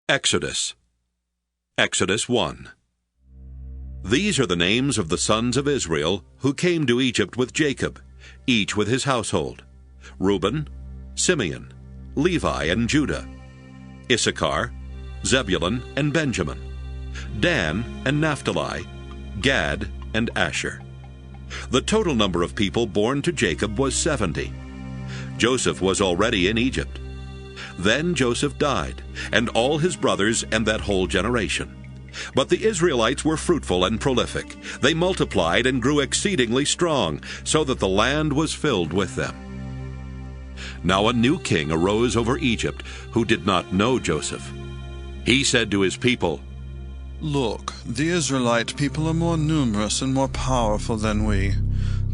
Exodus. Exodus 1. These are the names of the sons of Israel who came to Egypt with Jacob, each with his household: Reuben, Simeon, Levi, and Judah; Issachar, Zebulun, and Benjamin; Dan and Naphtali; Gad and Asher. The total number of people born to Jacob was 70. Joseph was already in Egypt. Then Joseph died, and all his brothers and that whole generation. But the Israelites were fruitful and prolific. They multiplied and grew exceedingly strong, so that the land was filled with them. Now a new king arose over Egypt, who did not know Joseph. He said to his people, "Look, the Israelite people are more numerous and more powerful than we.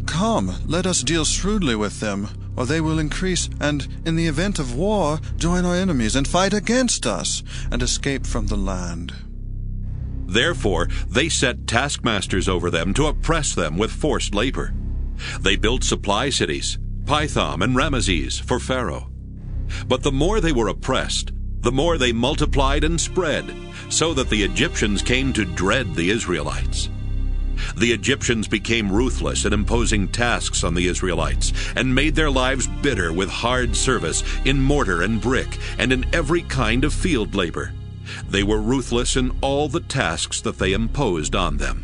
Come, let us deal shrewdly with them, or they will increase, and in the event of war, join our enemies and fight against us, and escape from the land." Therefore they set taskmasters over them to oppress them with forced labor. They built supply cities, Pithom and Ramesses, for Pharaoh. But the more they were oppressed, the more they multiplied and spread, so that the Egyptians came to dread the Israelites. The Egyptians became ruthless in imposing tasks on the Israelites, and made their lives bitter with hard service in mortar and brick, and in every kind of field labor. They were ruthless in all the tasks that they imposed on them.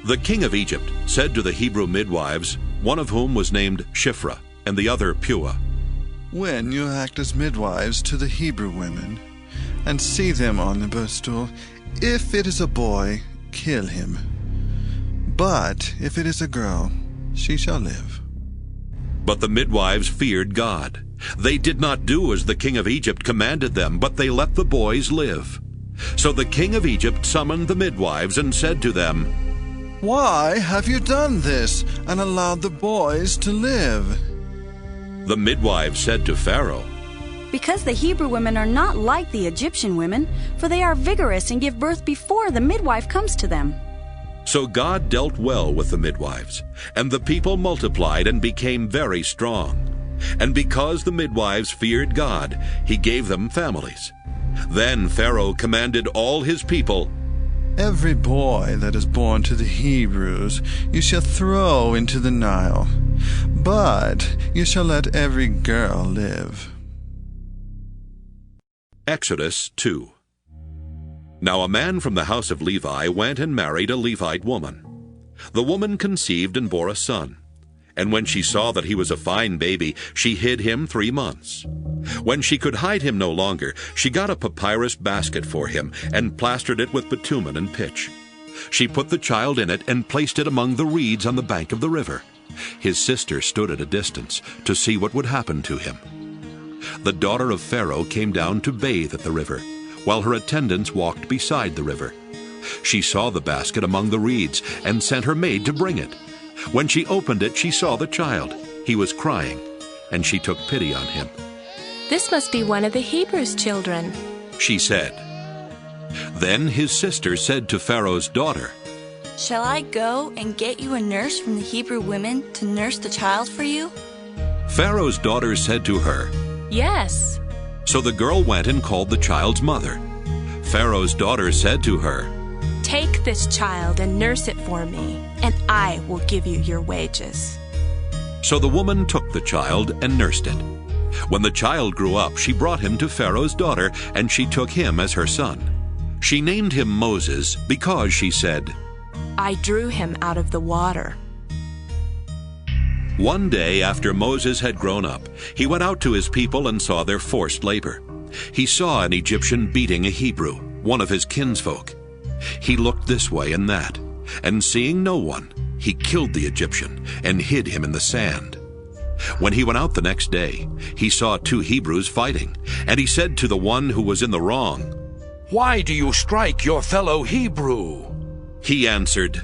The king of Egypt said to the Hebrew midwives, one of whom was named Shiphrah, and the other Puah, "When you act as midwives to the Hebrew women, and see them on the birth stool, if it is a boy, kill him. But if it is a girl, she shall live." But the midwives feared God. They did not do as the king of Egypt commanded them, but they let the boys live. So the king of Egypt summoned the midwives and said to them, "Why have you done this, and allowed the boys to live?" The midwives said to Pharaoh, "Because the Hebrew women are not like the Egyptian women, for they are vigorous and give birth before the midwife comes to them." So God dealt well with the midwives, and the people multiplied and became very strong. And because the midwives feared God, he gave them families. Then Pharaoh commanded all his people, "Every boy that is born to the Hebrews you shall throw into the Nile, but you shall let every girl live." Exodus 2. Now a man from the house of Levi went and married a Levite woman. The woman conceived and bore a son. And when she saw that he was a fine baby, she hid him 3 months. When she could hide him no longer, she got a papyrus basket for him and plastered it with bitumen and pitch. She put the child in it and placed it among the reeds on the bank of the river. His sister stood at a distance to see what would happen to him. The daughter of Pharaoh came down to bathe at the river, while her attendants walked beside the river. She saw the basket among the reeds and sent her maid to bring it. When she opened it, she saw the child. He was crying, and she took pity on him. "This must be one of the Hebrews' children," she said. Then his sister said to Pharaoh's daughter, "Shall I go and get you a nurse from the Hebrew women to nurse the child for you?" Pharaoh's daughter said to her, "Yes." So the girl went and called the child's mother. Pharaoh's daughter said to her, "Take this child and nurse it for me, and I will give you your wages." So the woman took the child and nursed it. When the child grew up, she brought him to Pharaoh's daughter, and she took him as her son. She named him Moses because she said, "I drew him out of the water." One day after Moses had grown up, he went out to his people and saw their forced labor. He saw an Egyptian beating a Hebrew, one of his kinsfolk. He looked this way and that, and seeing no one, he killed the Egyptian and hid him in the sand. When he went out the next day, he saw 2 Hebrews fighting, and he said to the one who was in the wrong, "Why do you strike your fellow Hebrew?" He answered,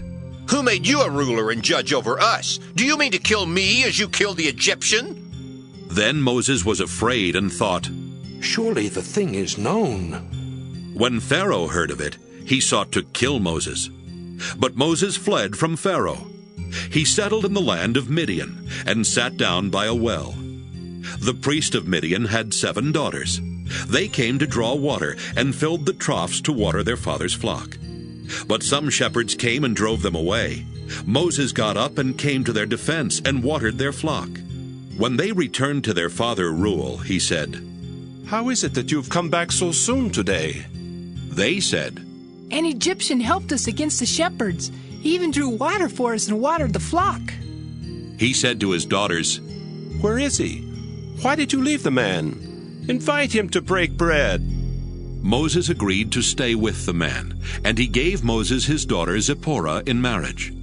"Who made you a ruler and judge over us? Do you mean to kill me as you killed the Egyptian?" Then Moses was afraid and thought, "Surely the thing is known." When Pharaoh heard of it, he sought to kill Moses. But Moses fled from Pharaoh. He settled in the land of Midian and sat down by a well. The priest of Midian had 7 daughters. They came to draw water and filled the troughs to water their father's flock. But some shepherds came and drove them away. Moses got up and came to their defense and watered their flock. When they returned to their father Reuel, he said, How is it that you've come back so soon today? They said, An Egyptian helped us against the shepherds. He even drew water for us and watered the flock. He said to his daughters, Where is he? Why did you leave the man? Invite him to break bread. Moses agreed to stay with the man, and he gave Moses his daughter Zipporah in marriage.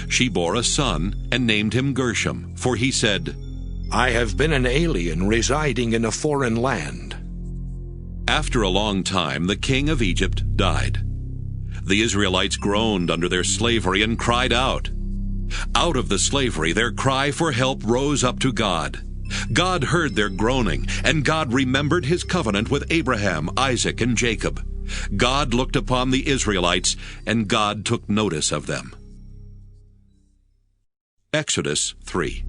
She bore a son and named him Gershom, for he said, I have been an alien residing in a foreign land. After a long time, the king of Egypt died. The Israelites groaned under their slavery and cried out. Out of the slavery, their cry for help rose up to God. God heard their groaning, and God remembered his covenant with Abraham, Isaac, and Jacob. God looked upon the Israelites, and God took notice of them. Exodus 3.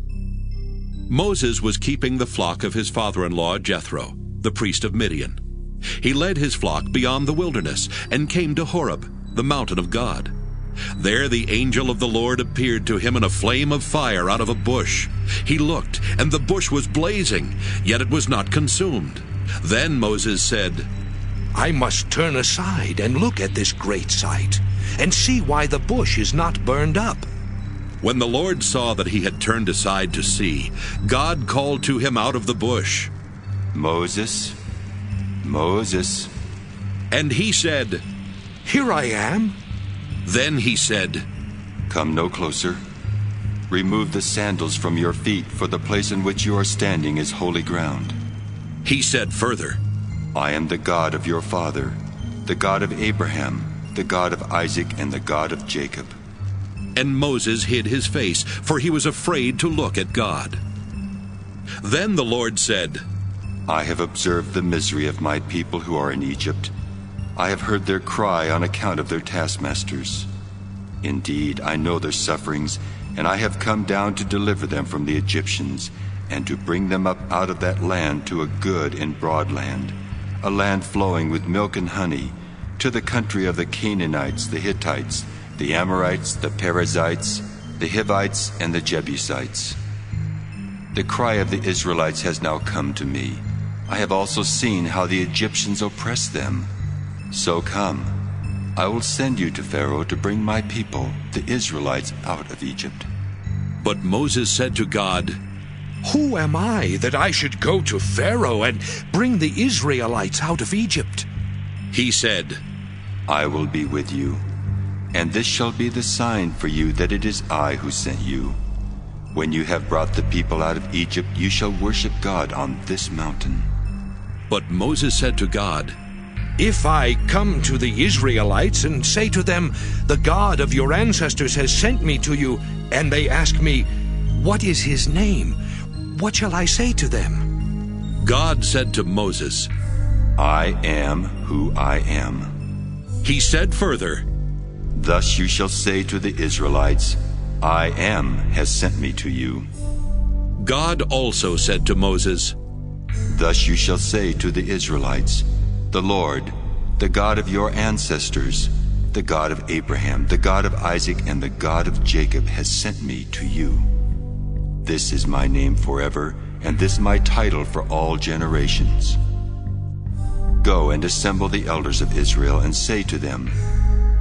Moses was keeping the flock of his father-in-law Jethro, the priest of Midian. He led his flock beyond the wilderness and came to Horeb, the mountain of God. There the angel of the Lord appeared to him in a flame of fire out of a bush. He looked, and the bush was blazing, yet it was not consumed. Then Moses said, I must turn aside and look at this great sight, and see why the bush is not burned up. When the Lord saw that he had turned aside to see, God called to him out of the bush, Moses, Moses. And he said, Here I am. Then he said, Come no closer. Remove the sandals from your feet, for the place in which you are standing is holy ground. He said further, I am the God of your father, the God of Abraham, the God of Isaac, and the God of Jacob. And Moses hid his face, for he was afraid to look at God. Then the Lord said, I have observed the misery of my people who are in Egypt. I have heard their cry on account of their taskmasters. Indeed, I know their sufferings, and I have come down to deliver them from the Egyptians, and to bring them up out of that land to a good and broad land, a land flowing with milk and honey, to the country of the Canaanites, the Hittites, the Amorites, the Perizzites, the Hivites, and the Jebusites. The cry of the Israelites has now come to me. I have also seen how the Egyptians oppress them. So come, I will send you to Pharaoh to bring my people, the Israelites, out of Egypt. But Moses said to God, Who am I that I should go to Pharaoh and bring the Israelites out of Egypt? He said, I will be with you, and this shall be the sign for you that it is I who sent you. When you have brought the people out of Egypt, you shall worship God on this mountain. But Moses said to God, If I come to the Israelites and say to them, The God of your ancestors has sent me to you, and they ask me, What is his name? What shall I say to them? God said to Moses, I am who I am. He said further, Thus you shall say to the Israelites, I am has sent me to you. God also said to Moses, Thus you shall say to the Israelites, The Lord, the God of your ancestors, the God of Abraham, the God of Isaac, and the God of Jacob has sent me to you. This is my name forever, and this my title for all generations. Go and assemble the elders of Israel and say to them,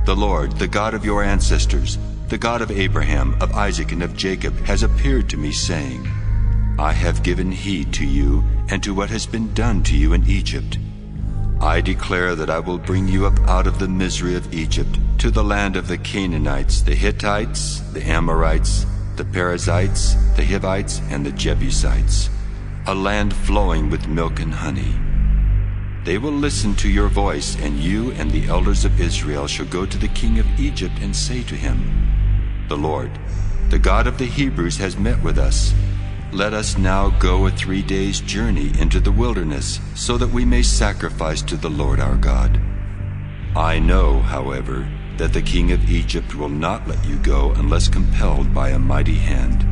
The Lord, the God of your ancestors, the God of Abraham, of Isaac, and of Jacob, has appeared to me, saying, I have given heed to you and to what has been done to you in Egypt. I declare that I will bring you up out of the misery of Egypt to the land of the Canaanites, the Hittites, the Amorites, the Perizzites, the Hivites, and the Jebusites, a land flowing with milk and honey. They will listen to your voice, and you and the elders of Israel shall go to the king of Egypt and say to him, The Lord, the God of the Hebrews, has met with us. Let us now go a 3 days' journey into the wilderness, so that we may sacrifice to the Lord our God. I know, however, that the king of Egypt will not let you go unless compelled by a mighty hand.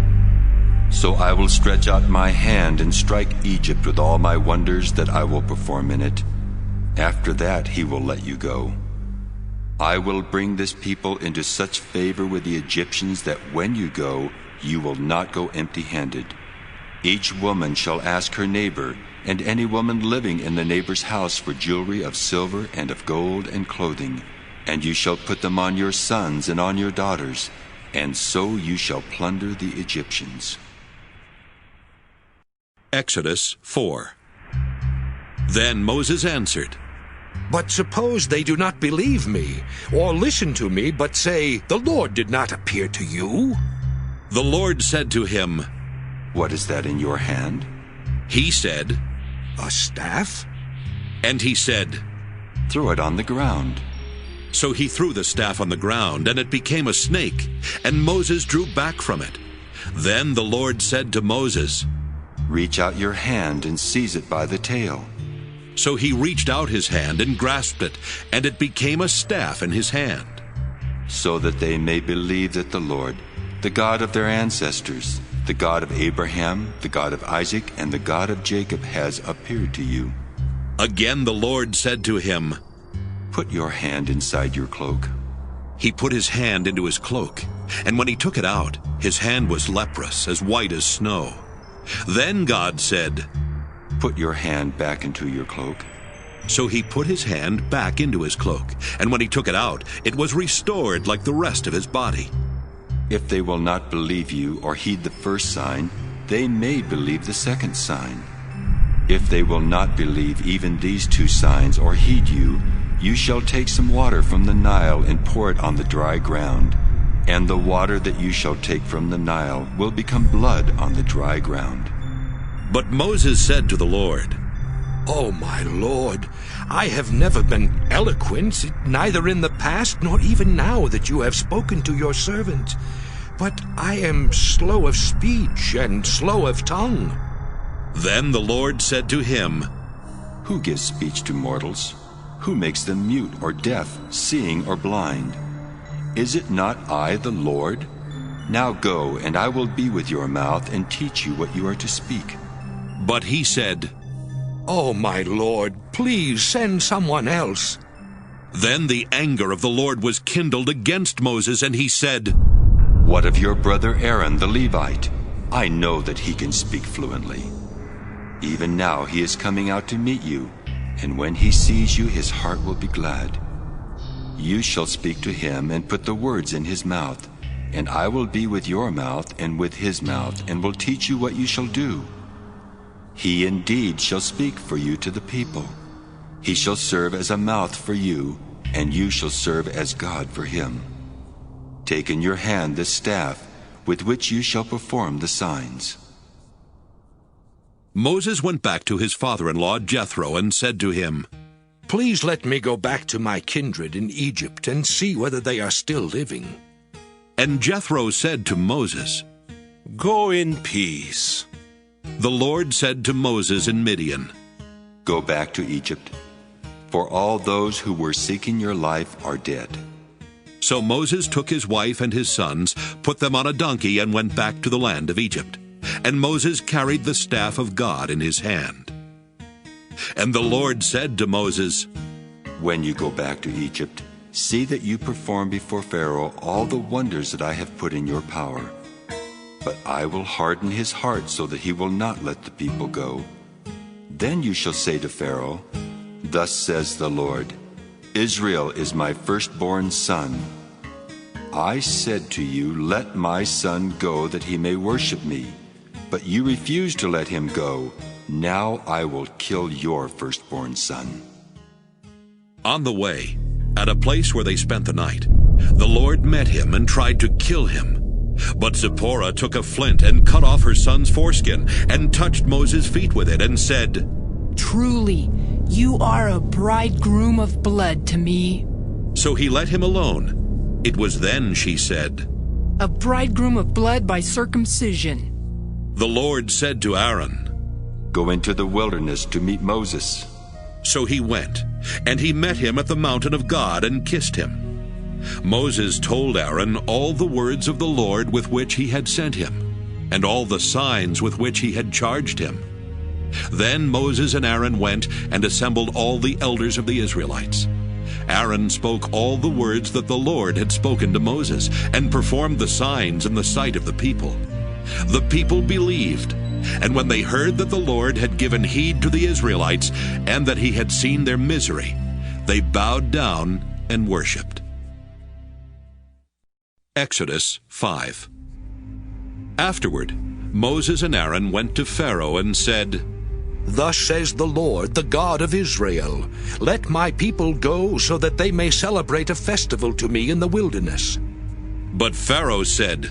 So I will stretch out my hand and strike Egypt with all my wonders that I will perform in it. After that he will let you go. I will bring this people into such favor with the Egyptians that when you go, you will not go empty-handed. Each woman shall ask her neighbor, and any woman living in the neighbor's house for jewelry of silver and of gold and clothing, and you shall put them on your sons and on your daughters, and so you shall plunder the Egyptians. Exodus 4. Then Moses answered, But suppose they do not believe me, or listen to me, but say, The Lord did not appear to you? The Lord said to him, What is that in your hand? He said, A staff? And he said, Throw it on the ground. So he threw the staff on the ground, and it became a snake, and Moses drew back from it. Then the Lord said to Moses, Reach out your hand and seize it by the tail. So he reached out his hand and grasped it, and it became a staff in his hand. So that they may believe that the Lord, the God of their ancestors, the God of Abraham, the God of Isaac, and the God of Jacob has appeared to you. Again the Lord said to him, Put your hand inside your cloak. He put his hand into his cloak, and when he took it out, his hand was leprous, as white as snow. Then God said, Put your hand back into your cloak. So he put his hand back into his cloak, and when he took it out, it was restored like the rest of his body. If they will not believe you or heed the first sign, they may believe the second sign. If they will not believe even these two signs or heed you, you shall take some water from the Nile and pour it on the dry ground, and the water that you shall take from the Nile will become blood on the dry ground. But Moses said to the Lord, Oh, my Lord, I have never been eloquent, neither in the past nor even now that you have spoken to your servant. But I am slow of speech and slow of tongue. Then the Lord said to him, Who gives speech to mortals? Who makes them mute or deaf, seeing or blind? Is it not I, the Lord? Now go, and I will be with your mouth and teach you what you are to speak. But he said, Oh, my Lord, please send someone else. Then the anger of the Lord was kindled against Moses, and he said, What of your brother Aaron the Levite? I know that he can speak fluently. Even now he is coming out to meet you, and when he sees you, his heart will be glad. You shall speak to him and put the words in his mouth, and I will be with your mouth and with his mouth, and will teach you what you shall do. He indeed shall speak for you to the people. He shall serve as a mouth for you, and you shall serve as God for him. Take in your hand this staff, with which you shall perform the signs. Moses went back to his father-in-law Jethro and said to him, Please let me go back to my kindred in Egypt and see whether they are still living. And Jethro said to Moses, Go in peace. The Lord said to Moses in Midian, Go back to Egypt, for all those who were seeking your life are dead. So Moses took his wife and his sons, put them on a donkey, and went back to the land of Egypt. And Moses carried the staff of God in his hand. And the Lord said to Moses, When you go back to Egypt, see that you perform before Pharaoh all the wonders that I have put in your power. But I will harden his heart so that he will not let the people go. Then you shall say to Pharaoh, Thus says the Lord, Israel is my firstborn son. I said to you, Let my son go that he may worship me. But you refused to let him go. Now I will kill your firstborn son. On the way, at a place where they spent the night, the Lord met him and tried to kill him. But Zipporah took a flint and cut off her son's foreskin and touched Moses' feet with it and said, Truly, you are a bridegroom of blood to me. So he let him alone. It was then she said, A bridegroom of blood by circumcision. The Lord said to Aaron, Go into the wilderness to meet Moses. So he went, and he met him at the mountain of God and kissed him. Moses told Aaron all the words of the Lord with which he had sent him. and all the signs with which he had charged him. Then Moses and Aaron went and assembled all the elders of the Israelites. Aaron spoke all the words that the Lord had spoken to Moses, and performed the signs in the sight of the people. The people believed, and when they heard that the Lord had given heed to the Israelites, and that he had seen their misery, they bowed down and worshipped. Exodus 5. Afterward, Moses and Aaron went to Pharaoh and said, Thus says the Lord, the God of Israel, Let my people go so that they may celebrate a festival to me in the wilderness. But Pharaoh said,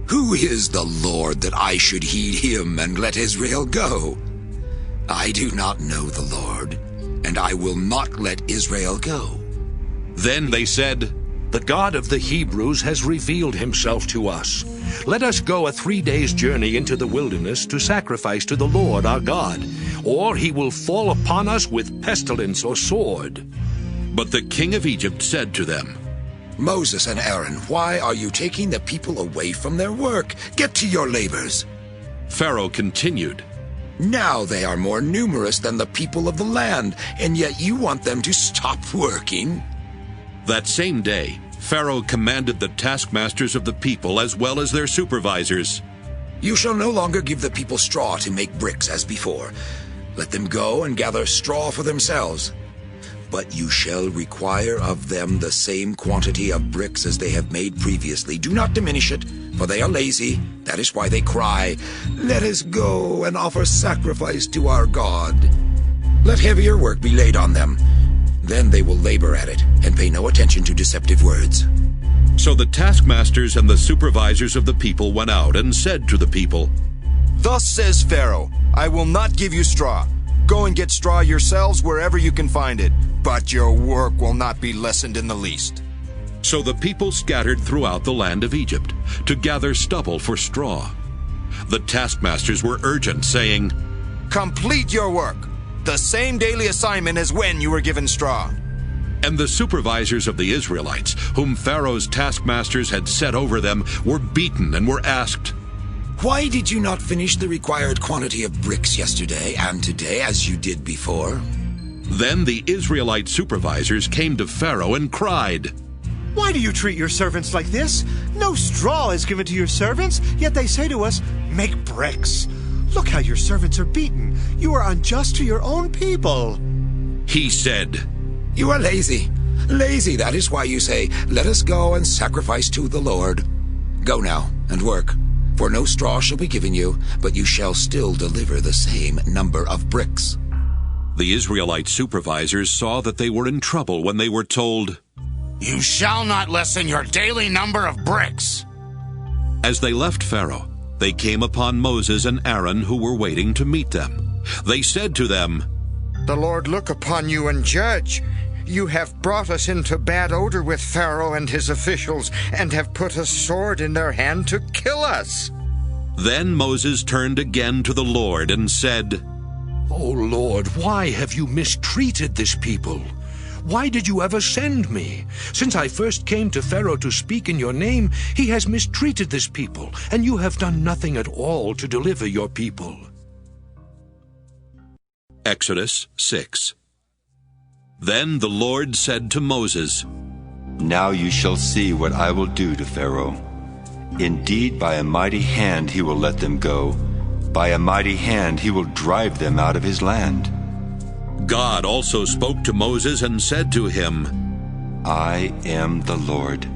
Who is the Lord that I should heed him and let Israel go? I do not know the Lord, and I will not let Israel go. Then they said, The God of the Hebrews has revealed himself to us. Let us go a 3 days' journey into the wilderness to sacrifice to the Lord our God, or he will fall upon us with pestilence or sword. But the king of Egypt said to them, Moses and Aaron, why are you taking the people away from their work? Get to your labors. Pharaoh continued, Now they are more numerous than the people of the land, and yet you want them to stop working? That same day, Pharaoh commanded the taskmasters of the people as well as their supervisors, You shall no longer give the people straw to make bricks as before. Let them go and gather straw for themselves. But you shall require of them the same quantity of bricks as they have made previously. Do not diminish it, for they are lazy. That is why they cry, Let us go and offer sacrifice to our God. Let heavier work be laid on them. Then they will labor at it and pay no attention to deceptive words. So the taskmasters and the supervisors of the people went out and said to the people, Thus says Pharaoh, I will not give you straw. Go and get straw yourselves wherever you can find it, but your work will not be lessened in the least. So the people scattered throughout the land of Egypt to gather stubble for straw. The taskmasters were urgent, saying, Complete your work, the same daily assignment as when you were given straw. And the supervisors of the Israelites, whom Pharaoh's taskmasters had set over them, were beaten and were asked, Why did you not finish the required quantity of bricks yesterday and today as you did before? Then the Israelite supervisors came to Pharaoh and cried, Why do you treat your servants like this? No straw is given to your servants, yet they say to us, Make bricks. Look how your servants are beaten. You are unjust to your own people. He said, You are lazy. Lazy, that is why you say, Let us go and sacrifice to the Lord. Go now and work, for no straw shall be given you, but you shall still deliver the same number of bricks. The Israelite supervisors saw that they were in trouble when they were told, You shall not lessen your daily number of bricks. As they left Pharaoh, they came upon Moses and Aaron, who were waiting to meet them. They said to them, The Lord look upon you and judge. You have brought us into bad odor with Pharaoh and his officials, and have put a sword in their hand to kill us. Then Moses turned again to the Lord and said, O Lord, why have you mistreated this people? Why did you ever send me? Since I first came to Pharaoh to speak in your name, he has mistreated this people, and you have done nothing at all to deliver your people. Exodus 6. Then the Lord said to Moses, Now you shall see what I will do to Pharaoh. Indeed, by a mighty hand he will let them go. By a mighty hand he will drive them out of his land. God also spoke to Moses and said to him, I am the Lord.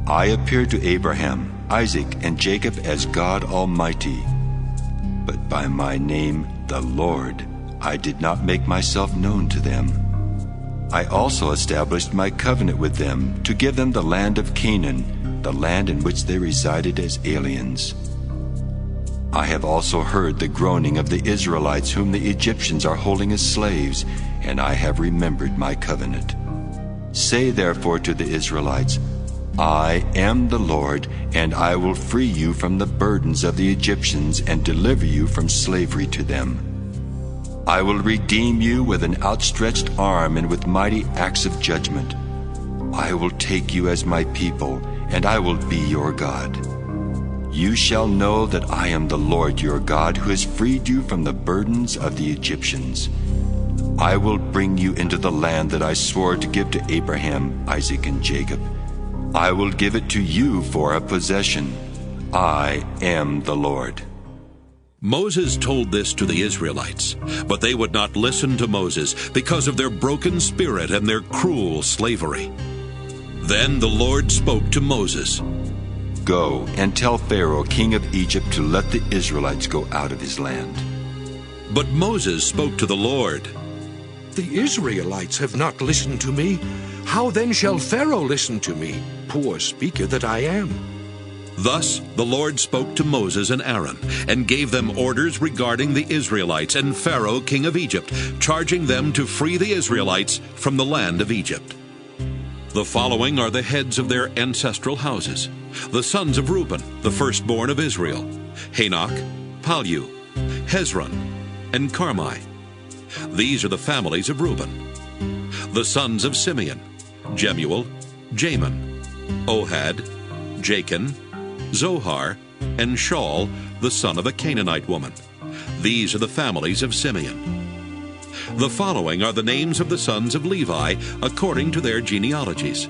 I appeared to Abraham, Isaac, and Jacob as God Almighty. But by my name, the Lord, I did not make myself known to them. I also established my covenant with them to give them the land of Canaan, the land in which they resided as aliens. I have also heard the groaning of the Israelites whom the Egyptians are holding as slaves, and I have remembered my covenant. Say therefore to the Israelites, I am the Lord, and I will free you from the burdens of the Egyptians and deliver you from slavery to them. I will redeem you with an outstretched arm and with mighty acts of judgment. I will take you as my people, and I will be your God. You shall know that I am the Lord your God, who has freed you from the burdens of the Egyptians. I will bring you into the land that I swore to give to Abraham, Isaac, and Jacob. I will give it to you for a possession. I am the Lord. Moses told this to the Israelites, but they would not listen to Moses because of their broken spirit and their cruel slavery. Then the Lord spoke to Moses. Go and tell Pharaoh, king of Egypt, to let the Israelites go out of his land. But Moses spoke to the Lord. The Israelites have not listened to me. How then shall Pharaoh listen to me, poor speaker that I am? Thus the Lord spoke to Moses and Aaron, and gave them orders regarding the Israelites and Pharaoh, king of Egypt, charging them to free the Israelites from the land of Egypt. The following are the heads of their ancestral houses: the sons of Reuben, the firstborn of Israel, Hanok, Pallu, Hezron, and Carmi. These are the families of Reuben. The sons of Simeon, Jemuel, Jamin, Ohad, Jachin, Zohar, and Shaul, the son of a Canaanite woman. These are the families of Simeon. The following are the names of the sons of Levi according to their genealogies: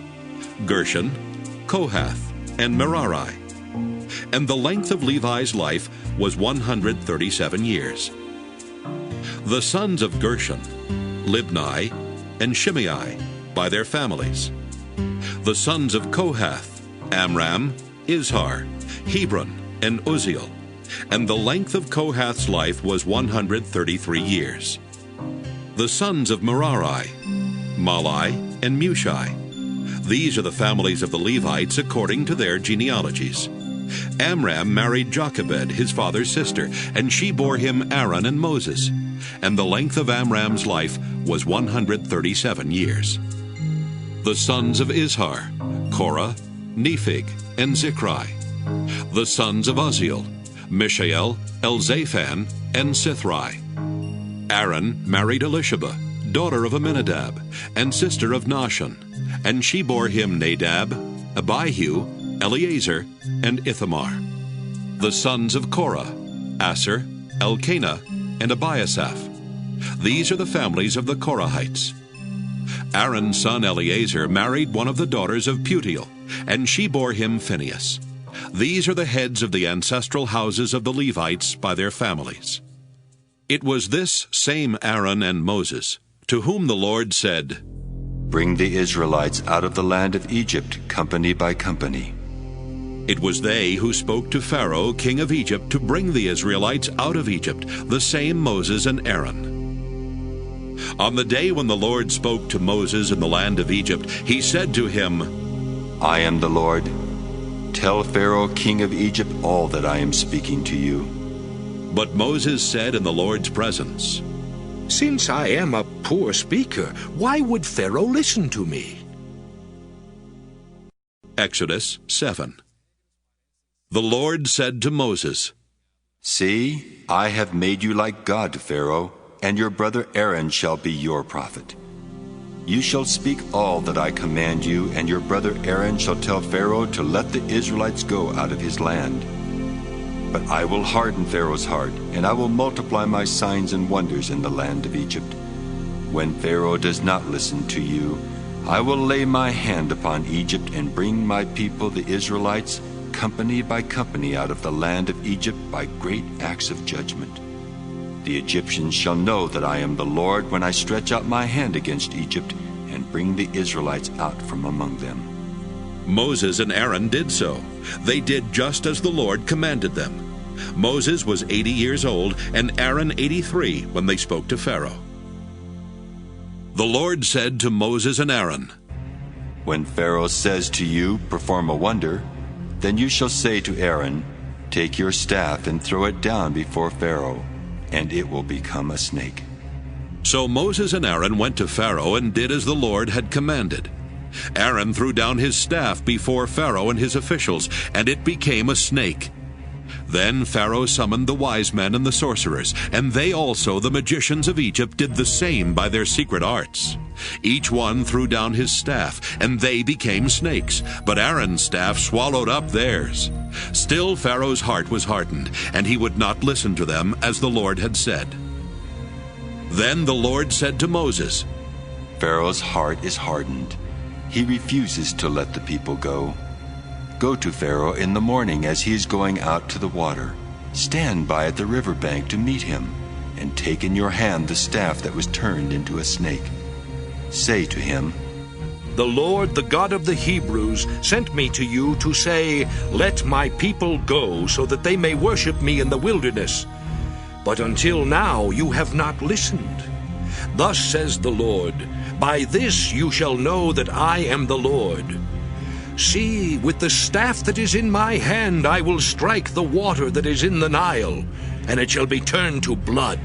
Gershon, Kohath, and Merari. And the length of Levi's life was 137 years. The sons of Gershon, Libni, and Shimei, by their families. The sons of Kohath, Amram, Izhar, Hebron, and Uzziel. And the length of Kohath's life was 133 years. The sons of Merari, Malai, and Mushai. These are the families of the Levites according to their genealogies. Amram married Jochebed, his father's sister, and she bore him Aaron and Moses. And the length of Amram's life was 137 years. The sons of Izhar, Korah, Nephig, and Zichri. The sons of Uzziel, Mishael, Elzaphan, and Sithri. Aaron married Elisheba, daughter of Amminadab, and sister of Nahshon, and she bore him Nadab, Abihu, Eleazar, and Ithamar. The sons of Korah, Asher, Elkanah, and Abiasaph. These are the families of the Korahites. Aaron's son Eleazar married one of the daughters of Putiel, and she bore him Phinehas. These are the heads of the ancestral houses of the Levites by their families. It was this same Aaron and Moses, to whom the Lord said, Bring the Israelites out of the land of Egypt, company by company. It was they who spoke to Pharaoh, king of Egypt, to bring the Israelites out of Egypt, the same Moses and Aaron. On the day when the Lord spoke to Moses in the land of Egypt, he said to him, I am the Lord. Tell Pharaoh, king of Egypt, all that I am speaking to you. But Moses said in the Lord's presence, Since I am a poor speaker, why would Pharaoh listen to me? Exodus 7. The Lord said to Moses, See, I have made you like God to Pharaoh, and your brother Aaron shall be your prophet. You shall speak all that I command you, and your brother Aaron shall tell Pharaoh to let the Israelites go out of his land. But I will harden Pharaoh's heart, and I will multiply my signs and wonders in the land of Egypt. When Pharaoh does not listen to you, I will lay my hand upon Egypt and bring my people, the Israelites, company by company out of the land of Egypt by great acts of judgment. The Egyptians shall know that I am the Lord when I stretch out my hand against Egypt and bring the Israelites out from among them. Moses and Aaron did so. They did just as the Lord commanded them. Moses was 80 years old, and Aaron 83 when they spoke to Pharaoh. The Lord said to Moses and Aaron, When Pharaoh says to you, Perform a wonder, then you shall say to Aaron, Take your staff and throw it down before Pharaoh, and it will become a snake. So Moses and Aaron went to Pharaoh and did as the Lord had commanded. Aaron threw down his staff before Pharaoh and his officials, and it became a snake. Then Pharaoh summoned the wise men and the sorcerers, and they also, the magicians of Egypt, did the same by their secret arts. Each one threw down his staff, and they became snakes, but Aaron's staff swallowed up theirs. Still Pharaoh's heart was hardened, and he would not listen to them, as the Lord had said. Then the Lord said to Moses, Pharaoh's heart is hardened. He refuses to let the people go. Go to Pharaoh in the morning as he is going out to the water. Stand by at the river bank to meet him, and take in your hand the staff that was turned into a snake. Say to him, The Lord, the God of the Hebrews, sent me to you to say, Let my people go, so that they may worship me in the wilderness. But until now you have not listened. Thus says the Lord, By this you shall know that I am the Lord. See, with the staff that is in my hand I will strike the water that is in the Nile, and it shall be turned to blood.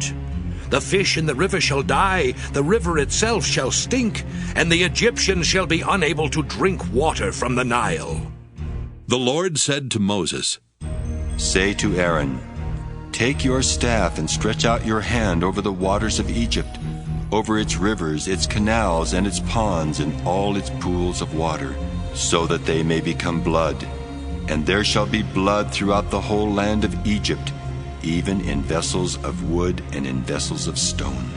The fish in the river shall die, the river itself shall stink, and the Egyptians shall be unable to drink water from the Nile. The Lord said to Moses, Say to Aaron, Take your staff and stretch out your hand over the waters of Egypt, over its rivers, its canals, and its ponds, and all its pools of water, so that they may become blood. And there shall be blood throughout the whole land of Egypt, even in vessels of wood and in vessels of stone.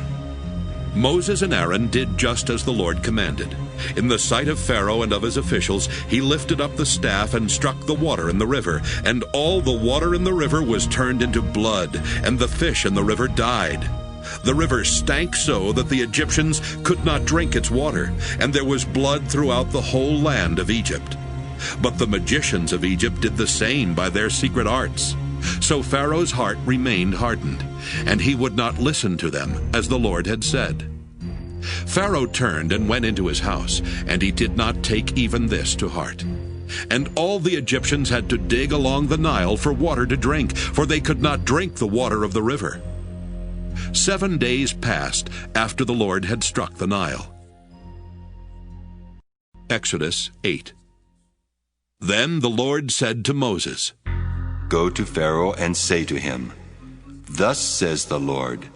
Moses and Aaron did just as the Lord commanded. In the sight of Pharaoh and of his officials, he lifted up the staff and struck the water in the river, and all the water in the river was turned into blood, and the fish in the river died. The river stank so that the Egyptians could not drink its water, and there was blood throughout the whole land of Egypt. But the magicians of Egypt did the same by their secret arts. So Pharaoh's heart remained hardened, and he would not listen to them, as the Lord had said. Pharaoh turned and went into his house, and he did not take even this to heart. And all the Egyptians had to dig along the Nile for water to drink, for they could not drink the water of the river. 7 days passed after the Lord had struck the Nile. Exodus 8. Then the Lord said to Moses, Go to Pharaoh and say to him, Thus says the Lord,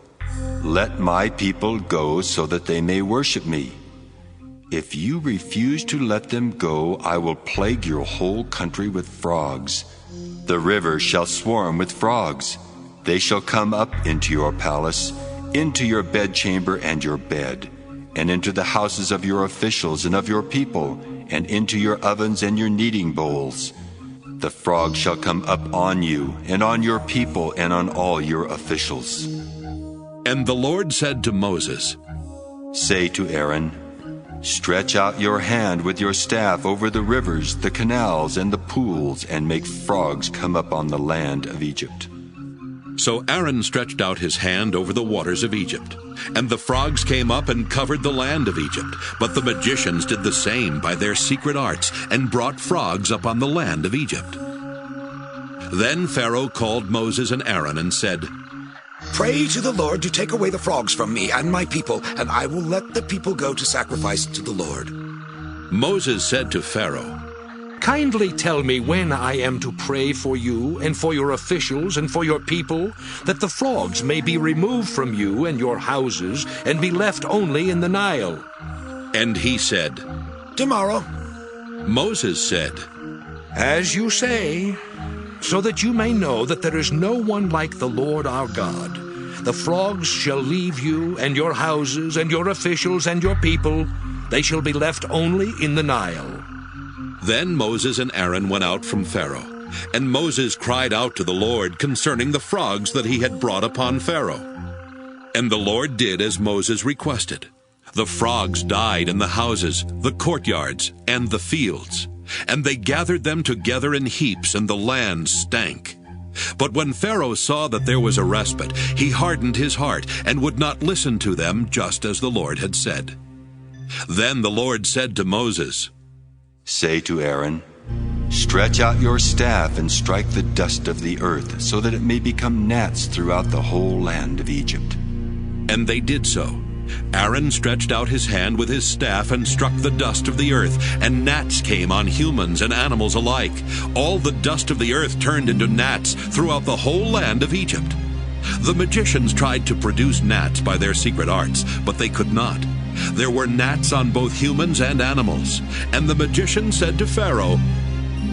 Let my people go so that they may worship me. If you refuse to let them go, I will plague your whole country with frogs. The river shall swarm with frogs. They shall come up into your palace, into your bedchamber and your bed, and into the houses of your officials and of your people, and into your ovens and your kneading bowls. The frogs shall come up on you, and on your people, and on all your officials. And the Lord said to Moses, Say to Aaron, Stretch out your hand with your staff over the rivers, the canals, and the pools, and make frogs come up on the land of Egypt. So Aaron stretched out his hand over the waters of Egypt, and the frogs came up and covered the land of Egypt. But the magicians did the same by their secret arts, and brought frogs up on the land of Egypt. Then Pharaoh called Moses and Aaron and said, Pray to the Lord to take away the frogs from me and my people, and I will let the people go to sacrifice to the Lord. Moses said to Pharaoh, Kindly tell me when I am to pray for you and for your officials and for your people, that the frogs may be removed from you and your houses and be left only in the Nile. And he said, Tomorrow. Moses said, As you say, so that you may know that there is no one like the Lord our God. The frogs shall leave you and your houses and your officials and your people. They shall be left only in the Nile. Then Moses and Aaron went out from Pharaoh, and Moses cried out to the Lord concerning the frogs that he had brought upon Pharaoh. And the Lord did as Moses requested. The frogs died in the houses, the courtyards, and the fields, and they gathered them together in heaps, and the land stank. But when Pharaoh saw that there was a respite, he hardened his heart, and would not listen to them, just as the Lord had said. Then the Lord said to Moses, Say to Aaron, Stretch out your staff and strike the dust of the earth, so that it may become gnats throughout the whole land of Egypt. And they did so. Aaron stretched out his hand with his staff and struck the dust of the earth, and gnats came on humans and animals alike. All the dust of the earth turned into gnats throughout the whole land of Egypt. The magicians tried to produce gnats by their secret arts, but they could not. There were gnats on both humans and animals. And the magician said to Pharaoh,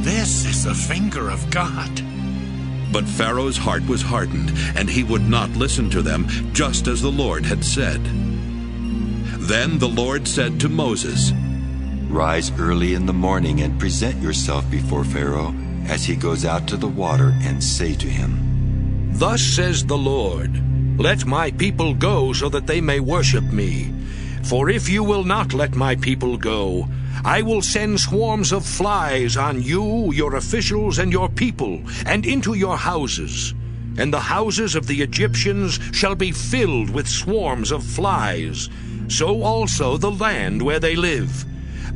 "This is the finger of God." But Pharaoh's heart was hardened, and he would not listen to them, just as the Lord had said. Then the Lord said to Moses, "Rise early in the morning and present yourself before Pharaoh as he goes out to the water, and say to him, Thus says the Lord, Let my people go so that they may worship me. For if you will not let my people go, I will send swarms of flies on you, your officials, and your people, and into your houses. And the houses of the Egyptians shall be filled with swarms of flies, so also the land where they live.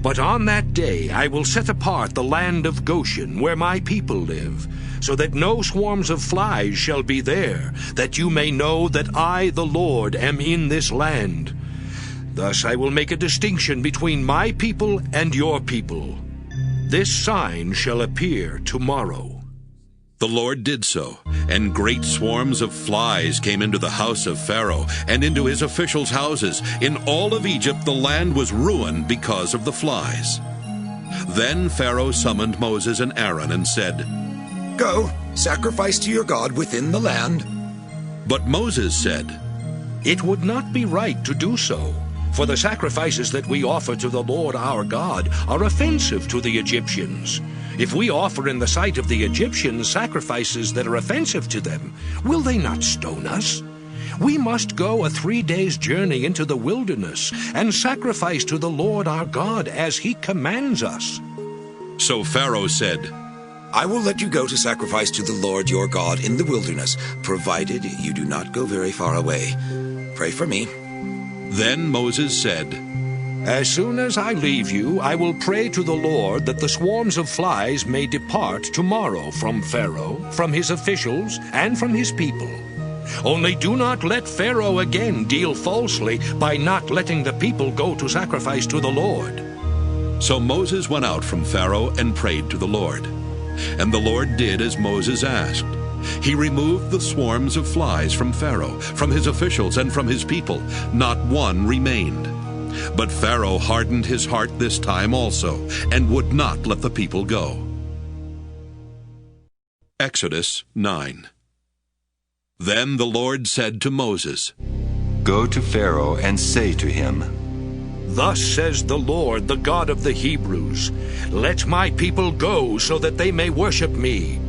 But on that day I will set apart the land of Goshen, where my people live, so that no swarms of flies shall be there, that you may know that I, the Lord, am in this land. Thus I will make a distinction between my people and your people. This sign shall appear tomorrow." The Lord did so, and great swarms of flies came into the house of Pharaoh and into his officials' houses. In all of Egypt the land was ruined because of the flies. Then Pharaoh summoned Moses and Aaron and said, "Go, sacrifice to your God within the land." But Moses said, "It would not be right to do so, for the sacrifices that we offer to the Lord our God are offensive to the Egyptians. If we offer in the sight of the Egyptians sacrifices that are offensive to them, will they not stone us? We must go a 3 days' journey into the wilderness and sacrifice to the Lord our God as he commands us." So Pharaoh said, "I will let you go to sacrifice to the Lord your God in the wilderness, provided you do not go very far away. Pray for me." Then Moses said, "As soon as I leave you, I will pray to the Lord that the swarms of flies may depart tomorrow from Pharaoh, from his officials, and from his people. Only do not let Pharaoh again deal falsely by not letting the people go to sacrifice to the Lord." So Moses went out from Pharaoh and prayed to the Lord. And the Lord did as Moses asked. He removed the swarms of flies from Pharaoh, from his officials, and from his people. Not one remained. But Pharaoh hardened his heart this time also, and would not let the people go. Exodus 9. Then the Lord said to Moses, "Go to Pharaoh and say to him, Thus says the Lord, the God of the Hebrews, Let my people go so that they may worship me.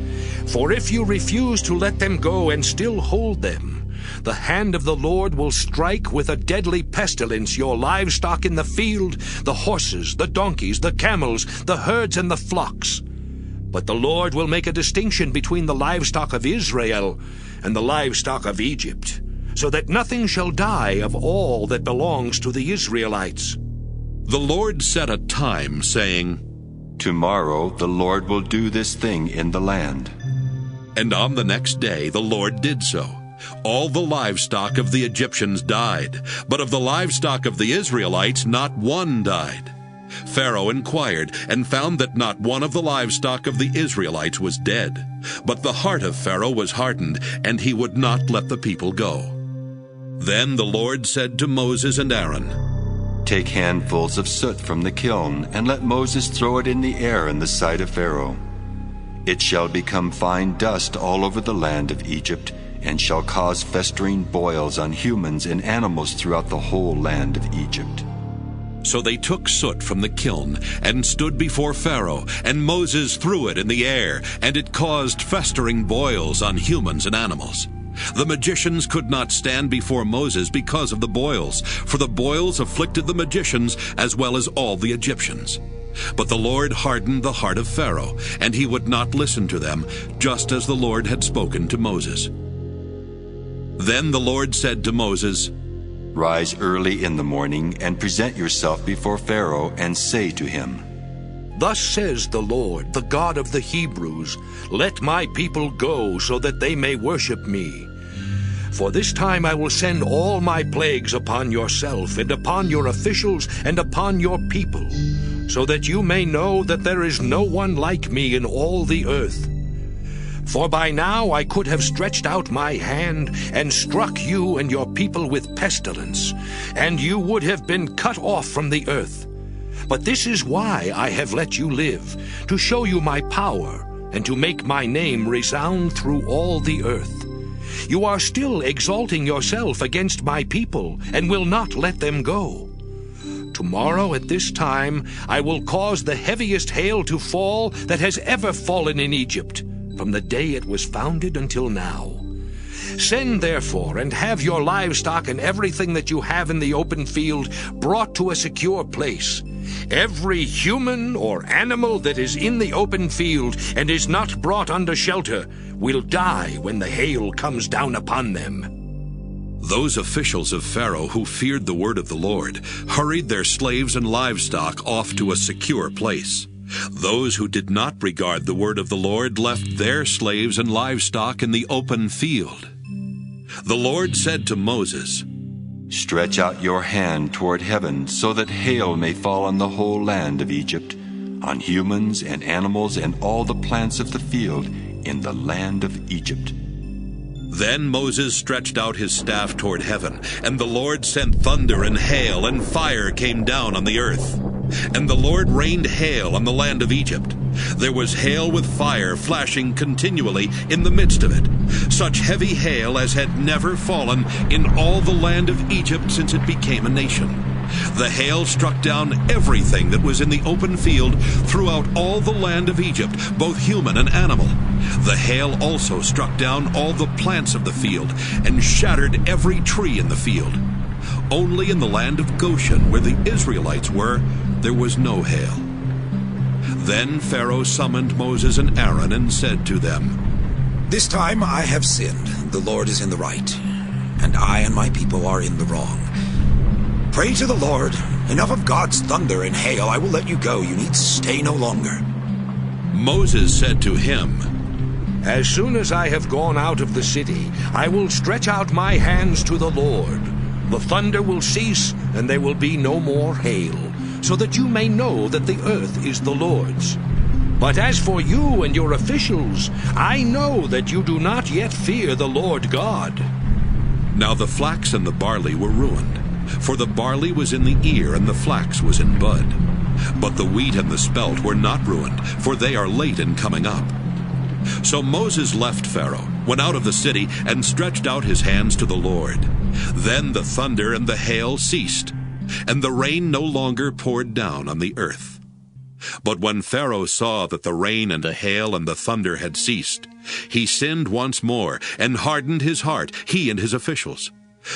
For if you refuse to let them go and still hold them, the hand of the Lord will strike with a deadly pestilence your livestock in the field, the horses, the donkeys, the camels, the herds, and the flocks. But the Lord will make a distinction between the livestock of Israel and the livestock of Egypt, so that nothing shall die of all that belongs to the Israelites." The Lord set a time, saying, "Tomorrow the Lord will do this thing in the land." And on the next day the Lord did so. All the livestock of the Egyptians died, but of the livestock of the Israelites not one died. Pharaoh inquired and found that not one of the livestock of the Israelites was dead. But the heart of Pharaoh was hardened, and he would not let the people go. Then the Lord said to Moses and Aaron, "Take handfuls of soot from the kiln, and let Moses throw it in the air in the sight of Pharaoh. It shall become fine dust all over the land of Egypt, and shall cause festering boils on humans and animals throughout the whole land of Egypt." So they took soot from the kiln and stood before Pharaoh, and Moses threw it in the air, and it caused festering boils on humans and animals. The magicians could not stand before Moses because of the boils, for the boils afflicted the magicians as well as all the Egyptians. But the Lord hardened the heart of Pharaoh, and he would not listen to them, just as the Lord had spoken to Moses. Then the Lord said to Moses, "Rise early in the morning and present yourself before Pharaoh and say to him, Thus says the Lord, the God of the Hebrews, Let my people go so that they may worship me. For this time I will send all my plagues upon yourself, and upon your officials, and upon your people, so that you may know that there is no one like me in all the earth. For by now I could have stretched out my hand and struck you and your people with pestilence, and you would have been cut off from the earth. But this is why I have let you live, to show you my power, and to make my name resound through all the earth. You are still exalting yourself against my people, and will not let them go. Tomorrow at this time I will cause the heaviest hail to fall that has ever fallen in Egypt, from the day it was founded until now. Send therefore, and have your livestock and everything that you have in the open field brought to a secure place. Every human or animal that is in the open field and is not brought under shelter will die when the hail comes down upon them." Those officials of Pharaoh who feared the word of the Lord hurried their slaves and livestock off to a secure place. Those who did not regard the word of the Lord left their slaves and livestock in the open field. The Lord said to Moses, "Stretch out your hand toward heaven, so that hail may fall on the whole land of Egypt, on humans and animals and all the plants of the field in the land of Egypt." Then Moses stretched out his staff toward heaven, and the Lord sent thunder and hail, and fire came down on the earth. And the Lord rained hail on the land of Egypt. There was hail with fire flashing continually in the midst of it, such heavy hail as had never fallen in all the land of Egypt since it became a nation. The hail struck down everything that was in the open field throughout all the land of Egypt, both human and animal. The hail also struck down all the plants of the field and shattered every tree in the field. Only in the land of Goshen, where the Israelites were, there was no hail. Then Pharaoh summoned Moses and Aaron and said to them, "This time I have sinned. The Lord is in the right, and I and my people are in the wrong. Pray to the Lord. Enough of God's thunder and hail. I will let you go. You need stay no longer." Moses said to him, "As soon as I have gone out of the city, I will stretch out my hands to the Lord. The thunder will cease, and there will be no more hail, so that you may know that the earth is the Lord's. But as for you and your officials, I know that you do not yet fear the Lord God." Now the flax and the barley were ruined, for the barley was in the ear and the flax was in bud. But the wheat and the spelt were not ruined, for they are late in coming up. So Moses left Pharaoh, went out of the city, and stretched out his hands to the Lord. Then the thunder and the hail ceased, and the rain no longer poured down on the earth. But when Pharaoh saw that the rain and the hail and the thunder had ceased, he sinned once more and hardened his heart, he and his officials.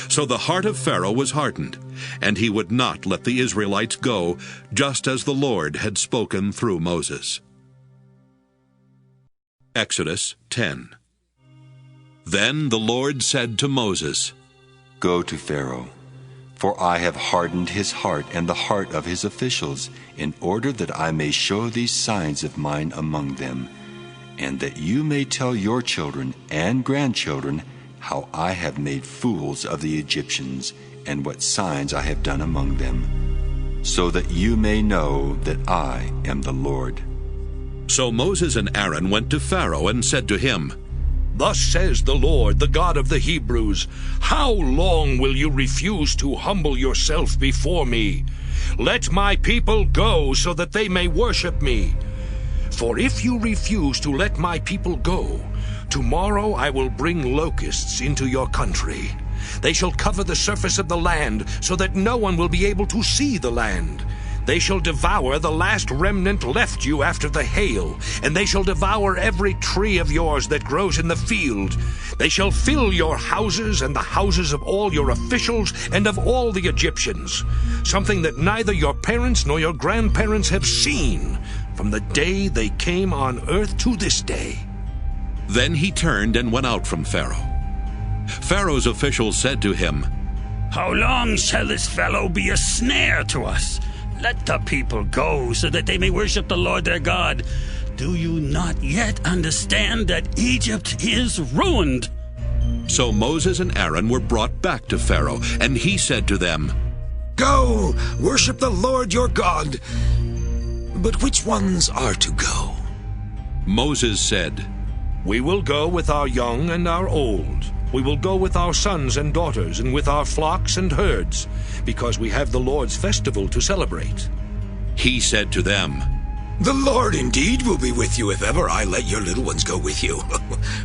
So the heart of Pharaoh was hardened, and he would not let the Israelites go, just as the Lord had spoken through Moses. Exodus 10. Then the Lord said to Moses, "Go to Pharaoh, for I have hardened his heart and the heart of his officials, in order that I may show these signs of mine among them, and that you may tell your children and grandchildren how I have made fools of the Egyptians, and what signs I have done among them, so that you may know that I am the Lord." So Moses and Aaron went to Pharaoh and said to him, "Thus says the Lord, the God of the Hebrews, how long will you refuse to humble yourself before me? Let my people go, so that they may worship me. For if you refuse to let my people go, tomorrow I will bring locusts into your country. They shall cover the surface of the land, so that no one will be able to see the land. They shall devour the last remnant left you after the hail, and they shall devour every tree of yours that grows in the field. They shall fill your houses and the houses of all your officials and of all the Egyptians, something that neither your parents nor your grandparents have seen, from the day they came on earth to this day." Then he turned and went out from Pharaoh. Pharaoh's officials said to him, "How long shall this fellow be a snare to us? Let the people go, so that they may worship the Lord their God. Do you not yet understand that Egypt is ruined?" So Moses and Aaron were brought back to Pharaoh, and he said to them, Go, worship the Lord your God. But which ones are to go? Moses said, We will go with our young and our old. We will go with our sons and daughters, and with our flocks and herds, because we have the Lord's festival to celebrate. He said to them, The Lord indeed will be with you if ever I let your little ones go with you.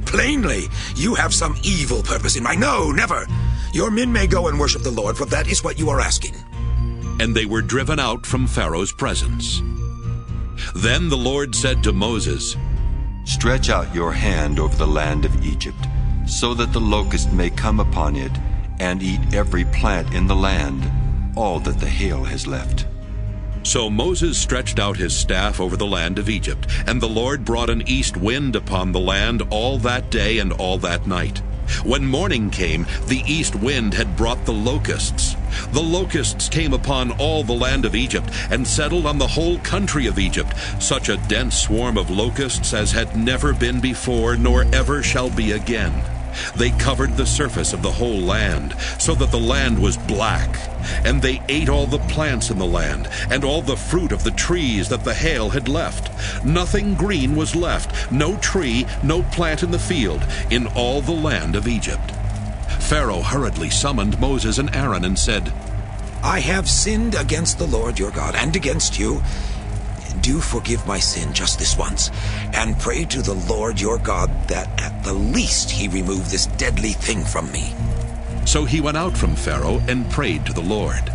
Plainly, you have some evil purpose in mind. No, never. Your men may go and worship the Lord, for that is what you are asking. And they were driven out from Pharaoh's presence. Then the Lord said to Moses, Stretch out your hand over the land of Egypt, so that the locust may come upon it, and eat every plant in the land, all that the hail has left. So Moses stretched out his staff over the land of Egypt, and the Lord brought an east wind upon the land all that day and all that night. When morning came, the east wind had brought the locusts. The locusts came upon all the land of Egypt, and settled on the whole country of Egypt, such a dense swarm of locusts as had never been before, nor ever shall be again. They covered the surface of the whole land, so that the land was black. And they ate all the plants in the land, and all the fruit of the trees that the hail had left. Nothing green was left, no tree, no plant in the field, in all the land of Egypt. Pharaoh hurriedly summoned Moses and Aaron and said, I have sinned against the Lord your God, and against you. Do forgive my sin just this once, and pray to the Lord your God that at the least he remove this deadly thing from me. So he went out from Pharaoh and prayed to the Lord.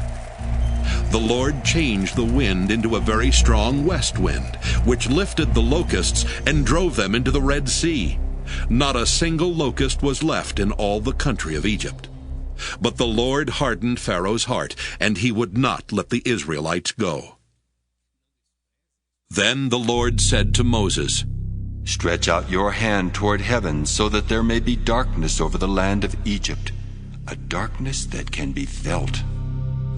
The Lord changed the wind into a very strong west wind, which lifted the locusts and drove them into the Red Sea. Not a single locust was left in all the country of Egypt. But the Lord hardened Pharaoh's heart, and he would not let the Israelites go. Then the Lord said to Moses, Stretch out your hand toward heaven, so that there may be darkness over the land of Egypt, a darkness that can be felt.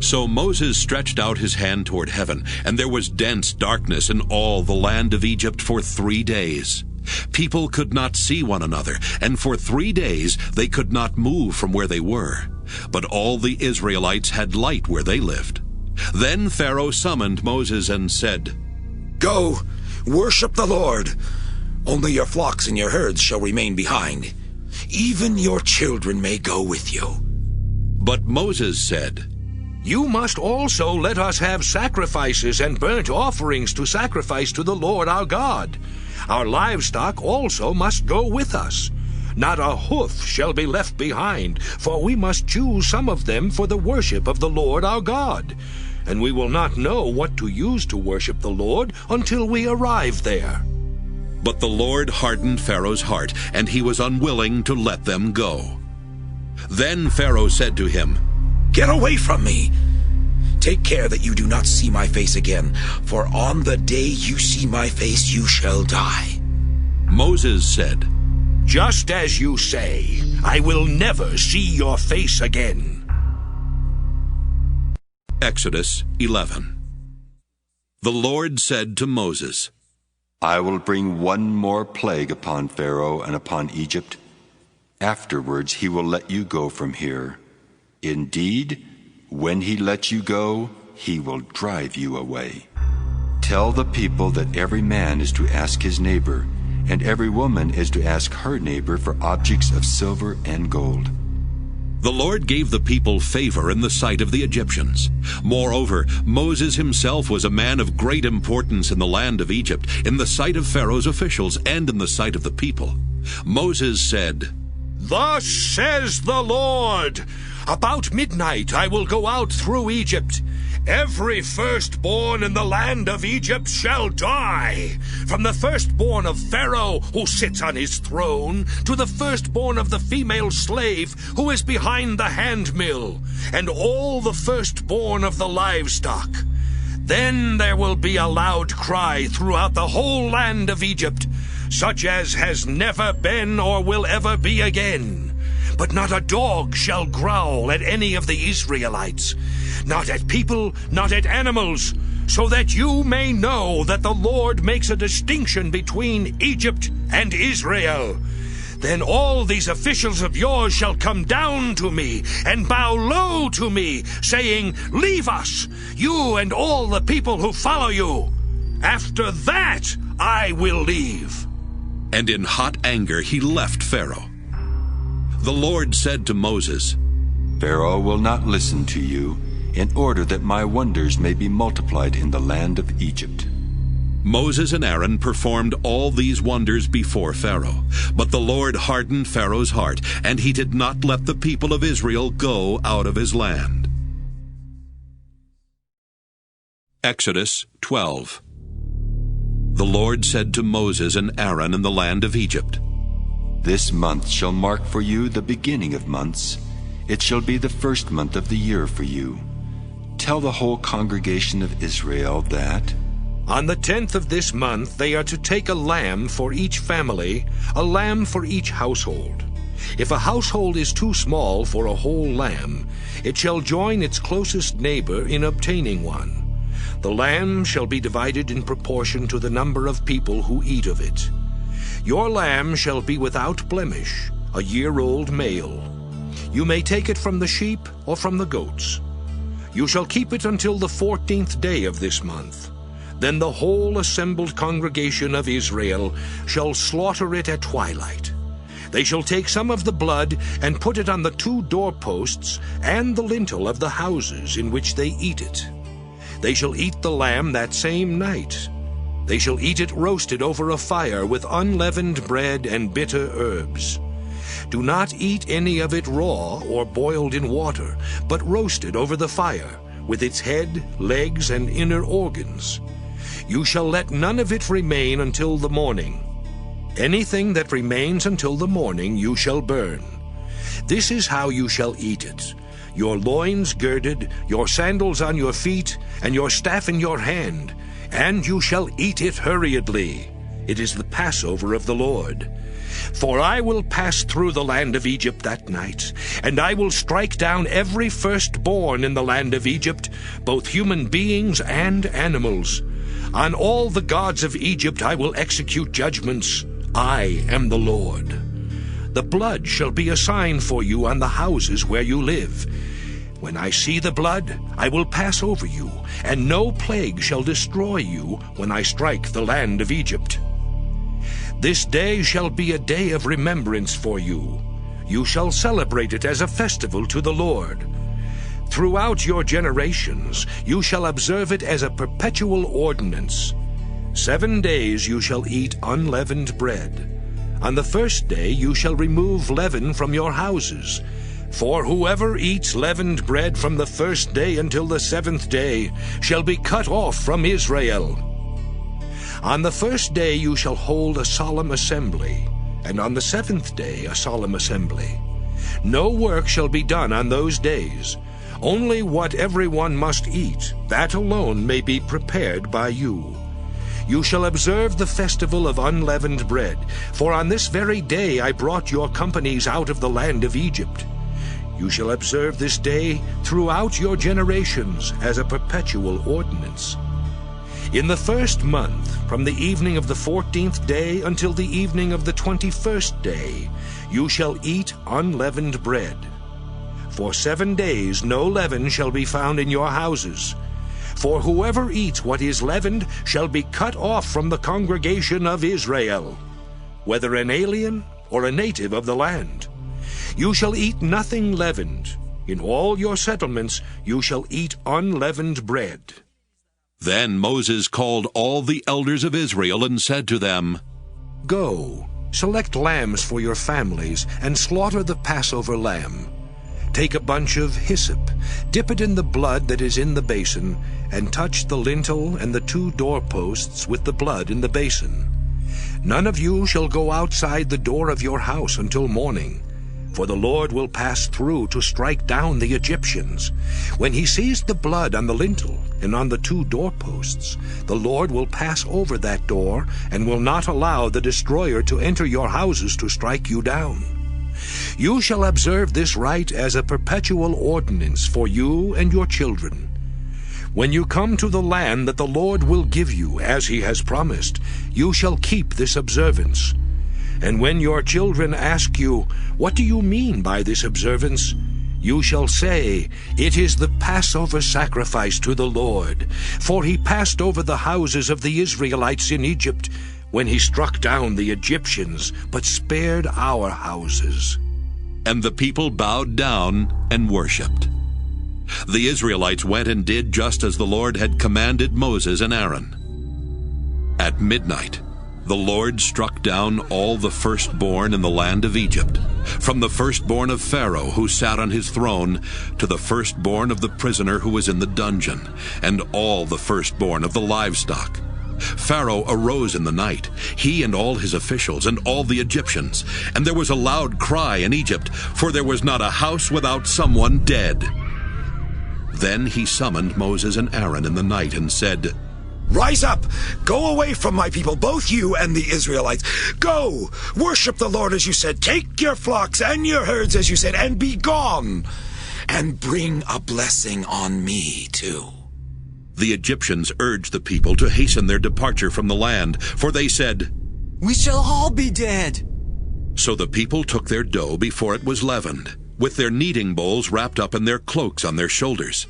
So Moses stretched out his hand toward heaven, and there was dense darkness in all the land of Egypt for 3 days. People could not see one another, and for 3 days they could not move from where they were. But all the Israelites had light where they lived. Then Pharaoh summoned Moses and said, Go, worship the Lord. Only your flocks and your herds shall remain behind. Even your children may go with you. But Moses said, You must also let us have sacrifices and burnt offerings to sacrifice to the Lord our God. Our livestock also must go with us. Not a hoof shall be left behind, for we must choose some of them for the worship of the Lord our God. And we will not know what to use to worship the Lord until we arrive there. But the Lord hardened Pharaoh's heart, and he was unwilling to let them go. Then Pharaoh said to him, Get away from me! Take care that you do not see my face again, for on the day you see my face you shall die. Moses said, Just as you say, I will never see your face again. Exodus 11. The Lord said to Moses, I will bring one more plague upon Pharaoh and upon Egypt. Afterwards he will let you go from here. Indeed, when he lets you go, he will drive you away. Tell the people that every man is to ask his neighbor, and every woman is to ask her neighbor for objects of silver and gold. The Lord gave the people favor in the sight of the Egyptians. Moreover, Moses himself was a man of great importance in the land of Egypt, in the sight of Pharaoh's officials and in the sight of the people. Moses said, Thus says the Lord, About midnight I will go out through Egypt. Every firstborn in the land of Egypt shall die, from the firstborn of Pharaoh who sits on his throne, to the firstborn of the female slave who is behind the handmill, and all the firstborn of the livestock. Then there will be a loud cry throughout the whole land of Egypt, such as has never been or will ever be again. But not a dog shall growl at any of the Israelites, not at people, not at animals, so that you may know that the Lord makes a distinction between Egypt and Israel. then all these officials of yours shall come down to me and bow low to me, saying, 'Leave us, you and all the people who follow you. After that I will leave.'" And in hot anger he left Pharaoh. The Lord said to Moses, "Pharaoh will not listen to you, in order that my wonders may be multiplied in the land of Egypt." Moses and Aaron performed all these wonders before Pharaoh. But the Lord hardened Pharaoh's heart, and he did not let the people of Israel go out of his land. Exodus 12. The Lord said to Moses and Aaron in the land of Egypt, "This month shall mark for you the beginning of months. It shall be the first month of the year for you. Tell the whole congregation of Israel that on the 10th of this month they are to take a lamb for each family, a lamb for each household. If a household is too small for a whole lamb, it shall join its closest neighbor in obtaining one. The lamb shall be divided in proportion to the number of people who eat of it. Your lamb shall be without blemish, a year-old male. You may take it from the sheep or from the goats. You shall keep it until the 14th day of this month. Then the whole assembled congregation of Israel shall slaughter it at twilight. They shall take some of the blood and put it on the 2 doorposts and the lintel of the houses in which they eat it. They shall eat the lamb that same night. They shall eat it roasted over a fire with unleavened bread and bitter herbs. Do not eat any of it raw or boiled in water, but roasted over the fire, with its head, legs, and inner organs. You shall let none of it remain until the morning. Anything that remains until the morning you shall burn. This is how you shall eat it: your loins girded, your sandals on your feet, and your staff in your hand, and you shall eat it hurriedly. It is the Passover of the Lord. For I will pass through the land of Egypt that night, and I will strike down every firstborn in the land of Egypt, both human beings and animals. On all the gods of Egypt I will execute judgments. I am the Lord. The blood shall be a sign for you on the houses where you live. When I see the blood, I will pass over you, and no plague shall destroy you when I strike the land of Egypt. This day shall be a day of remembrance for you. You shall celebrate it as a festival to the Lord. Throughout your generations you shall observe it as a perpetual ordinance. 7 days you shall eat unleavened bread. On the first day you shall remove leaven from your houses. For whoever eats leavened bread from the first day until the 7th day shall be cut off from Israel. On the first day you shall hold a solemn assembly, and on the 7th day a solemn assembly. No work shall be done on those days. Only what everyone must eat, that alone may be prepared by you. You shall observe the festival of unleavened bread, for on this very day I brought your companies out of the land of Egypt. You shall observe this day throughout your generations as a perpetual ordinance. In the first month, from the evening of the 14th day until the evening of the 21st day, you shall eat unleavened bread. For 7 days no leaven shall be found in your houses. For whoever eats what is leavened shall be cut off from the congregation of Israel, whether an alien or a native of the land. You shall eat nothing leavened. In all your settlements you shall eat unleavened bread. Then Moses called all the elders of Israel and said to them, Go, select lambs for your families, and slaughter the Passover lamb. Take a bunch of hyssop, dip it in the blood that is in the basin, and touch the lintel and the 2 doorposts with the blood in the basin. None of you shall go outside the door of your house until morning, for the Lord will pass through to strike down the Egyptians. When he sees the blood on the lintel and on the 2 doorposts, the Lord will pass over that door and will not allow the destroyer to enter your houses to strike you down. You shall observe this rite as a perpetual ordinance for you and your children. When you come to the land that the Lord will give you, as he has promised, you shall keep this observance. And when your children ask you, 'What do you mean by this observance?' you shall say, 'It is the Passover sacrifice to the Lord. For he passed over the houses of the Israelites in Egypt, when he struck down the Egyptians, but spared our houses.'" And the people bowed down and worshipped. The Israelites went and did just as the Lord had commanded Moses and Aaron. At midnight, the Lord struck down all the firstborn in the land of Egypt, from the firstborn of Pharaoh who sat on his throne to the firstborn of the prisoner who was in the dungeon, and all the firstborn of the livestock. Pharaoh arose in the night, he and all his officials and all the Egyptians, and there was a loud cry in Egypt, for there was not a house without someone dead. Then he summoned Moses and Aaron in the night and said, "Rise up! Go away from my people, both you and the Israelites. Go! Worship the Lord as you said. Take your flocks and your herds as you said, and be gone. And bring a blessing on me, too." The Egyptians urged the people to hasten their departure from the land, for they said, "We shall all be dead." So the people took their dough before it was leavened, with their kneading bowls wrapped up in their cloaks on their shoulders.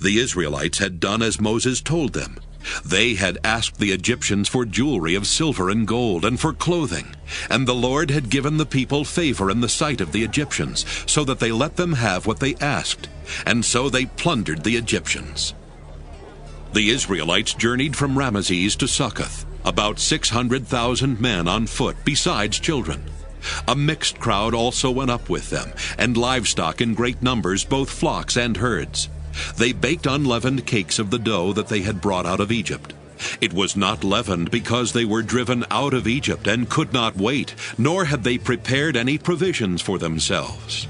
The Israelites had done as Moses told them. They had asked the Egyptians for jewelry of silver and gold and for clothing, and the Lord had given the people favor in the sight of the Egyptians, so that they let them have what they asked, and so they plundered the Egyptians. The Israelites journeyed from Ramesses to Succoth, about 600,000 men on foot, besides children. A mixed crowd also went up with them, and livestock in great numbers, both flocks and herds. They baked unleavened cakes of the dough that they had brought out of Egypt. It was not leavened because they were driven out of Egypt and could not wait, nor had they prepared any provisions for themselves.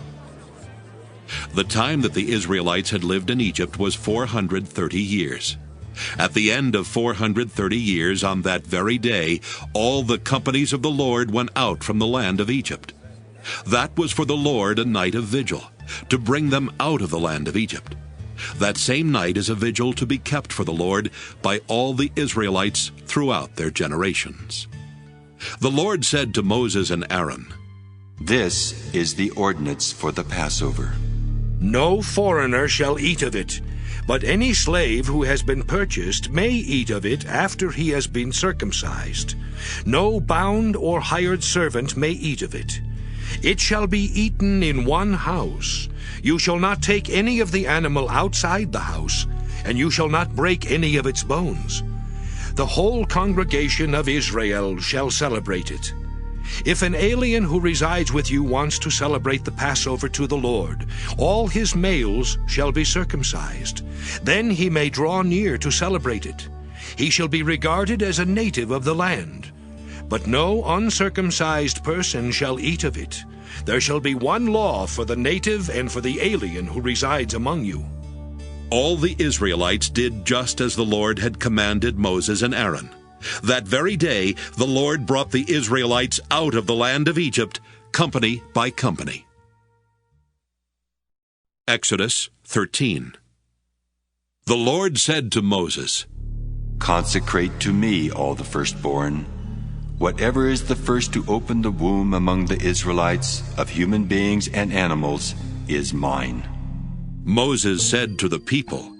The time that the Israelites had lived in Egypt was 430 years. At the end of 430 years, on that very day, all the companies of the Lord went out from the land of Egypt. That was for the Lord a night of vigil, to bring them out of the land of Egypt. That same night is a vigil to be kept for the Lord by all the Israelites throughout their generations. The Lord said to Moses and Aaron, "This is the ordinance for the Passover. No foreigner shall eat of it, but any slave who has been purchased may eat of it after he has been circumcised. No bound or hired servant may eat of it. It shall be eaten in one house. You shall not take any of the animal outside the house, and you shall not break any of its bones. The whole congregation of Israel shall celebrate it. If an alien who resides with you wants to celebrate the Passover to the Lord, all his males shall be circumcised. Then he may draw near to celebrate it. He shall be regarded as a native of the land. But no uncircumcised person shall eat of it. There shall be one law for the native and for the alien who resides among you." All the Israelites did just as the Lord had commanded Moses and Aaron. That very day, the Lord brought the Israelites out of the land of Egypt, company by company. Exodus 13. The Lord said to Moses, "Consecrate to me all the firstborn. Whatever is the first to open the womb among the Israelites, of human beings and animals, is mine." Moses said to the people,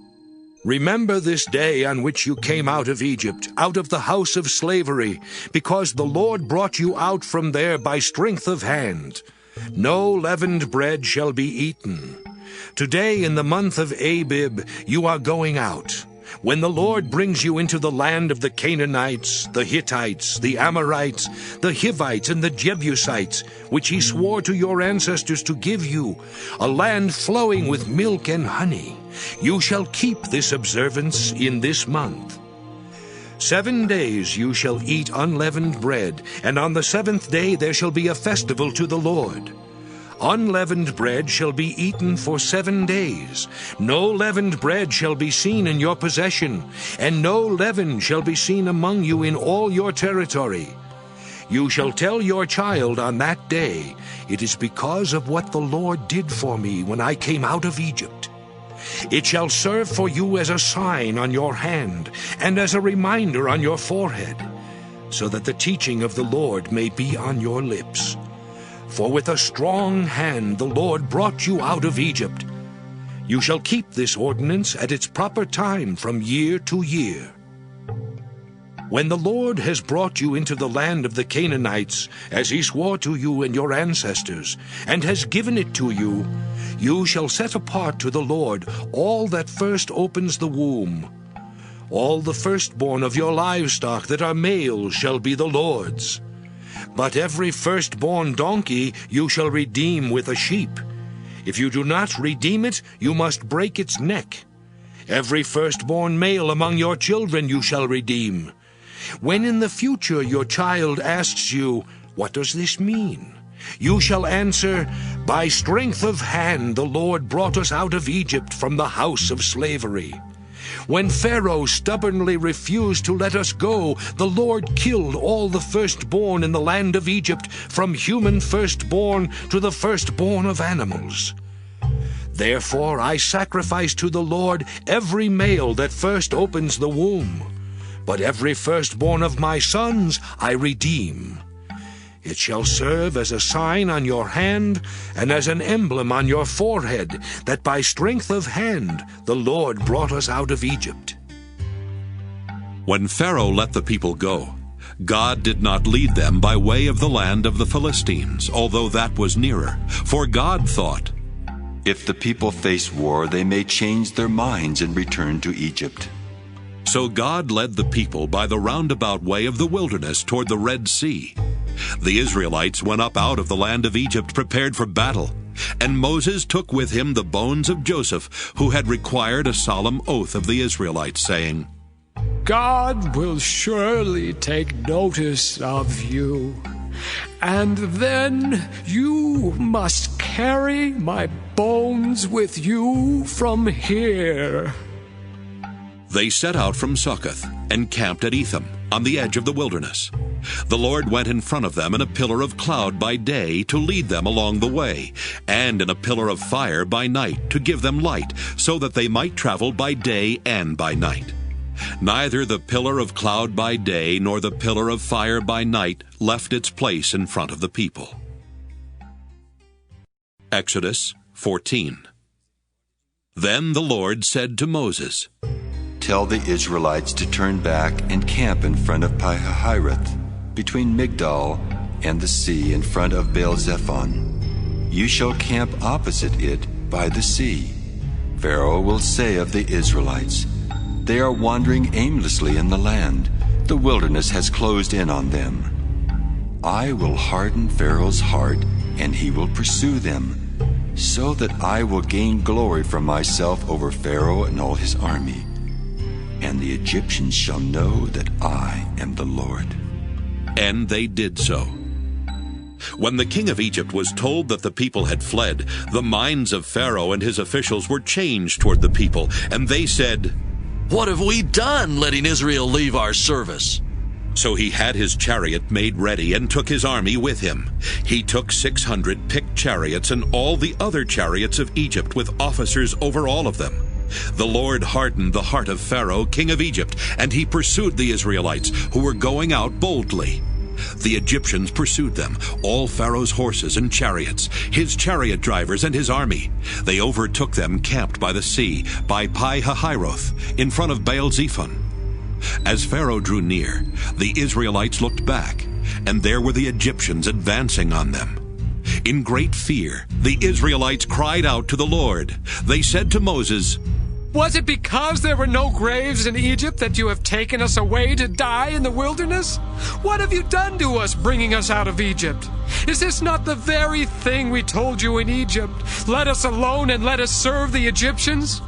"Remember this day on which you came out of Egypt, out of the house of slavery, because the Lord brought you out from there by strength of hand. No leavened bread shall be eaten. Today in the month of Abib you are going out. When the Lord brings you into the land of the Canaanites, the Hittites, the Amorites, the Hivites, and the Jebusites, which he swore to your ancestors to give you, a land flowing with milk and honey, you shall keep this observance in this month. 7 days you shall eat unleavened bread, and on the 7th day there shall be a festival to the Lord. Unleavened bread shall be eaten for 7 days. No leavened bread shall be seen in your possession, and no leaven shall be seen among you in all your territory. You shall tell your child on that day, it is because of what the Lord did for me when I came out of Egypt. It shall serve for you as a sign on your hand, and as a reminder on your forehead. so that the teaching of the Lord may be on your lips. For with a strong hand the Lord brought you out of Egypt. You shall keep this ordinance at its proper time from year to year. When the Lord has brought you into the land of the Canaanites, as he swore to you and your ancestors, and has given it to you, you shall set apart to the Lord all that first opens the womb. All the firstborn of your livestock that are male shall be the Lord's. But every firstborn donkey you shall redeem with a sheep. If you do not redeem it, you must break its neck. Every firstborn male among your children you shall redeem. When in the future your child asks you, "What does this mean?" you shall answer, "By strength of hand the Lord brought us out of Egypt from the house of slavery. When Pharaoh stubbornly refused to let us go, the Lord killed all the firstborn in the land of Egypt, from human firstborn to the firstborn of animals. Therefore I sacrifice to the Lord every male that first opens the womb. But every firstborn of my sons I redeem. It shall serve as a sign on your hand and as an emblem on your forehead, that by strength of hand the Lord brought us out of Egypt." When Pharaoh let the people go, God did not lead them by way of the land of the Philistines, although that was nearer. For God thought, "If the people face war, they may change their minds and return to Egypt." So God led the people by the roundabout way of the wilderness toward the Red Sea. The Israelites went up out of the land of Egypt prepared for battle, and Moses took with him the bones of Joseph, who had required a solemn oath of the Israelites, saying, "God will surely take notice of you, and then you must carry my bones with you from here." They set out from Succoth and camped at Etham, on the edge of the wilderness. The Lord went in front of them in a pillar of cloud by day to lead them along the way, and in a pillar of fire by night to give them light, so that they might travel by day and by night. Neither the pillar of cloud by day nor the pillar of fire by night left its place in front of the people. Exodus 14. Then the Lord said to Moses, "Tell the Israelites to turn back and camp in front of Pi-hahiroth, between Migdal and the sea in front of Baal-zephon. You shall camp opposite it by the sea. Pharaoh will say of the Israelites, 'They are wandering aimlessly in the land. The wilderness has closed in on them.' I will harden Pharaoh's heart, and he will pursue them, so that I will gain glory for myself over Pharaoh and all his army. And the Egyptians shall know that I am the Lord." And they did so. When the king of Egypt was told that the people had fled, the minds of Pharaoh and his officials were changed toward the people, and they said, "What have we done, letting Israel leave our service?" So he had his chariot made ready and took his army with him. He took 600 picked chariots and all the other chariots of Egypt with officers over all of them. The Lord hardened the heart of Pharaoh, king of Egypt, and he pursued the Israelites, who were going out boldly. The Egyptians pursued them, all Pharaoh's horses and chariots, his chariot drivers and his army. They overtook them camped by the sea, by Pi-hahiroth, in front of Baal-zephon. As Pharaoh drew near, the Israelites looked back, and there were the Egyptians advancing on them. In great fear, the Israelites cried out to the Lord. They said to Moses, "Was it because there were no graves in Egypt that you have taken us away to die in the wilderness? What have you done to us, bringing us out of Egypt? Is this not the very thing we told you in Egypt? Let us alone and let us serve the Egyptians?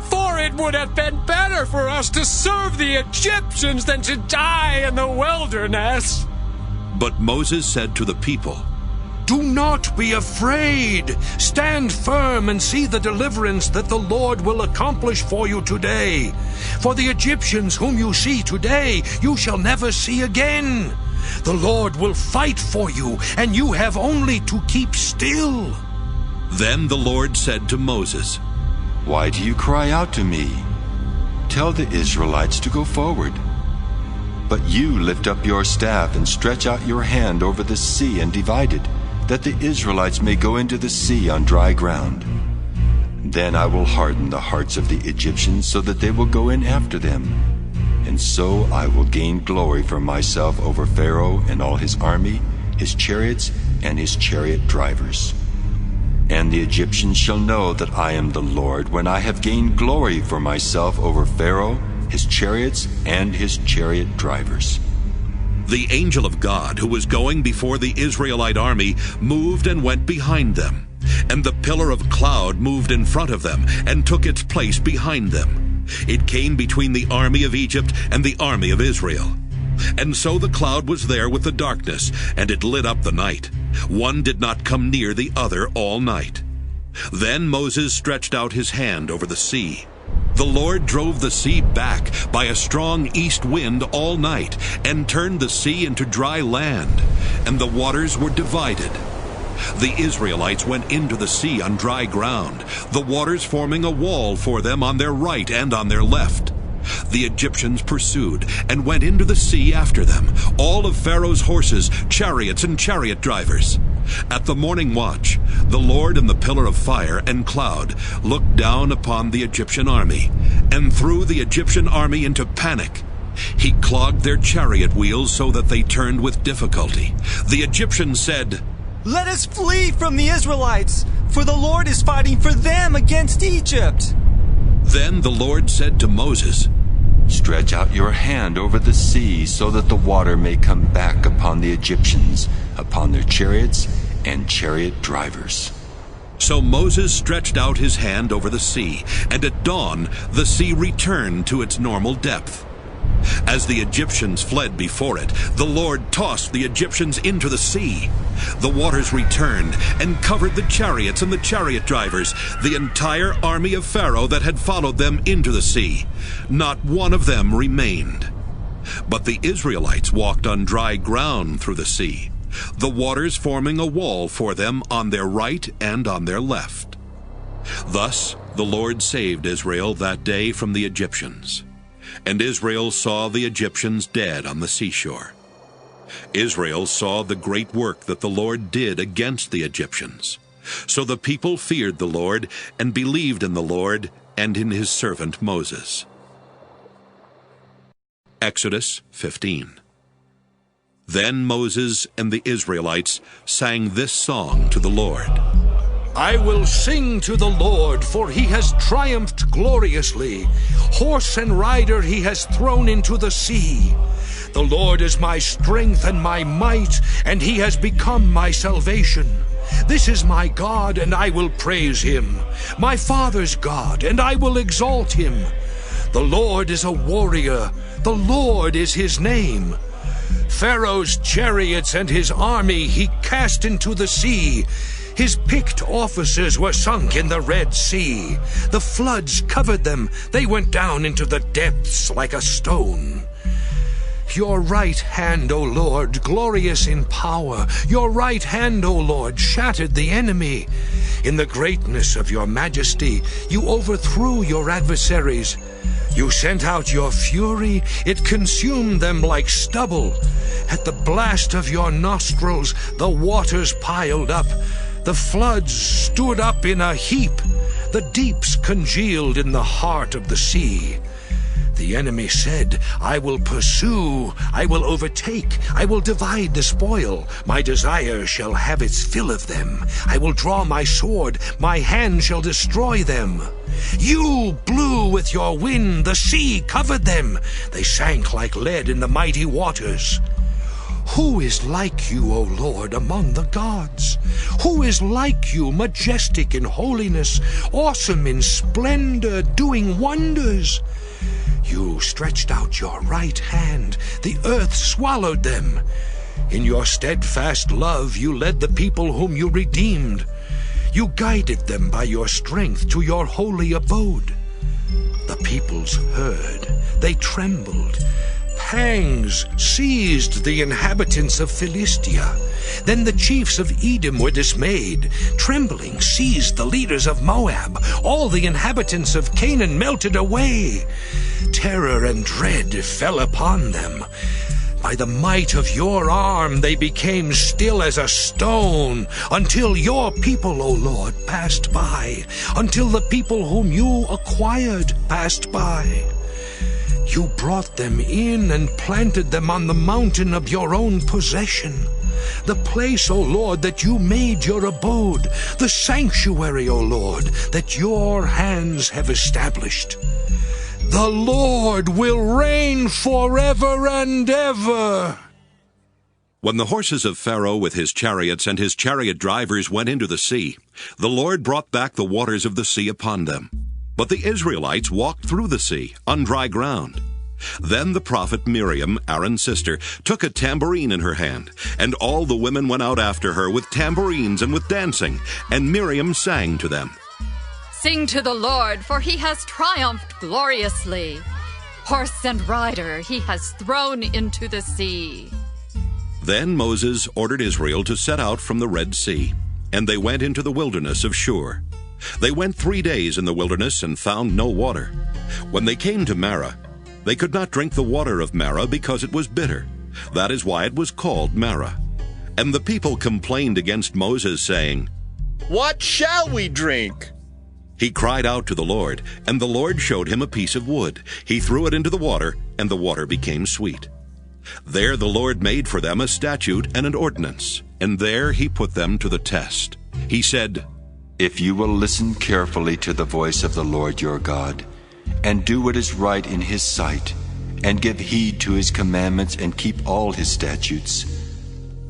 For it would have been better for us to serve the Egyptians than to die in the wilderness." But Moses said to the people, "Do not be afraid. Stand firm and see the deliverance that the Lord will accomplish for you today. For the Egyptians whom you see today, you shall never see again. The Lord will fight for you, and you have only to keep still." Then the Lord said to Moses, "Why do you cry out to me? Tell the Israelites to go forward." But you lift up your staff and stretch out your hand over the sea and divide it, that the Israelites may go into the sea on dry ground. Then I will harden the hearts of the Egyptians so that they will go in after them. And so I will gain glory for myself over Pharaoh and all his army, his chariots, and his chariot drivers. And the Egyptians shall know that I am the Lord when I have gained glory for myself over Pharaoh, his chariots, and his chariot drivers. The angel of God, who was going before the Israelite army, moved and went behind them. And the pillar of cloud moved in front of them and took its place behind them. It came between the army of Egypt and the army of Israel. And so the cloud was there with the darkness, and it lit up the night. One did not come near the other all night. Then Moses stretched out his hand over the sea. The Lord drove the sea back by a strong east wind all night, and turned the sea into dry land, and the waters were divided. The Israelites went into the sea on dry ground, the waters forming a wall for them on their right and on their left. The Egyptians pursued and went into the sea after them, all of Pharaoh's horses, chariots, and chariot drivers. At the morning watch, the Lord in the pillar of fire and cloud looked down upon the Egyptian army and threw the Egyptian army into panic. He clogged their chariot wheels so that they turned with difficulty. The Egyptians said, "Let us flee from the Israelites, for the Lord is fighting for them against Egypt." Then the Lord said to Moses, "Stretch out your hand over the sea so that the water may come back upon the Egyptians, upon their chariots and chariot drivers." So Moses stretched out his hand over the sea, and at dawn the sea returned to its normal depth. As the Egyptians fled before it, the Lord tossed the Egyptians into the sea. The waters returned and covered the chariots and the chariot drivers, the entire army of Pharaoh that had followed them into the sea. Not one of them remained. But the Israelites walked on dry ground through the sea, the waters forming a wall for them on their right and on their left. Thus the Lord saved Israel that day from the Egyptians. And Israel saw the Egyptians dead on the seashore. Israel saw the great work that the Lord did against the Egyptians. So the people feared the Lord and believed in the Lord and in his servant Moses. Exodus 15. Then Moses and the Israelites sang this song to the Lord. I will sing to the Lord, for he has triumphed gloriously. Horse and rider he has thrown into the sea. The Lord is my strength and my might, and he has become my salvation. This is my God, and I will praise him, my father's God, and I will exalt him. The Lord is a warrior, the Lord is his name. Pharaoh's chariots and his army he cast into the sea. His picked officers were sunk in the Red Sea. The floods covered them. They went down into the depths like a stone. Your right hand, O Lord, glorious in power. Your right hand, O Lord, shattered the enemy. In the greatness of your majesty, you overthrew your adversaries. You sent out your fury. It consumed them like stubble. At the blast of your nostrils, the waters piled up. The floods stood up in a heap. The deeps congealed in the heart of the sea. The enemy said, I will pursue, I will overtake, I will divide the spoil. My desire shall have its fill of them. I will draw my sword, my hand shall destroy them. You blew with your wind, the sea covered them. They sank like lead in the mighty waters. Who is like you, O Lord, among the gods? Who is like you, majestic in holiness, awesome in splendor, doing wonders? You stretched out your right hand, the earth swallowed them. In your steadfast love you led the people whom you redeemed. You guided them by your strength to your holy abode. The peoples heard, they trembled. pangs seized the inhabitants of Philistia. Then the chiefs of Edom were dismayed. Trembling seized the leaders of Moab. All the inhabitants of Canaan melted away. Terror and dread fell upon them. By the might of your arm they became still as a stone, until your people, O Lord, passed by, until the people whom you acquired passed by. You brought them in and planted them on the mountain of your own possession, the place, O Lord, that you made your abode, the sanctuary, O Lord, that your hands have established. The Lord will reign forever and ever. When the horses of Pharaoh with his chariots and his chariot drivers went into the sea, the Lord brought back the waters of the sea upon them. But the Israelites walked through the sea on dry ground. Then the prophet Miriam, Aaron's sister, took a tambourine in her hand, and all the women went out after her with tambourines and with dancing, and Miriam sang to them. Sing to the Lord, for he has triumphed gloriously. Horse and rider he has thrown into the sea. Then Moses ordered Israel to set out from the Red Sea, and they went into the wilderness of Shur. They went 3 days in the wilderness and found no water. When they came to Marah, they could not drink the water of Marah because it was bitter. That is why it was called Marah. And the people complained against Moses, saying, What shall we drink? He cried out to the Lord, and the Lord showed him a piece of wood. He threw it into the water, and the water became sweet. There the Lord made for them a statute and an ordinance, and there he put them to the test. He said, If you will listen carefully to the voice of the Lord your God, and do what is right in his sight, and give heed to his commandments and keep all his statutes,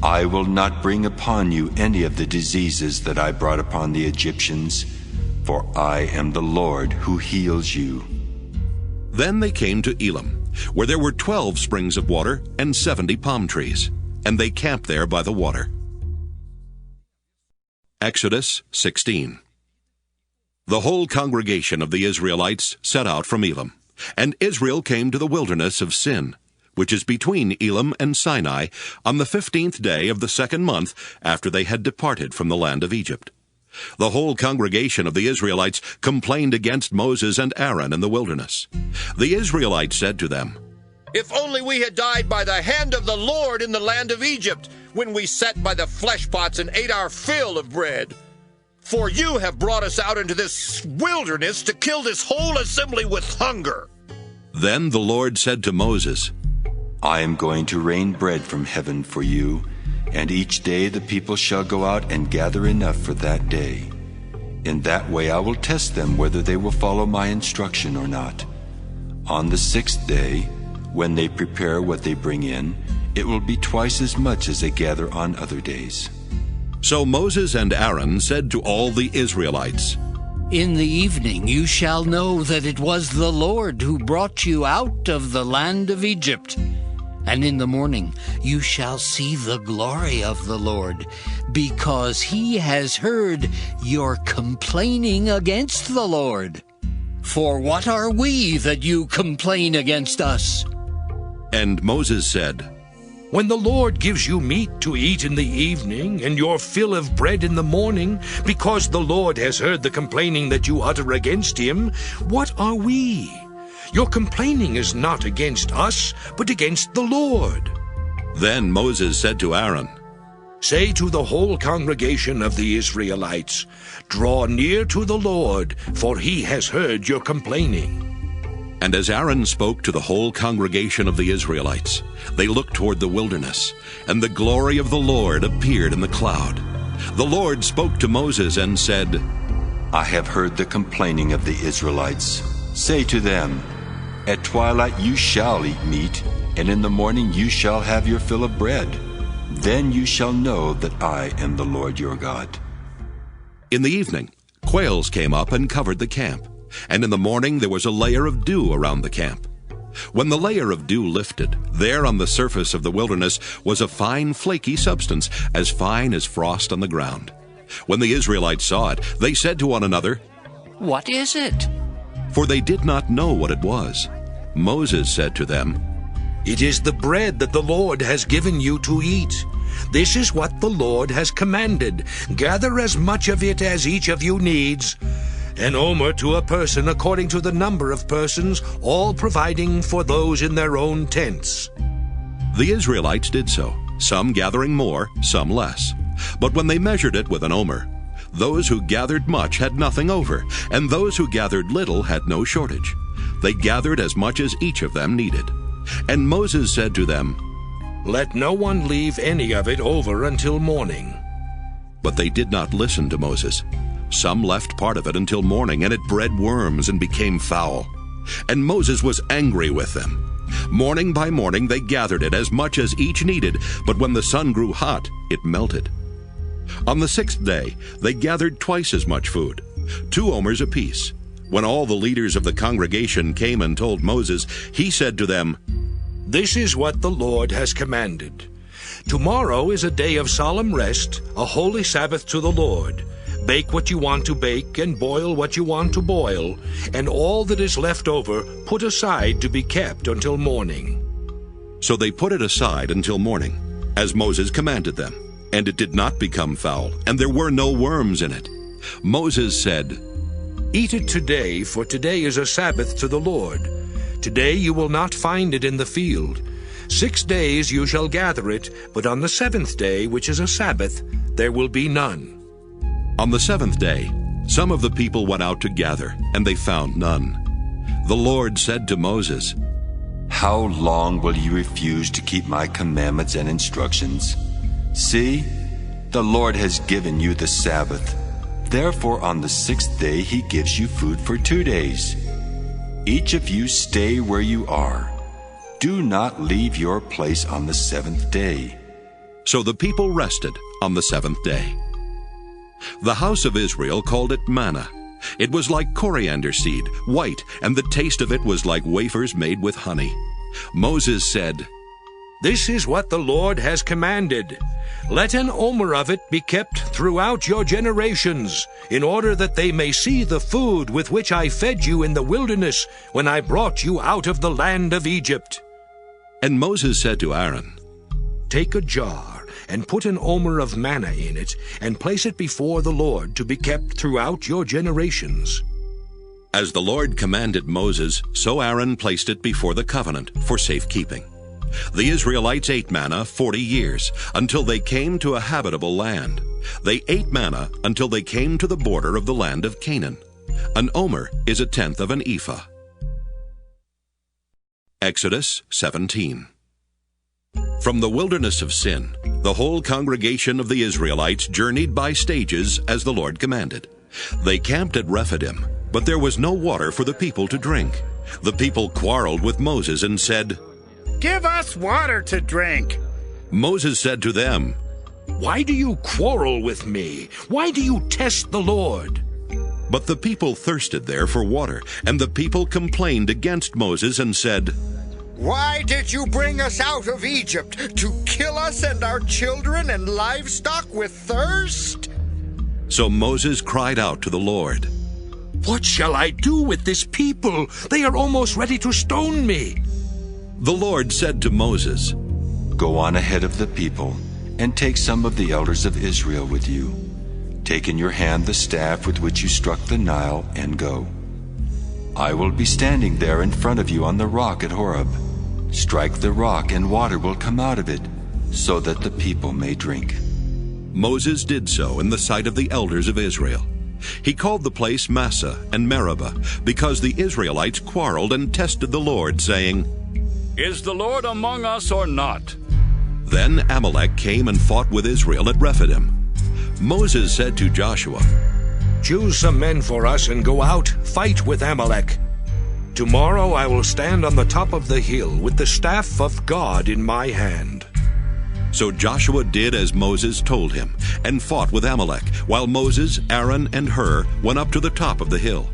I will not bring upon you any of the diseases that I brought upon the Egyptians, for I am the Lord who heals you. Then they came to Elim, where there were 12 springs of water and 70 palm trees, and they camped there by the water. Exodus 16. The whole congregation of the Israelites set out from Elim, and Israel came to the wilderness of Sin, which is between Elim and Sinai, on the 15th day of the 2nd month after they had departed from the land of Egypt. The whole congregation of the Israelites complained against Moses and Aaron in the wilderness. The Israelites said to them, If only we had died by the hand of the Lord in the land of Egypt, when we sat by the flesh pots and ate our fill of bread. For you have brought us out into this wilderness to kill this whole assembly with hunger. Then the Lord said to Moses, I am going to rain bread from heaven for you, and each day the people shall go out and gather enough for that day. In that way I will test them whether they will follow my instruction or not. On the 6th day, when they prepare what they bring in, it will be twice as much as they gather on other days. So Moses and Aaron said to all the Israelites, In the evening you shall know that it was the Lord who brought you out of the land of Egypt. And in the morning you shall see the glory of the Lord, because he has heard your complaining against the Lord. For what are we that you complain against us? And Moses said, When the Lord gives you meat to eat in the evening, and your fill of bread in the morning, because the Lord has heard the complaining that you utter against him, what are we? Your complaining is not against us, but against the Lord. Then Moses said to Aaron, Say to the whole congregation of the Israelites, Draw near to the Lord, for he has heard your complaining. And as Aaron spoke to the whole congregation of the Israelites, they looked toward the wilderness, and the glory of the Lord appeared in the cloud. The Lord spoke to Moses and said, I have heard the complaining of the Israelites. Say to them, At twilight you shall eat meat, and in the morning you shall have your fill of bread. Then you shall know that I am the Lord your God. In the evening, quails came up and covered the camp, and in the morning there was a layer of dew around the camp. When the layer of dew lifted, there on the surface of the wilderness was a fine flaky substance, as fine as frost on the ground. When the Israelites saw it, they said to one another, What is it? For they did not know what it was. Moses said to them, It is the bread that the Lord has given you to eat. This is what the Lord has commanded. Gather as much of it as each of you needs, an omer to a person according to the number of persons, all providing for those in their own tents." The Israelites did so, some gathering more, some less. But when they measured it with an omer, those who gathered much had nothing over, and those who gathered little had no shortage. They gathered as much as each of them needed. And Moses said to them, "Let no one leave any of it over until morning." But they did not listen to Moses. Some left part of it until morning, and it bred worms and became foul. And Moses was angry with them. Morning by morning they gathered it as much as each needed, but when the sun grew hot, it melted. On the 6th day they gathered twice as much food, 2 omers apiece. When all the leaders of the congregation came and told Moses, he said to them, "This is what the Lord has commanded. Tomorrow is a day of solemn rest, a holy Sabbath to the Lord. Bake what you want to bake, and boil what you want to boil, and all that is left over put aside to be kept until morning." So they put it aside until morning, as Moses commanded them, and it did not become foul, and there were no worms in it. Moses said, "Eat it today, for today is a Sabbath to the Lord. Today you will not find it in the field. 6 days you shall gather it, but on the 7th day, which is a Sabbath, there will be none." On the 7th day, some of the people went out to gather, and they found none. The Lord said to Moses, "How long will you refuse to keep my commandments and instructions? See, the Lord has given you the Sabbath. Therefore on the 6th day he gives you food for 2 days. Each of you stay where you are. Do not leave your place on the 7th day." So the people rested on the 7th day. The house of Israel called it manna. It was like coriander seed, white, and the taste of it was like wafers made with honey. Moses said, "This is what the Lord has commanded. Let an omer of it be kept throughout your generations, in order that they may see the food with which I fed you in the wilderness when I brought you out of the land of Egypt." And Moses said to Aaron, "Take a jar and put an omer of manna in it, and place it before the Lord to be kept throughout your generations." As the Lord commanded Moses, so Aaron placed it before the covenant for safekeeping. The Israelites ate manna 40 years, until they came to a habitable land. They ate manna until they came to the border of the land of Canaan. An omer is 1/10 of an ephah. Exodus 17. From the wilderness of Sin, the whole congregation of the Israelites journeyed by stages as the Lord commanded. They camped at Rephidim, but there was no water for the people to drink. The people quarreled with Moses and said, "Give us water to drink." Moses said to them, "Why do you quarrel with me? Why do you test the Lord?" But the people thirsted there for water, and the people complained against Moses and said, "Why did you bring us out of Egypt, to kill us and our children and livestock with thirst?" So Moses cried out to the Lord, "What shall I do with this people? They are almost ready to stone me." The Lord said to Moses, "Go on ahead of the people, and take some of the elders of Israel with you. Take in your hand the staff with which you struck the Nile, and go. I will be standing there in front of you on the rock at Horeb. Strike the rock, and water will come out of it, so that the people may drink." Moses did so in the sight of the elders of Israel. He called the place Massah and Meribah, because the Israelites quarreled and tested the Lord, saying, "Is the Lord among us or not?" Then Amalek came and fought with Israel at Rephidim. Moses said to Joshua, "Choose some men for us and go out, fight with Amalek. Tomorrow I will stand on the top of the hill with the staff of God in my hand." So Joshua did as Moses told him, and fought with Amalek, while Moses, Aaron, and Hur went up to the top of the hill.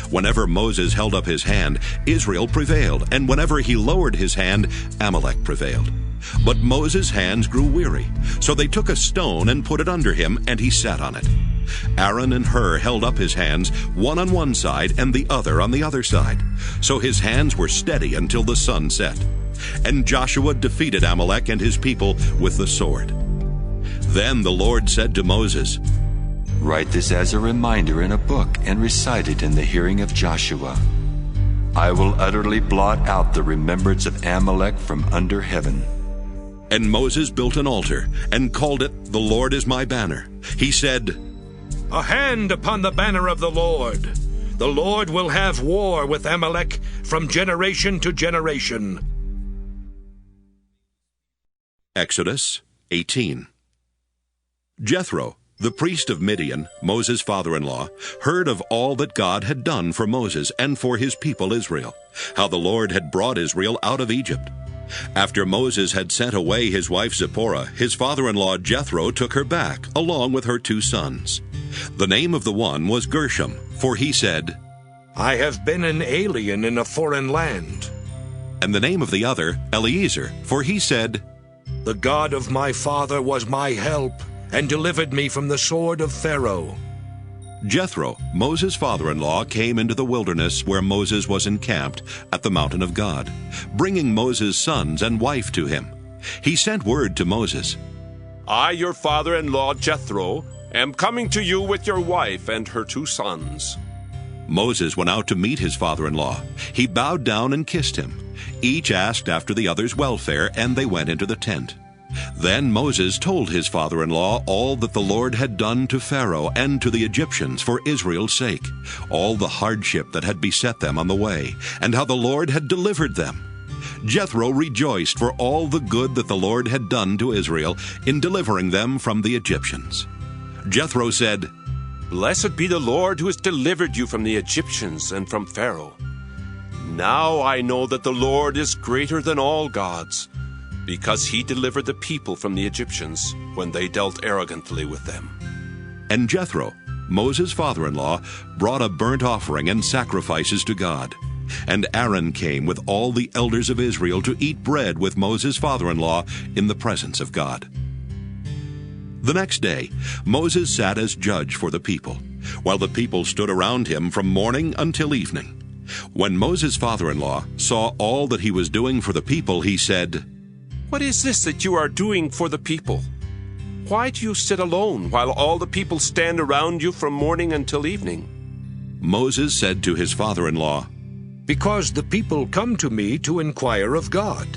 Whenever Moses held up his hand, Israel prevailed, and whenever he lowered his hand, Amalek prevailed. But Moses' hands grew weary, so they took a stone and put it under him, and he sat on it. Aaron and Hur held up his hands, one on one side and the other on the other side. So his hands were steady until the sun set. And Joshua defeated Amalek and his people with the sword. Then the Lord said to Moses, Write this as a reminder in a book and recite it in the hearing of Joshua. I will utterly blot out the remembrance of Amalek from under heaven. And Moses built an altar and called it, The Lord is my banner. He said, A hand upon the banner of the Lord. The Lord will have war with Amalek from generation to generation. Exodus 18. Jethro, the priest of Midian, Moses' father-in-law, heard of all that God had done for Moses and for his people Israel, how the Lord had brought Israel out of Egypt. After Moses had sent away his wife Zipporah, his father-in-law Jethro took her back, along with her 2 sons. The name of the one was Gershom, for he said, I have been an alien in a foreign land. And the name of the other, Eliezer, for he said, The God of my father was my help, and delivered me from the sword of Pharaoh. Jethro, Moses' father-in-law, came into the wilderness where Moses was encamped at the mountain of God, bringing Moses' sons and wife to him. He sent word to Moses, I, your father-in-law Jethro, am coming to you with your wife and her 2 sons. Moses went out to meet his father-in-law. He bowed down and kissed him. Each asked after the other's welfare, and they went into the tent. Then Moses told his father-in-law all that the Lord had done to Pharaoh and to the Egyptians for Israel's sake, all the hardship that had beset them on the way, and how the Lord had delivered them. Jethro rejoiced for all the good that the Lord had done to Israel in delivering them from the Egyptians. Jethro said, Blessed be the Lord who has delivered you from the Egyptians and from Pharaoh. Now I know that the Lord is greater than all gods, because he delivered the people from the Egyptians when they dealt arrogantly with them. And Jethro, Moses' father-in-law, brought a burnt offering and sacrifices to God. And Aaron came with all the elders of Israel to eat bread with Moses' father-in-law in the presence of God. The next day, Moses sat as judge for the people, while the people stood around him from morning until evening. When Moses' father-in-law saw all that he was doing for the people, he said, What is this that you are doing for the people? Why do you sit alone while all the people stand around you from morning until evening? Moses said to his father-in-law, Because the people come to me to inquire of God.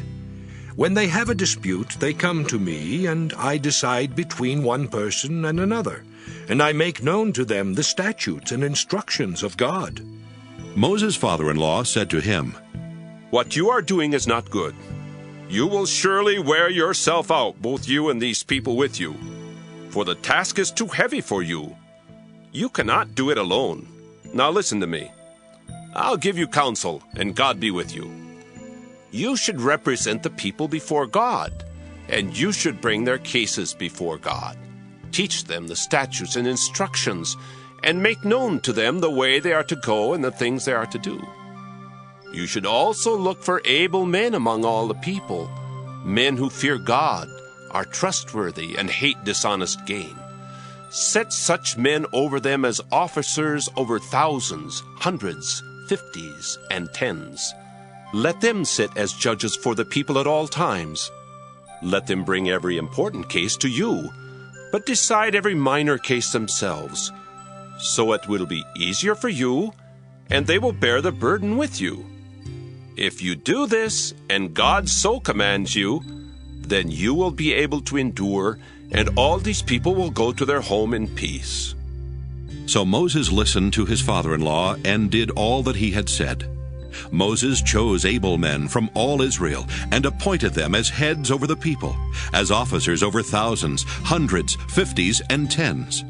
When they have a dispute, they come to me, and I decide between one person and another, and I make known to them the statutes and instructions of God. Moses' father-in-law said to him, What you are doing is not good. You will surely wear yourself out, both you and these people with you, for the task is too heavy for you. You cannot do it alone. Now listen to me. I'll give you counsel, and God be with you. You should represent the people before God, and you should bring their cases before God. Teach them the statutes and instructions, and make known to them the way they are to go and the things they are to do. You should also look for able men among all the people, men who fear God, are trustworthy, and hate dishonest gain. Set such men over them as officers over thousands, hundreds, 50s, and 10s. Let them sit as judges for the people at all times. Let them bring every important case to you, but decide every minor case themselves. So it will be easier for you, and they will bear the burden with you. If you do this, and God so commands you, then you will be able to endure, and all these people will go to their home in peace. So Moses listened to his father-in-law and did all that he had said. Moses chose able men from all Israel and appointed them as heads over the people, as officers over thousands, hundreds, 50s, and 10s.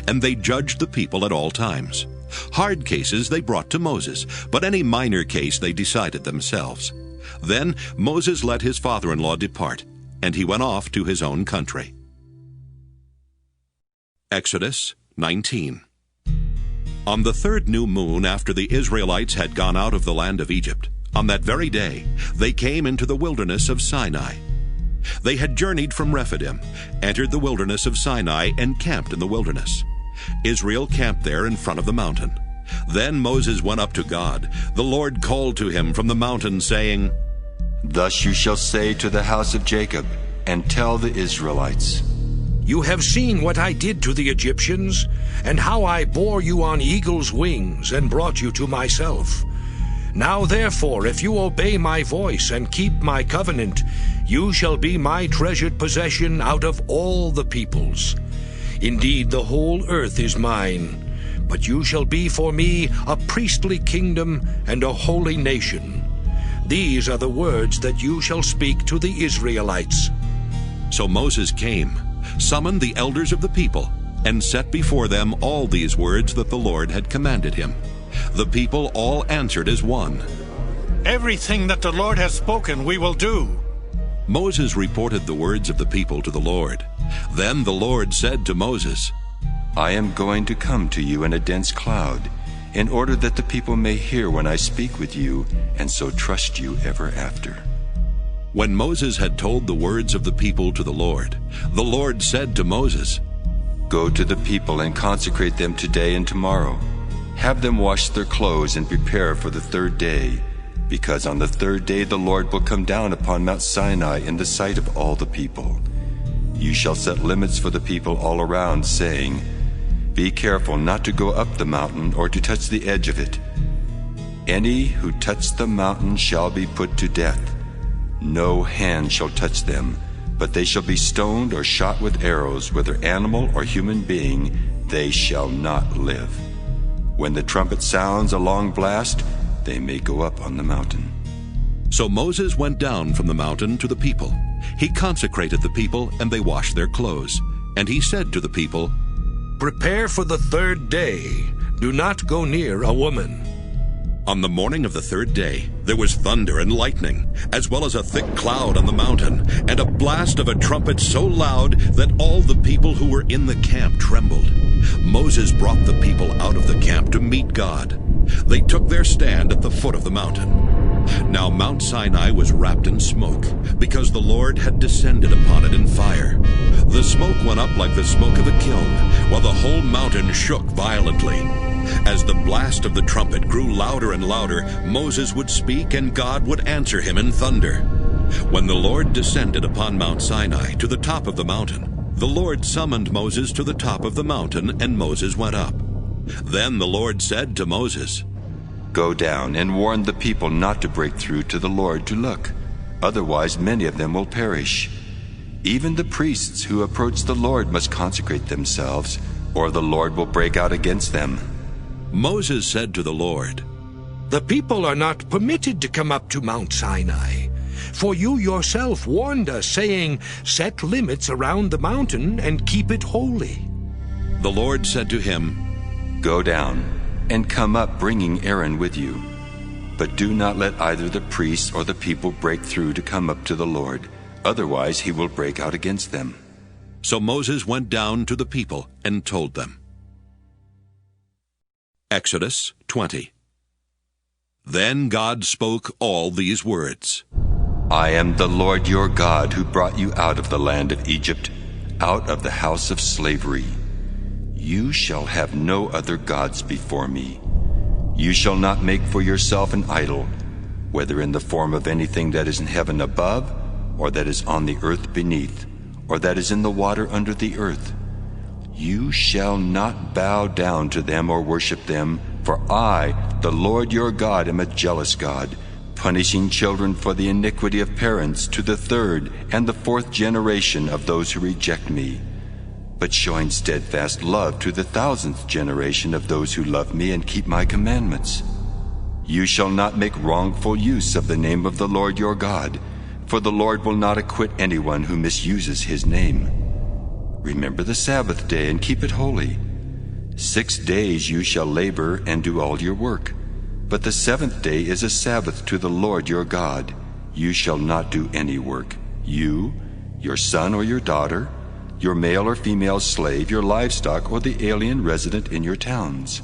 And they judged the people at all times. Hard cases they brought to Moses, but any minor case they decided themselves. Then Moses let his father-in-law depart, and he went off to his own country. Exodus 19. On the 3rd new moon after the Israelites had gone out of the land of Egypt, on that very day they came into the wilderness of Sinai. They had journeyed from Rephidim, entered the wilderness of Sinai, and camped in the wilderness. Israel camped there in front of the mountain. Then Moses went up to God. The Lord called to him from the mountain, saying, Thus you shall say to the house of Jacob, and tell the Israelites, You have seen what I did to the Egyptians, and how I bore you on eagle's wings and brought you to myself. Now therefore, if you obey my voice and keep my covenant, you shall be my treasured possession out of all the peoples. Indeed, the whole earth is mine, but you shall be for me a priestly kingdom and a holy nation. These are the words that you shall speak to the Israelites. So Moses came, summoned the elders of the people, and set before them all these words that the Lord had commanded him. The people all answered as one. Everything that the Lord has spoken we will do. Moses reported the words of the people to the Lord. Then the Lord said to Moses, I am going to come to you in a dense cloud, in order that the people may hear when I speak with you, and so trust you ever after. When Moses had told the words of the people to the Lord said to Moses, Go to the people and consecrate them today and tomorrow. Have them wash their clothes and prepare for the third day, because on the third day the Lord will come down upon Mount Sinai in the sight of all the people. You shall set limits for the people all around, saying, Be careful not to go up the mountain or to touch the edge of it. Any who touch the mountain shall be put to death. No hand shall touch them, but they shall be stoned or shot with arrows, whether animal or human being, they shall not live. When the trumpet sounds a long blast, they may go up on the mountain. So Moses went down from the mountain to the people. He consecrated the people, and they washed their clothes. And he said to the people, Prepare for the third day. Do not go near a woman. On the morning of the third day, there was thunder and lightning, as well as a thick cloud on the mountain, and a blast of a trumpet so loud that all the people who were in the camp trembled. Moses brought the people out of the camp to meet God. They took their stand at the foot of the mountain. Now Mount Sinai was wrapped in smoke, because the Lord had descended upon it in fire. The smoke went up like the smoke of a kiln, while the whole mountain shook violently. As the blast of the trumpet grew louder and louder, Moses would speak, and God would answer him in thunder. When the Lord descended upon Mount Sinai to the top of the mountain, the Lord summoned Moses to the top of the mountain, and Moses went up. Then the Lord said to Moses, Go down and warn the people not to break through to the Lord to look. Otherwise many of them will perish. Even the priests who approach the Lord must consecrate themselves, or the Lord will break out against them. Moses said to the Lord, The people are not permitted to come up to Mount Sinai. For you yourself warned us, saying, Set limits around the mountain and keep it holy. The Lord said to him, Go down and come up, bringing Aaron with you. But do not let either the priests or the people break through to come up to the Lord. Otherwise he will break out against them. So Moses went down to the people and told them. Exodus 20. Then God spoke all these words. I am the Lord your God, who brought you out of the land of Egypt, out of the house of slavery. You shall have no other gods before me. You shall not make for yourself an idol, whether in the form of anything that is in heaven above, or that is on the earth beneath, or that is in the water under the earth. You shall not bow down to them or worship them, for I, the Lord your God, am a jealous God, punishing children for the iniquity of parents to the third and the fourth generation of those who reject me, but showing steadfast love to the 1,000th generation of those who love me and keep my commandments. You shall not make wrongful use of the name of the Lord your God, for the Lord will not acquit anyone who misuses his name. Remember the Sabbath day and keep it holy. 6 days you shall labor and do all your work. But the 7th day is a Sabbath to the Lord your God. You shall not do any work. You, your son or your daughter, your male or female slave, your livestock, or the alien resident in your towns.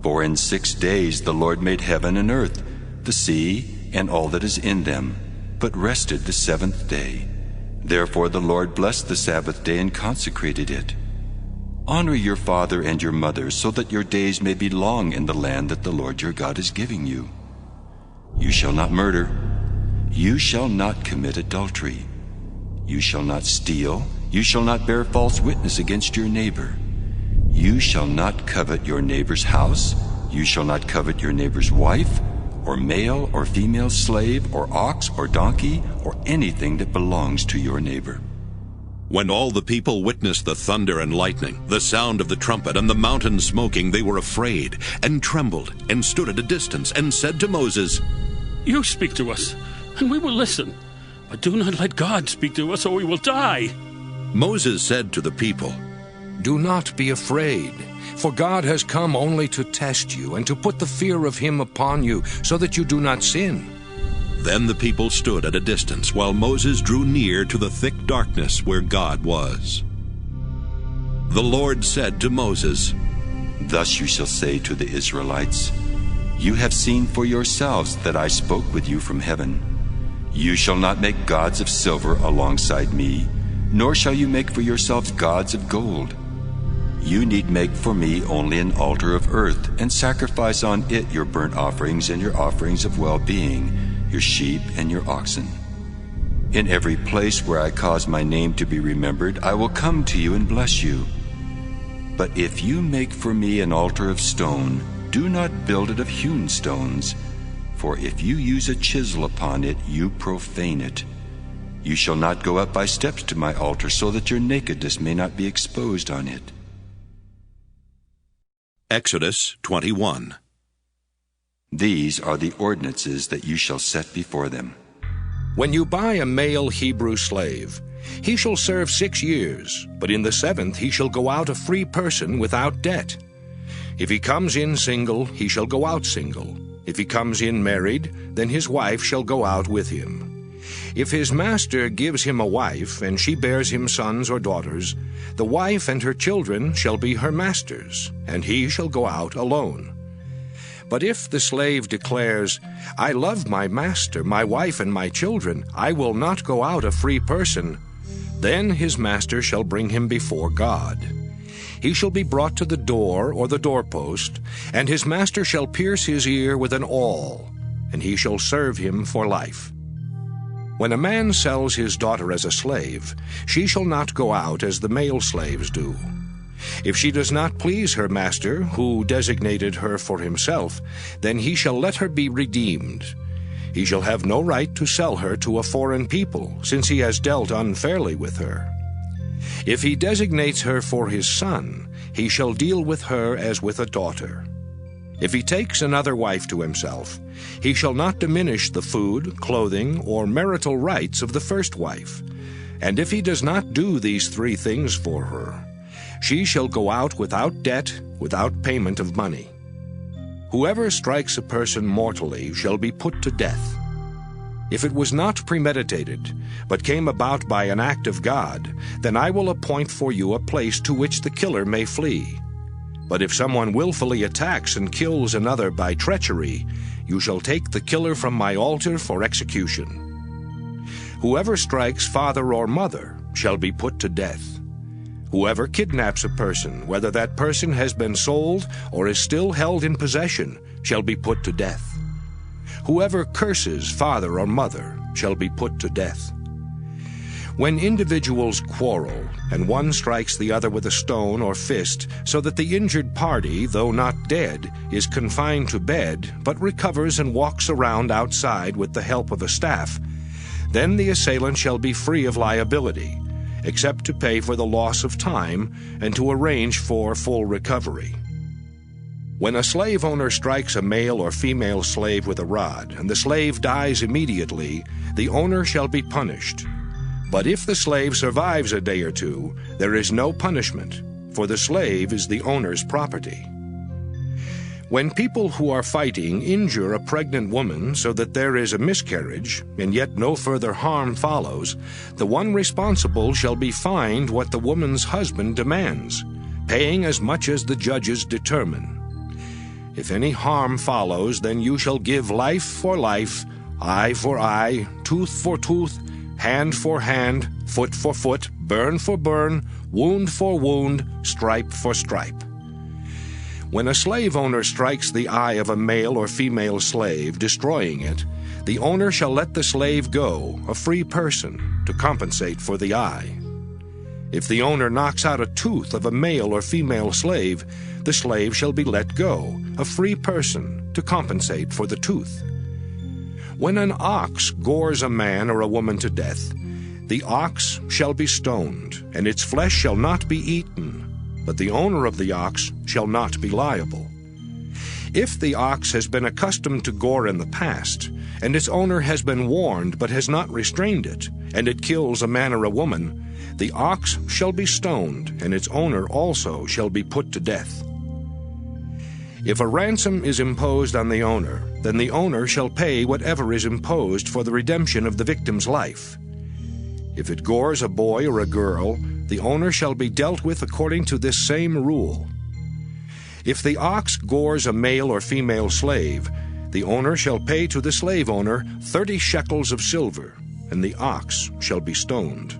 For in 6 days the Lord made heaven and earth, the sea, and all that is in them, but rested the 7th day. Therefore the Lord blessed the Sabbath day and consecrated it. Honor your father and your mother, so that your days may be long in the land that the Lord your God is giving you. You shall not murder. You shall not commit adultery. You shall not steal. You shall not bear false witness against your neighbor. You shall not covet your neighbor's house. You shall not covet your neighbor's wife, or male or female slave, or ox or donkey, or anything that belongs to your neighbor. When all the people witnessed the thunder and lightning, the sound of the trumpet, and the mountain smoking, they were afraid, and trembled, and stood at a distance, and said to Moses, You speak to us, and we will listen. But do not let God speak to us, or we will die. Moses said to the people, Do not be afraid, for God has come only to test you, and to put the fear of him upon you, so that you do not sin. Then the people stood at a distance, while Moses drew near to the thick darkness where God was. The Lord said to Moses, Thus you shall say to the Israelites, You have seen for yourselves that I spoke with you from heaven. You shall not make gods of silver alongside me, nor shall you make for yourselves gods of gold. You need make for me only an altar of earth, and sacrifice on it your burnt offerings and your offerings of well-being, your sheep and your oxen. In every place where I cause my name to be remembered, I will come to you and bless you. But if you make for me an altar of stone, do not build it of hewn stones, for if you use a chisel upon it, you profane it. You shall not go up by steps to my altar, so that your nakedness may not be exposed on it. Exodus 21. These are the ordinances that you shall set before them. When you buy a male Hebrew slave, he shall serve 6 years, but in the 7th he shall go out a free person without debt. If he comes in single, he shall go out single. If he comes in married, then his wife shall go out with him. If his master gives him a wife, and she bears him sons or daughters, the wife and her children shall be her master's, and he shall go out alone. But if the slave declares, I love my master, my wife, and my children, I will not go out a free person, then his master shall bring him before God. He shall be brought to the door or the doorpost, and his master shall pierce his ear with an awl, and he shall serve him for life. When a man sells his daughter as a slave, she shall not go out as the male slaves do. If she does not please her master, who designated her for himself, then he shall let her be redeemed. He shall have no right to sell her to a foreign people, since he has dealt unfairly with her. If he designates her for his son, he shall deal with her as with a daughter. If he takes another wife to himself, he shall not diminish the food, clothing, or marital rights of the first wife. And if he does not do these 3 things for her, she shall go out without debt, without payment of money. Whoever strikes a person mortally shall be put to death. If it was not premeditated, but came about by an act of God, then I will appoint for you a place to which the killer may flee. But if someone willfully attacks and kills another by treachery, you shall take the killer from my altar for execution. Whoever strikes father or mother shall be put to death. Whoever kidnaps a person, whether that person has been sold or is still held in possession, shall be put to death. Whoever curses father or mother shall be put to death. When individuals quarrel, and one strikes the other with a stone or fist, so that the injured party, though not dead, is confined to bed, but recovers and walks around outside with the help of a staff, then the assailant shall be free of liability, except to pay for the loss of time and to arrange for full recovery. When a slave owner strikes a male or female slave with a rod, and the slave dies immediately, the owner shall be punished. But if the slave survives a day or 2, there is no punishment, for the slave is the owner's property. When people who are fighting injure a pregnant woman so that there is a miscarriage, and yet no further harm follows, the one responsible shall be fined what the woman's husband demands, paying as much as the judges determine. If any harm follows, then you shall give life for life, eye for eye, tooth for tooth, hand for hand, foot for foot, burn for burn, wound for wound, stripe for stripe. When a slave owner strikes the eye of a male or female slave, destroying it, the owner shall let the slave go, a free person, to compensate for the eye. If the owner knocks out a tooth of a male or female slave, the slave shall be let go, a free person, to compensate for the tooth. When an ox gores a man or a woman to death, the ox shall be stoned, and its flesh shall not be eaten, but the owner of the ox shall not be liable. If the ox has been accustomed to gore in the past, and its owner has been warned but has not restrained it, and it kills a man or a woman, the ox shall be stoned, and its owner also shall be put to death. If a ransom is imposed on the owner, then the owner shall pay whatever is imposed for the redemption of the victim's life. If it gores a boy or a girl, the owner shall be dealt with according to this same rule. If the ox gores a male or female slave, the owner shall pay to the slave owner 30 shekels of silver, and the ox shall be stoned.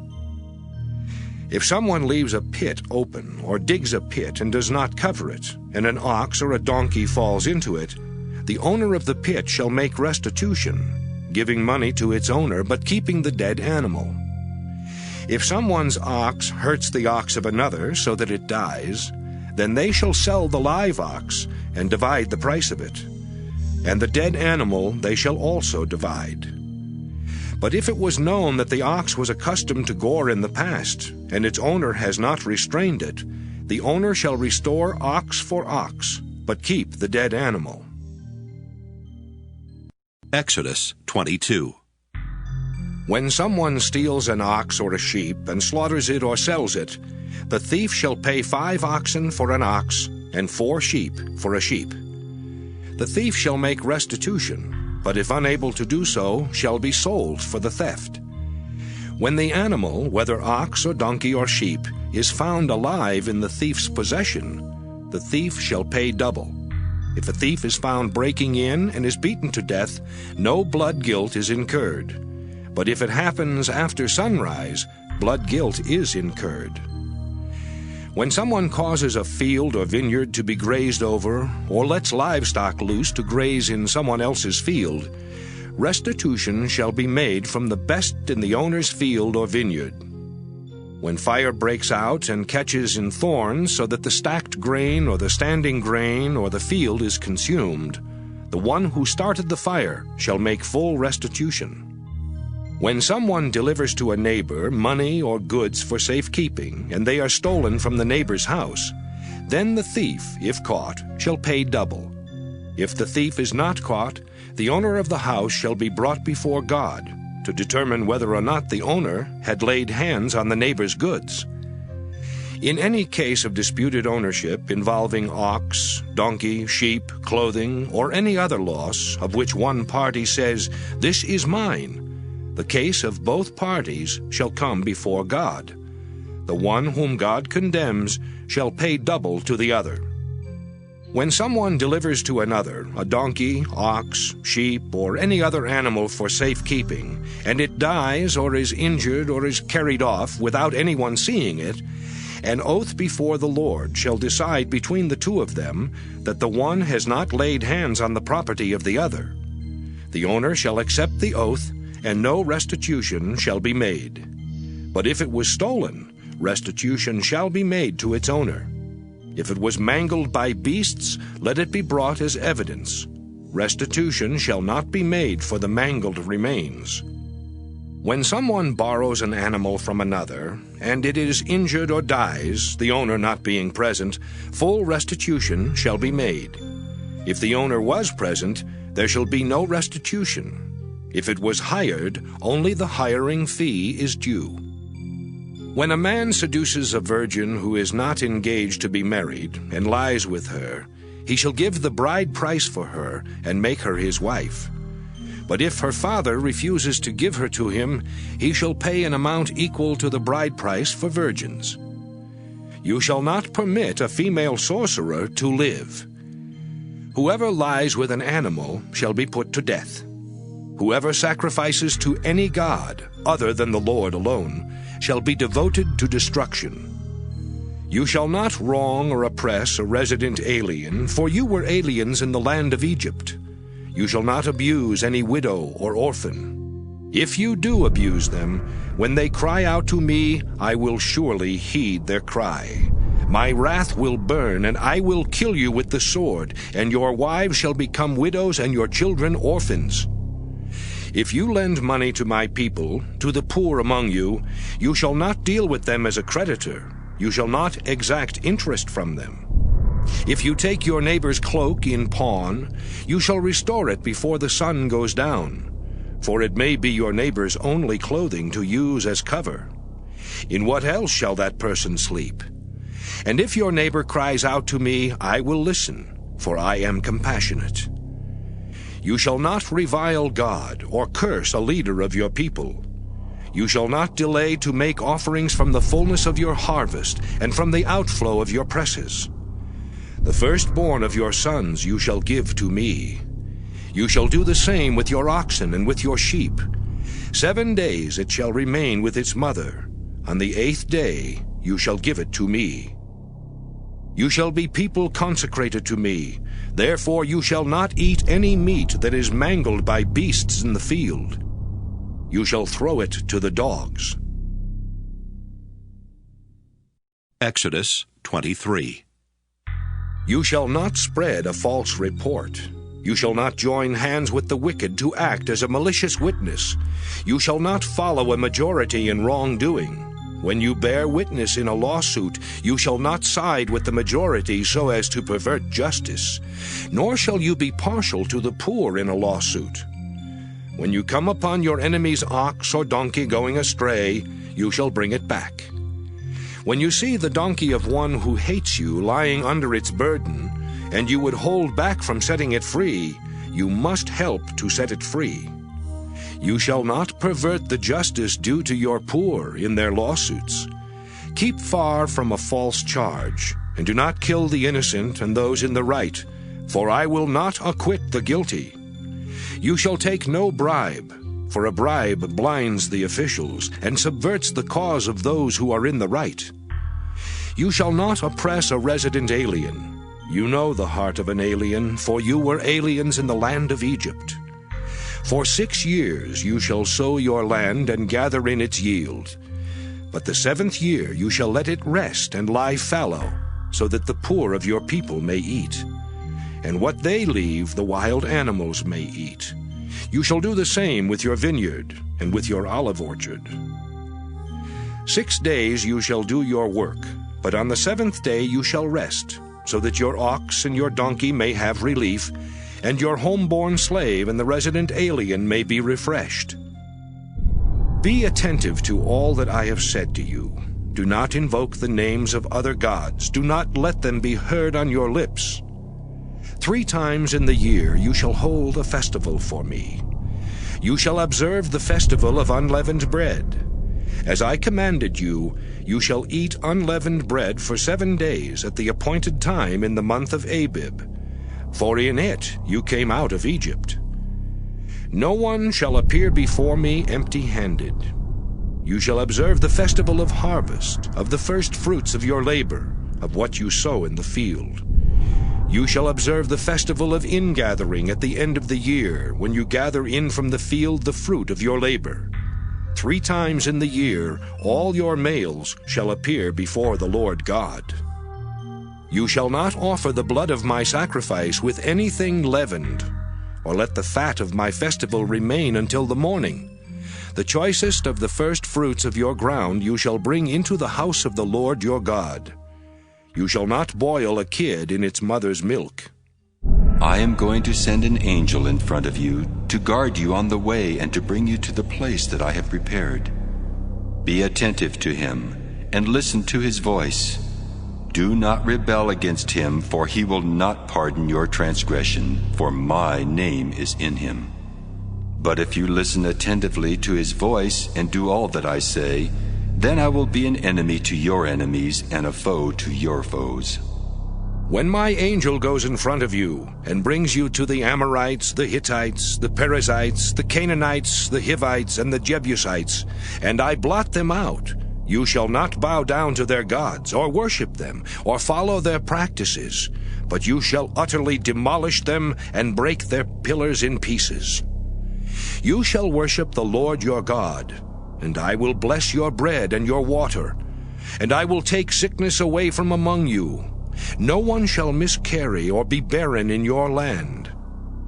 If someone leaves a pit open or digs a pit and does not cover it, and an ox or a donkey falls into it, the owner of the pit shall make restitution, giving money to its owner but keeping the dead animal. If someone's ox hurts the ox of another so that it dies, then they shall sell the live ox and divide the price of it, and the dead animal they shall also divide. But if it was known that the ox was accustomed to gore in the past, and its owner has not restrained it, the owner shall restore ox for ox, but keep the dead animal. Exodus 22. When someone steals an ox or a sheep and slaughters it or sells it, the thief shall pay 5 oxen for an ox and 4 sheep for a sheep. The thief shall make restitution, but if unable to do so, shall be sold for the theft. When the animal, whether ox or donkey or sheep, is found alive in the thief's possession, the thief shall pay double. If a thief is found breaking in and is beaten to death, no blood guilt is incurred. But if it happens after sunrise, blood guilt is incurred. When someone causes a field or vineyard to be grazed over, or lets livestock loose to graze in someone else's field, restitution shall be made from the best in the owner's field or vineyard. When fire breaks out and catches in thorns so that the stacked grain or the standing grain or the field is consumed, the one who started the fire shall make full restitution. When someone delivers to a neighbor money or goods for safekeeping, and they are stolen from the neighbor's house, then the thief, if caught, shall pay double. If the thief is not caught, the owner of the house shall be brought before God to determine whether or not the owner had laid hands on the neighbor's goods. In any case of disputed ownership involving ox, donkey, sheep, clothing, or any other loss of which one party says, "This is mine," the case of both parties shall come before God. The one whom God condemns shall pay double to the other. When someone delivers to another a donkey, ox, sheep, or any other animal for safekeeping, and it dies or is injured or is carried off without anyone seeing it, an oath before the Lord shall decide between the two of them that the one has not laid hands on the property of the other. The owner shall accept the oath, and no restitution shall be made. But if it was stolen, restitution shall be made to its owner. If it was mangled by beasts, let it be brought as evidence. Restitution shall not be made for the mangled remains. When someone borrows an animal from another, and it is injured or dies, the owner not being present, full restitution shall be made. If the owner was present, there shall be no restitution. If it was hired, only the hiring fee is due. When a man seduces a virgin who is not engaged to be married, and lies with her, he shall give the bride price for her, and make her his wife. But if her father refuses to give her to him, he shall pay an amount equal to the bride price for virgins. You shall not permit a female sorcerer to live. Whoever lies with an animal shall be put to death. Whoever sacrifices to any god other than the Lord alone shall be devoted to destruction. You shall not wrong or oppress a resident alien, for you were aliens in the land of Egypt. You shall not abuse any widow or orphan. If you do abuse them, when they cry out to me, I will surely heed their cry. My wrath will burn, and I will kill you with the sword, and your wives shall become widows and your children orphans. If you lend money to my people, to the poor among you, you shall not deal with them as a creditor. You shall not exact interest from them. If you take your neighbor's cloak in pawn, you shall restore it before the sun goes down, for it may be your neighbor's only clothing to use as cover. In what else shall that person sleep? And if your neighbor cries out to me, I will listen, for I am compassionate. You shall not revile God or curse a leader of your people. You shall not delay to make offerings from the fullness of your harvest and from the outflow of your presses. The firstborn of your sons you shall give to me. You shall do the same with your oxen and with your sheep. 7 days it shall remain with its mother. On the 8th day you shall give it to me. You shall be people consecrated to me. Therefore you shall not eat any meat that is mangled by beasts in the field. You shall throw it to the dogs. Exodus 23. You shall not spread a false report. You shall not join hands with the wicked to act as a malicious witness. You shall not follow a majority in wrongdoing. When you bear witness in a lawsuit, you shall not side with the majority so as to pervert justice, nor shall you be partial to the poor in a lawsuit. When you come upon your enemy's ox or donkey going astray, you shall bring it back. When you see the donkey of one who hates you lying under its burden, and you would hold back from setting it free, you must help to set it free. You shall not pervert the justice due to your poor in their lawsuits. Keep far from a false charge, and do not kill the innocent and those in the right, for I will not acquit the guilty. You shall take no bribe, for a bribe blinds the officials and subverts the cause of those who are in the right. You shall not oppress a resident alien. You know the heart of an alien, for you were aliens in the land of Egypt. For 6 years you shall sow your land and gather in its yield. But the 7th year you shall let it rest and lie fallow, so that the poor of your people may eat. And what they leave the wild animals may eat. You shall do the same with your vineyard and with your olive orchard. 6 days you shall do your work, but on the 7th day you shall rest, so that your ox and your donkey may have relief, and your homeborn slave and the resident alien may be refreshed. Be attentive to all that I have said to you. Do not invoke the names of other gods. Do not let them be heard on your lips. 3 times in the year you shall hold a festival for me. You shall observe the festival of unleavened bread. As I commanded you, you shall eat unleavened bread for 7 days at the appointed time in the month of Abib, for in it you came out of Egypt. No one shall appear before me empty-handed. You shall observe the festival of harvest, of the first fruits of your labor, of what you sow in the field. You shall observe the festival of ingathering at the end of the year, when you gather in from the field the fruit of your labor. 3 times in the year all your males shall appear before the Lord God. You shall not offer the blood of my sacrifice with anything leavened, or let the fat of my festival remain until the morning. The choicest of the first fruits of your ground you shall bring into the house of the Lord your God. You shall not boil a kid in its mother's milk. I am going to send an angel in front of you to guard you on the way and to bring you to the place that I have prepared. Be attentive to him and listen to his voice. Do not rebel against him, for he will not pardon your transgression, for my name is in him. But if you listen attentively to his voice and do all that I say, then I will be an enemy to your enemies and a foe to your foes. When my angel goes in front of you and brings you to the Amorites, the Hittites, the Perizzites, the Canaanites, the Hivites, and the Jebusites, and I blot them out, You shall not bow down to their gods, or worship them, or follow their practices, but you shall utterly demolish them and break their pillars in pieces. You shall worship the Lord your God, and I will bless your bread and your water, and I will take sickness away from among you. No one shall miscarry or be barren in your land.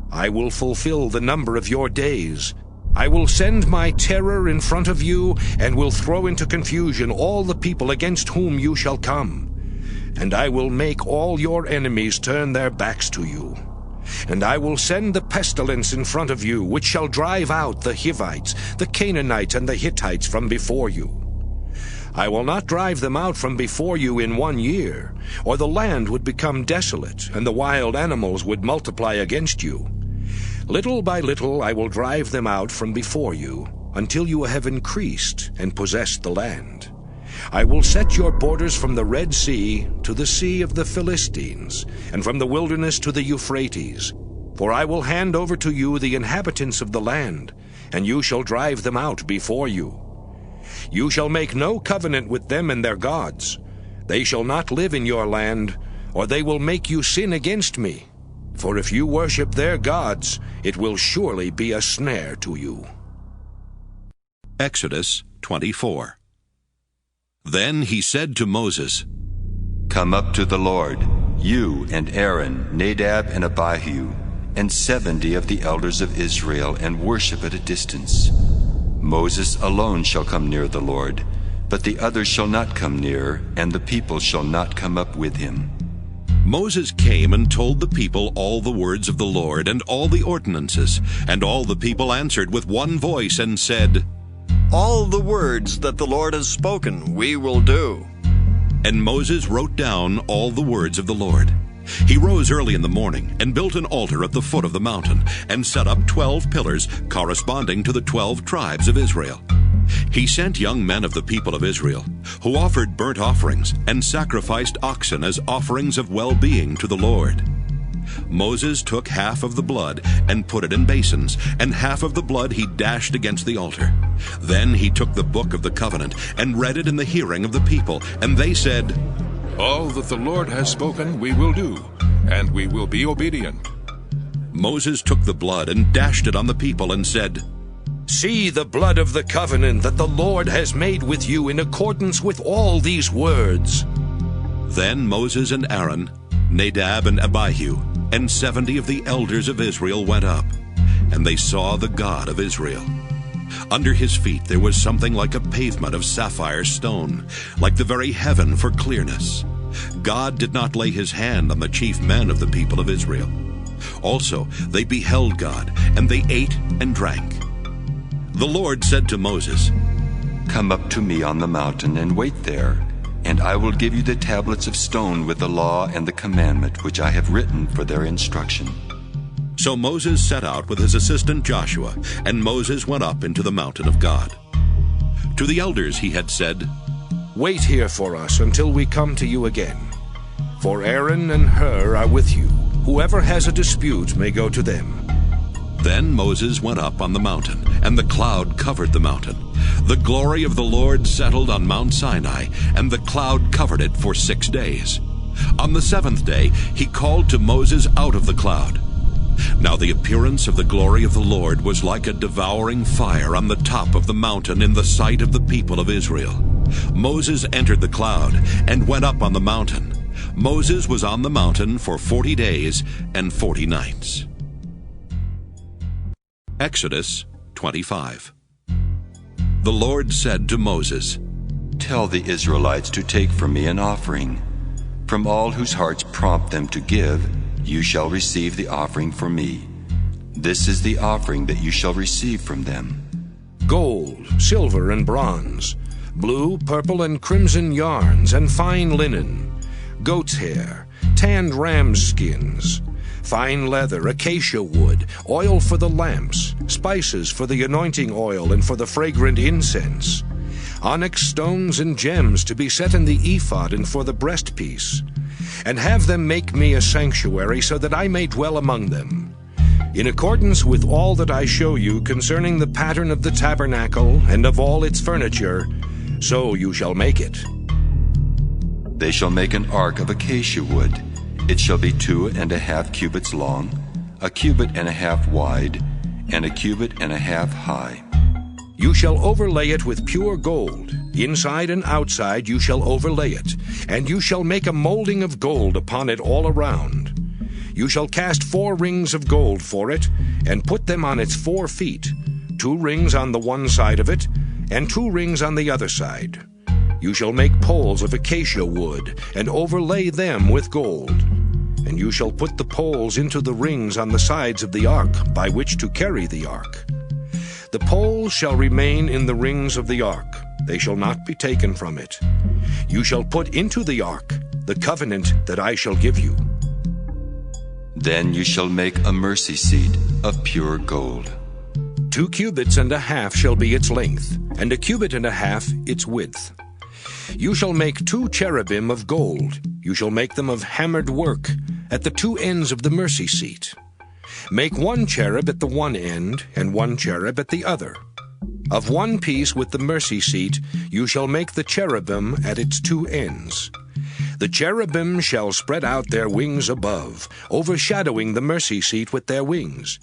I will fulfill the number of your days. I will send my terror in front of you, and will throw into confusion all the people against whom you shall come. And I will make all your enemies turn their backs to you. And I will send the pestilence in front of you, which shall drive out the Hivites, the Canaanites, and the Hittites from before you. I will not drive them out from before you in 1 year, or the land would become desolate, and the wild animals would multiply against you. Little by little I will drive them out from before you, until you have increased and possessed the land. I will set your borders from the Red Sea to the Sea of the Philistines, and from the wilderness to the Euphrates. For I will hand over to you the inhabitants of the land, and you shall drive them out before you. You shall make no covenant with them and their gods. They shall not live in your land, or they will make you sin against me. For if you worship their gods, it will surely be a snare to you. Exodus 24. Then he said to Moses, Come up to the Lord, you and Aaron, Nadab and Abihu, and 70 of the elders of Israel, and worship at a distance. Moses alone shall come near the Lord, but the others shall not come near, and the people shall not come up with him. Moses came and told the people all the words of the Lord and all the ordinances, and all the people answered with one voice and said, All the words that the Lord has spoken we will do. And Moses wrote down all the words of the Lord. He rose early in the morning and built an altar at the foot of the mountain and set up 12 pillars corresponding to the 12 tribes of Israel. He sent young men of the people of Israel, who offered burnt offerings and sacrificed oxen as offerings of well-being to the Lord. Moses took half of the blood and put it in basins, and half of the blood he dashed against the altar. Then he took the book of the covenant and read it in the hearing of the people, and they said, All that the Lord has spoken we will do, and we will be obedient. Moses took the blood and dashed it on the people and said, See the blood of the covenant that the Lord has made with you in accordance with all these words. Then Moses and Aaron, Nadab and Abihu, and 70 of the elders of Israel went up, and they saw the God of Israel. Under his feet there was something like a pavement of sapphire stone, like the very heaven for clearness. God did not lay his hand on the chief men of the people of Israel. Also they beheld God, and they ate and drank. The Lord said to Moses, Come up to me on the mountain and wait there, and I will give you the tablets of stone with the law and the commandment which I have written for their instruction. So Moses set out with his assistant Joshua, and Moses went up into the mountain of God. To the elders he had said, Wait here for us until we come to you again. For Aaron and Hur are with you. Whoever has a dispute may go to them. Then Moses went up on the mountain, and the cloud covered the mountain. The glory of the Lord settled on Mount Sinai, and the cloud covered it for 6 days. On the 7th day he called to Moses out of the cloud. Now the appearance of the glory of the Lord was like a devouring fire on the top of the mountain in the sight of the people of Israel. Moses entered the cloud and went up on the mountain. Moses was on the mountain for 40 days and 40 nights. Exodus 25. The Lord said to Moses, Tell the Israelites to take from me an offering. From all whose hearts prompt them to give, you shall receive the offering for me. This is the offering that you shall receive from them. Gold, silver, and bronze, blue, purple, and crimson yarns, and fine linen, goat's hair, tanned ram's skins, fine leather, acacia wood, oil for the lamps, spices for the anointing oil and for the fragrant incense, onyx stones and gems to be set in the ephod and for the breastpiece, and have them make me a sanctuary so that I may dwell among them. In accordance with all that I show you concerning the pattern of the tabernacle and of all its furniture, So you shall make it. They shall make an ark of acacia wood. It shall be 2.5 cubits long, 1.5 cubits wide, and 1.5 cubits high. You shall overlay it with pure gold. Inside and outside you shall overlay it, and you shall make a molding of gold upon it all around. You shall cast 4 rings of gold for it, and put them on its 4 feet, 2 rings on the one side of it, and 2 rings on the other side. You shall make poles of acacia wood, and overlay them with gold. And you shall put the poles into the rings on the sides of the ark, by which to carry the ark. The poles shall remain in the rings of the ark. They shall not be taken from it. You shall put into the ark the covenant that I shall give you. Then you shall make a mercy seat of pure gold. 2.5 cubits shall be its length, and 1.5 cubits its width. You shall make 2 cherubim of gold. You shall make them of hammered work at the 2 ends of the mercy seat. Make 1 cherub at the one end, and 1 cherub at the other. Of one piece with the mercy seat you shall make the cherubim at its 2 ends. The cherubim shall spread out their wings above, overshadowing the mercy seat with their wings.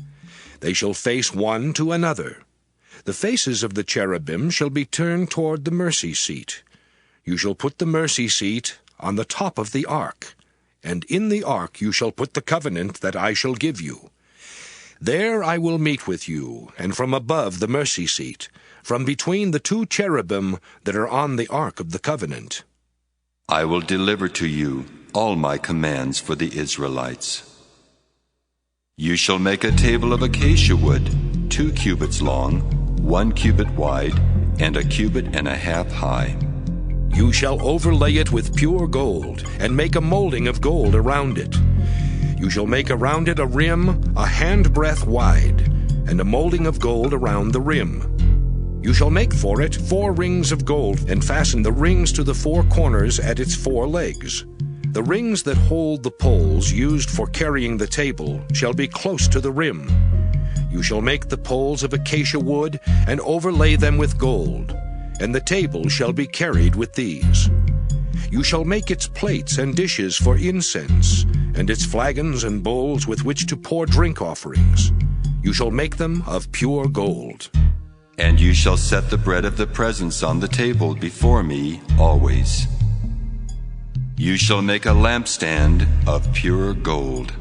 They shall face one to another. The faces of the cherubim shall be turned toward the mercy seat. You shall put the mercy seat on the top of the ark, and in the ark you shall put the covenant that I shall give you. There I will meet with you, and from above the mercy seat, from between the 2 cherubim that are on the ark of the covenant. I will deliver to you all my commands for the Israelites. You shall make a table of acacia wood, 2 cubits long, 1 cubit wide, and 1.5 cubits high. You shall overlay it with pure gold, and make a molding of gold around it. You shall make around it a rim 1 handbreadth wide, and a molding of gold around the rim. You shall make for it 4 rings of gold, and fasten the rings to the 4 corners at its 4 legs. The rings that hold the poles used for carrying the table shall be close to the rim. You shall make the poles of acacia wood, and overlay them with gold, and the table shall be carried with these. You shall make its plates and dishes for incense, and its flagons and bowls with which to pour drink offerings. You shall make them of pure gold. And you shall set the bread of the presence on the table before me always. You shall make a lampstand of pure gold.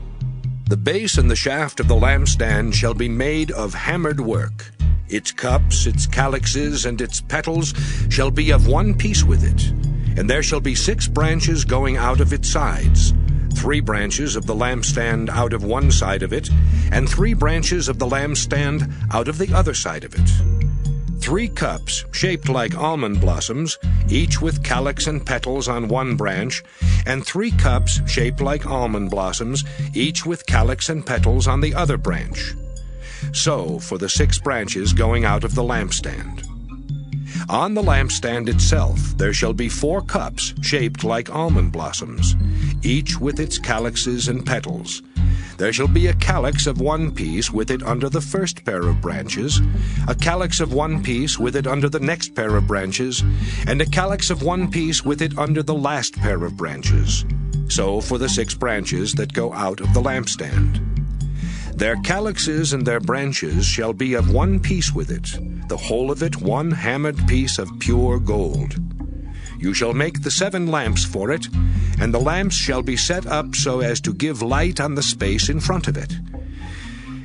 The base and the shaft of the lampstand shall be made of hammered work. Its cups, its calyxes, and its petals shall be of one piece with it. And there shall be 6 branches going out of its sides, 3 branches of the lampstand out of one side of it, and 3 branches of the lampstand out of the other side of it. 3 cups shaped like almond blossoms, each with calyx and petals on one branch, and 3 cups shaped like almond blossoms, each with calyx and petals on the other branch. So for the 6 branches going out of the lampstand. On the lampstand itself there shall be 4 cups shaped like almond blossoms, each with its calyxes and petals. There shall be a calyx of one piece with it under the first pair of branches, a calyx of one piece with it under the next pair of branches, and a calyx of one piece with it under the last pair of branches. So for the 6 branches that go out of the lampstand. Their calyxes and their branches shall be of one piece with it, the whole of it one hammered piece of pure gold. You shall make the 7 lamps for it, and the lamps shall be set up so as to give light on the space in front of it.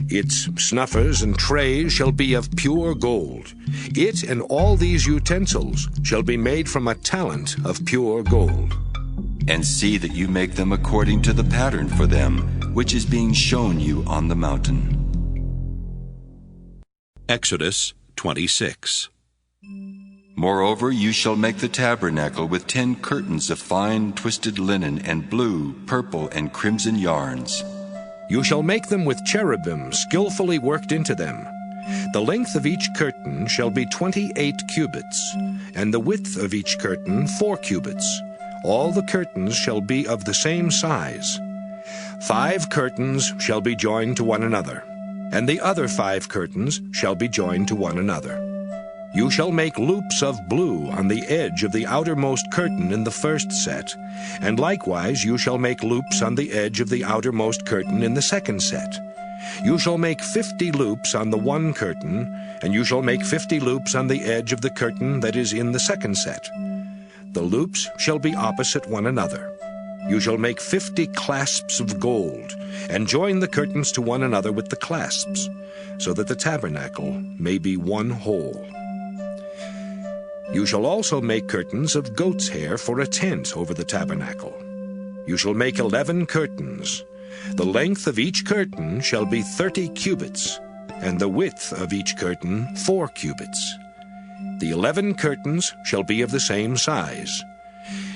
Its snuffers and trays shall be of pure gold. It and all these utensils shall be made from a talent of pure gold. And see that you make them according to the pattern for them, which is being shown you on the mountain. Exodus 26. Moreover, you shall make the tabernacle with 10 curtains of fine twisted linen and blue, purple, and crimson yarns. You shall make them with cherubim skillfully worked into them. The length of each curtain shall be 28 cubits, and the width of each curtain 4 cubits. All the curtains shall be of the same size. 5 curtains shall be joined to one another, and the other 5 curtains shall be joined to one another. You shall make loops of blue on the edge of the outermost curtain in the first set, and likewise you shall make loops on the edge of the outermost curtain in the second set. You shall make 50 loops on the one curtain, and you shall make 50 loops on the edge of the curtain that is in the second set. The loops shall be opposite one another. You shall make 50 clasps of gold, and join the curtains to one another with the clasps, so that the tabernacle may be one whole. You shall also make curtains of goat's hair for a tent over the tabernacle. You shall make 11 curtains. The length of each curtain shall be 30 cubits, and the width of each curtain 4 cubits. The 11 curtains shall be of the same size.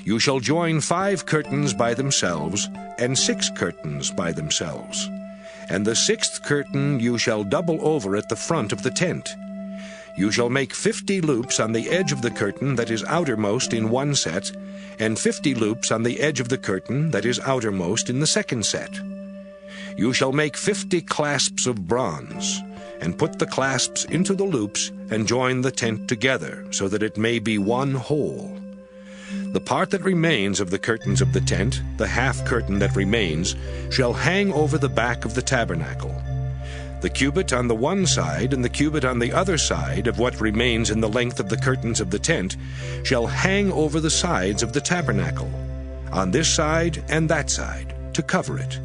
You shall join 5 curtains by themselves, and 6 curtains by themselves. And the 6th curtain you shall double over at the front of the tent. You shall make 50 loops on the edge of the curtain that is outermost in one set, and 50 loops on the edge of the curtain that is outermost in the second set. You shall make 50 clasps of bronze, and put the clasps into the loops, and join the tent together, so that it may be one whole. The part that remains of the curtains of the tent, the half curtain that remains, shall hang over the back of the tabernacle. The cubit on the one side and the cubit on the other side of what remains in the length of the curtains of the tent shall hang over the sides of the tabernacle, on this side and that side, to cover it.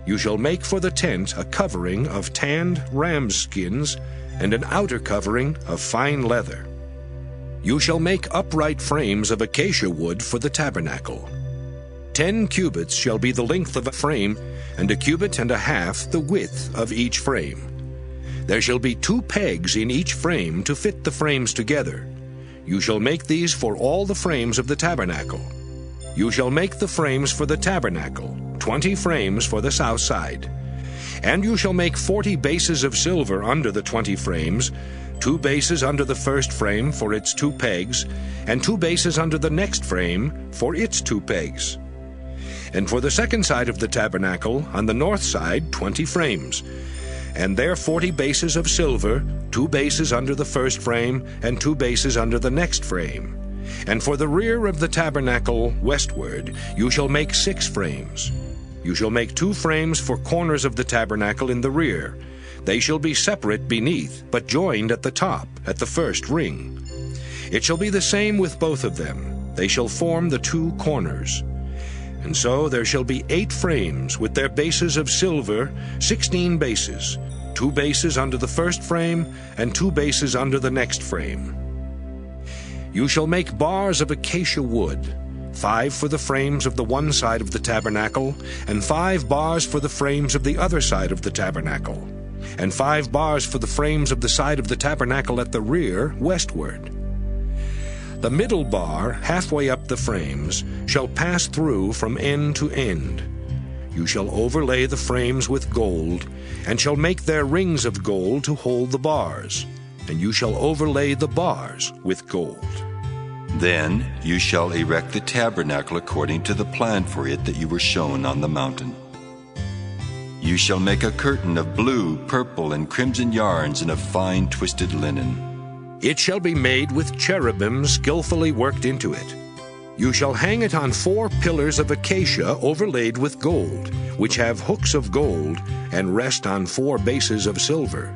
You shall make for the tent a covering of tanned ram's skins and an outer covering of fine leather. You shall make upright frames of acacia wood for the tabernacle. 10 cubits shall be the length of a frame, and a cubit and a half the width of each frame. There shall be 2 pegs in each frame to fit the frames together. You shall make these for all the frames of the tabernacle. You shall make the frames for the tabernacle, 20 frames for the south side. And you shall make 40 bases of silver under the 20 frames, 2 bases under the first frame for its 2 pegs, and 2 bases under the next frame for its 2 pegs. And for the second side of the tabernacle, on the north side, 20 frames, and there 40 bases of silver, 2 bases under the first frame, and 2 bases under the next frame. And for the rear of the tabernacle westward, you shall make 6 frames. You shall make 2 frames for corners of the tabernacle in the rear. They shall be separate beneath, but joined at the top, at the first ring. It shall be the same with both of them. They shall form the 2 corners. And so there shall be 8 frames with their bases of silver, 16 bases, 2 bases under the first frame, and 2 bases under the next frame. You shall make bars of acacia wood, 5 for the frames of the one side of the tabernacle, and 5 bars for the frames of the other side of the tabernacle, and 5 bars for the frames of the side of the tabernacle at the rear westward. The middle bar, halfway up the frames, shall pass through from end to end. You shall overlay the frames with gold, and shall make their rings of gold to hold the bars, and you shall overlay the bars with gold. Then you shall erect the tabernacle according to the plan for it that you were shown on the mountain. You shall make a curtain of blue, purple, and crimson yarns and of fine twisted linen. It shall be made with cherubim skillfully worked into it. You shall hang it on 4 pillars of acacia overlaid with gold, which have hooks of gold, and rest on 4 bases of silver.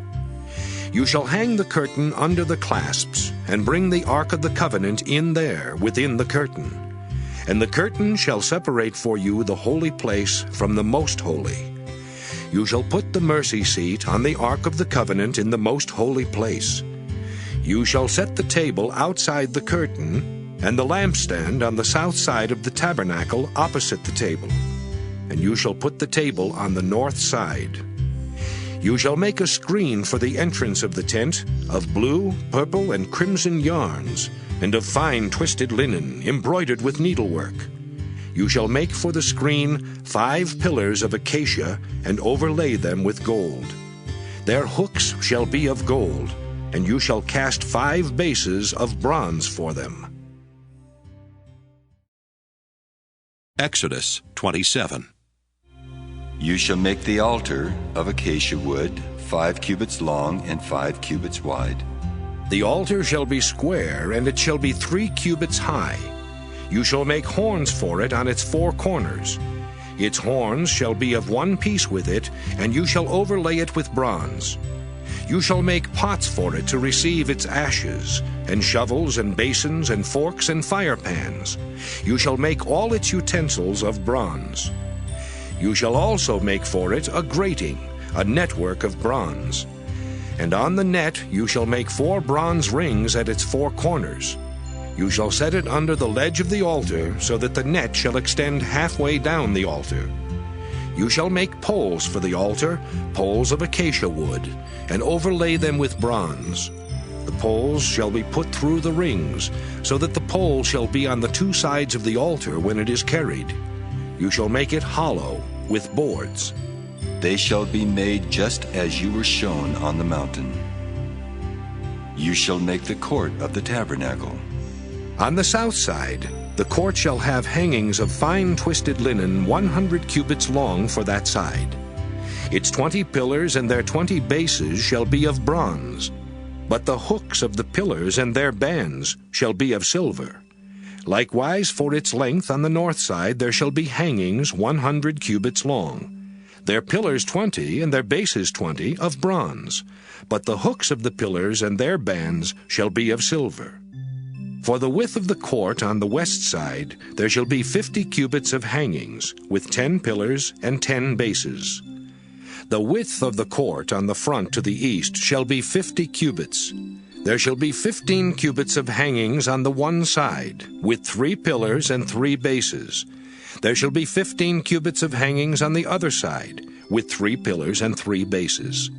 You shall hang the curtain under the clasps, and bring the Ark of the Covenant in there within the curtain. And the curtain shall separate for you the holy place from the most holy. You shall put the mercy seat on the Ark of the Covenant in the most holy place. You shall set the table outside the curtain, and the lampstand on the south side of the tabernacle opposite the table. And you shall put the table on the north side. You shall make a screen for the entrance of the tent of blue, purple, and crimson yarns, and of fine twisted linen, embroidered with needlework. You shall make for the screen 5 pillars of acacia, and overlay them with gold. Their hooks shall be of gold, and you shall cast 5 bases of bronze for them. Exodus 27. You shall make the altar of acacia wood, 5 cubits long and 5 cubits wide. The altar shall be square, and it shall be 3 cubits high. You shall make horns for it on its 4 corners. Its horns shall be of one piece with it, and you shall overlay it with bronze. You shall make pots for it to receive its ashes, and shovels and basins and forks and firepans. You shall make all its utensils of bronze. You shall also make for it a grating, a network of bronze. And on the net you shall make 4 bronze rings at its 4 corners. You shall set it under the ledge of the altar, so that the net shall extend halfway down the altar. You shall make poles for the altar, poles of acacia wood, and overlay them with bronze. The poles shall be put through the rings, so that the pole shall be on the 2 sides of the altar when it is carried. You shall make it hollow with boards. They shall be made just as you were shown on the mountain. You shall make the court of the tabernacle. On the south side, the court shall have hangings of fine twisted linen 100 cubits long for that side. Its 20 pillars and their 20 bases shall be of bronze, but the hooks of the pillars and their bands shall be of silver. Likewise for its length on the north side there shall be hangings 100 cubits long. Their pillars 20 and their bases 20 of bronze, but the hooks of the pillars and their bands shall be of silver. For the width of the court on the west side there shall be 50 cubits of hangings, with 10 pillars and 10 bases. The width of the court on the front to the east shall be 50 cubits. There shall be 15 cubits of hangings on the one side, with 3 pillars and 3 bases. There shall be 15 cubits of hangings on the other side, with 3 pillars and 3 bases.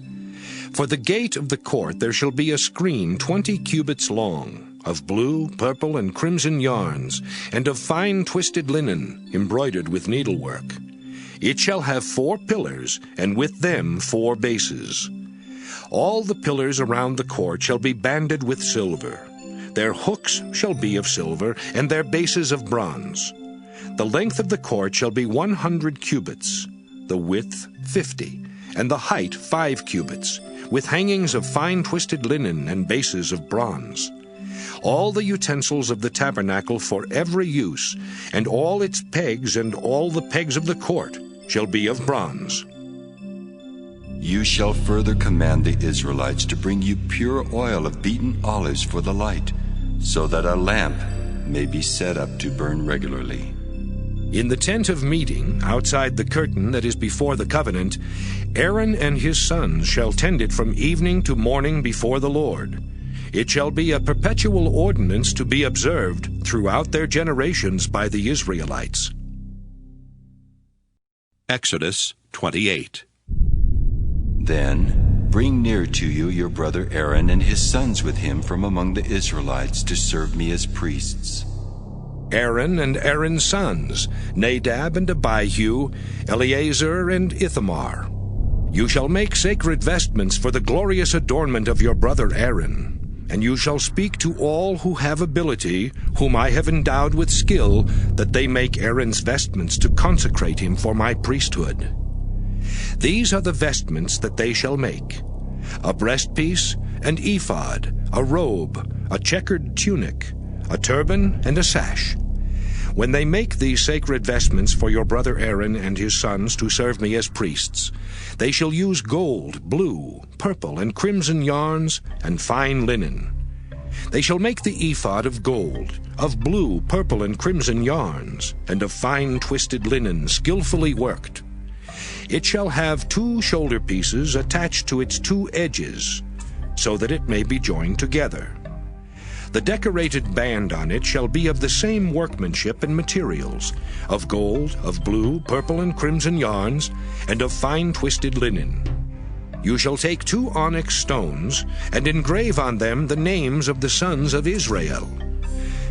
For the gate of the court there shall be a screen 20 cubits long, of blue, purple, and crimson yarns, and of fine twisted linen, embroidered with needlework. It shall have 4 pillars, and with them 4 bases. All the pillars around the court shall be banded with silver. Their hooks shall be of silver, and their bases of bronze. The length of the court shall be 100 cubits, the width 50, and the height 5 cubits, with hangings of fine twisted linen and bases of bronze. All the utensils of the tabernacle for every use, and all its pegs and all the pegs of the court shall be of bronze. You shall further command the Israelites to bring you pure oil of beaten olives for the light, so that a lamp may be set up to burn regularly. In the tent of meeting, outside the curtain that is before the covenant, Aaron and his sons shall tend it from evening to morning before the Lord. It shall be a perpetual ordinance to be observed throughout their generations by the Israelites. Exodus 28. Then bring near to you your brother Aaron and his sons with him from among the Israelites to serve me as priests. Aaron and Aaron's sons, Nadab and Abihu, Eleazar and Ithamar. You shall make sacred vestments for the glorious adornment of your brother Aaron. And you shall speak to all who have ability, whom I have endowed with skill, that they make Aaron's vestments to consecrate him for my priesthood. These are the vestments that they shall make: a breastpiece, an ephod, a robe, a checkered tunic, a turban, and a sash. When they make these sacred vestments for your brother Aaron and his sons to serve me as priests, they shall use gold, blue, purple, and crimson yarns, and fine linen. They shall make the ephod of gold, of blue, purple, and crimson yarns, and of fine twisted linen skillfully worked. It shall have 2 shoulder pieces attached to its 2 edges, so that it may be joined together. The decorated band on it shall be of the same workmanship and materials, of gold, of blue, purple, and crimson yarns, and of fine twisted linen. You shall take 2 onyx stones, and engrave on them the names of the sons of Israel.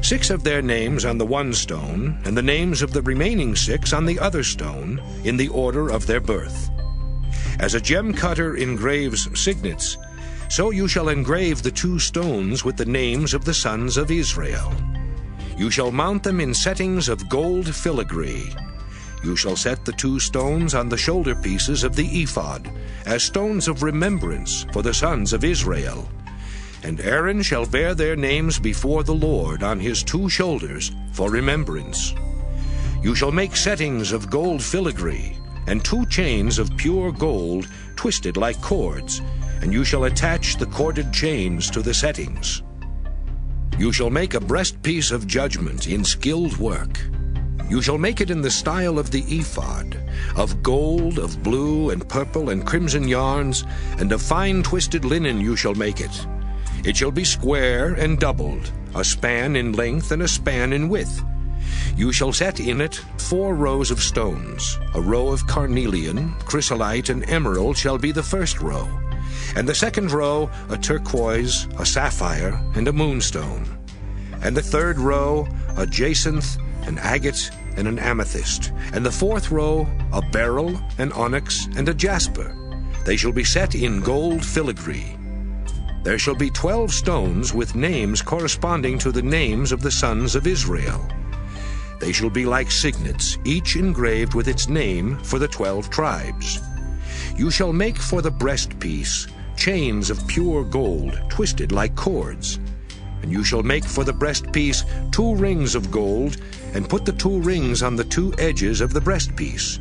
6 of their names on the one stone, and the names of the remaining 6 on the other stone, in the order of their birth. As a gem cutter engraves signets, so you shall engrave the 2 stones with the names of the sons of Israel. You shall mount them in settings of gold filigree. You shall set the 2 stones on the shoulder pieces of the ephod, as stones of remembrance for the sons of Israel. And Aaron shall bear their names before the Lord on his 2 shoulders for remembrance. You shall make settings of gold filigree, and 2 chains of pure gold twisted like cords, and you shall attach the corded chains to the settings. You shall make a breastpiece of judgment in skilled work. You shall make it in the style of the ephod, of gold, of blue, and purple, and crimson yarns, and of fine twisted linen you shall make it. It shall be square and doubled, a span in length and a span in width. You shall set in it 4 rows of stones. A row of carnelian, chrysolite, and emerald shall be the first row, and the second row a turquoise, a sapphire, and a moonstone, and the third row a jacinth, an agate, and an amethyst, and the 4th row a beryl, an onyx, and a jasper. They shall be set in gold filigree. There shall be 12 stones with names corresponding to the names of the sons of Israel. They shall be like signets, each engraved with its name for the 12 tribes. You shall make for the breastpiece chains of pure gold, twisted like cords. And you shall make for the breastpiece 2 rings of gold, and put the 2 rings on the 2 edges of the breastpiece.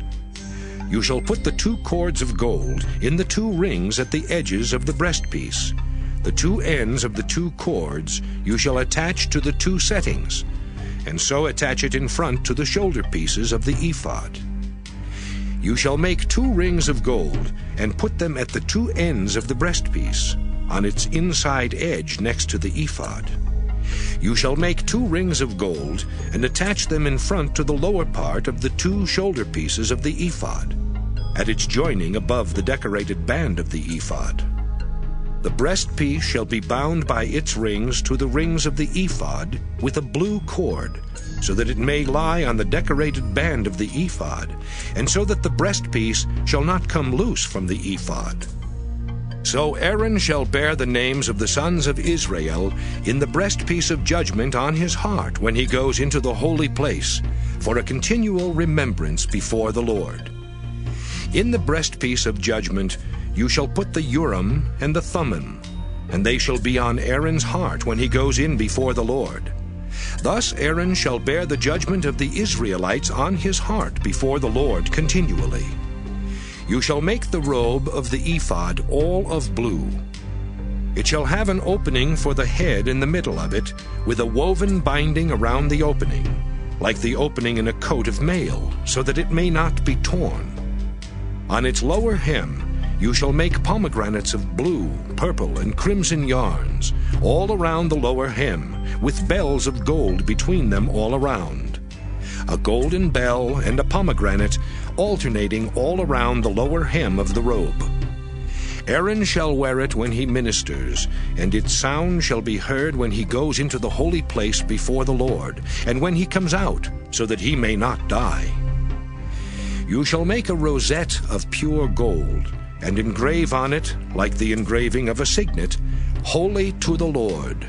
You shall put the 2 cords of gold in the 2 rings at the edges of the breastpiece. The 2 ends of the 2 cords you shall attach to the 2 settings, and so attach it in front to the shoulder pieces of the ephod. You shall make 2 rings of gold, and put them at the 2 ends of the breastpiece, on its inside edge next to the ephod. You shall make 2 rings of gold, and attach them in front to the lower part of the 2 shoulder pieces of the ephod, at its joining above the decorated band of the ephod. The breastpiece shall be bound by its rings to the rings of the ephod with a blue cord, so that it may lie on the decorated band of the ephod, and so that the breastpiece shall not come loose from the ephod. So Aaron shall bear the names of the sons of Israel in the breastpiece of judgment on his heart when he goes into the holy place, for a continual remembrance before the Lord. In the breastpiece of judgment you shall put the Urim and the Thummim, and they shall be on Aaron's heart when he goes in before the Lord. Thus Aaron shall bear the judgment of the Israelites on his heart before the Lord continually. You shall make the robe of the ephod all of blue. It shall have an opening for the head in the middle of it, with a woven binding around the opening, like the opening in a coat of mail, so that it may not be torn. On its lower hem you shall make pomegranates of blue, purple, and crimson yarns, all around the lower hem, with bells of gold between them all around. A golden bell and a pomegranate alternating all around the lower hem of the robe. Aaron shall wear it when he ministers, and its sound shall be heard when he goes into the holy place before the Lord, and when he comes out, so that he may not die. You shall make a rosette of pure gold, and engrave on it, like the engraving of a signet, Holy to the Lord.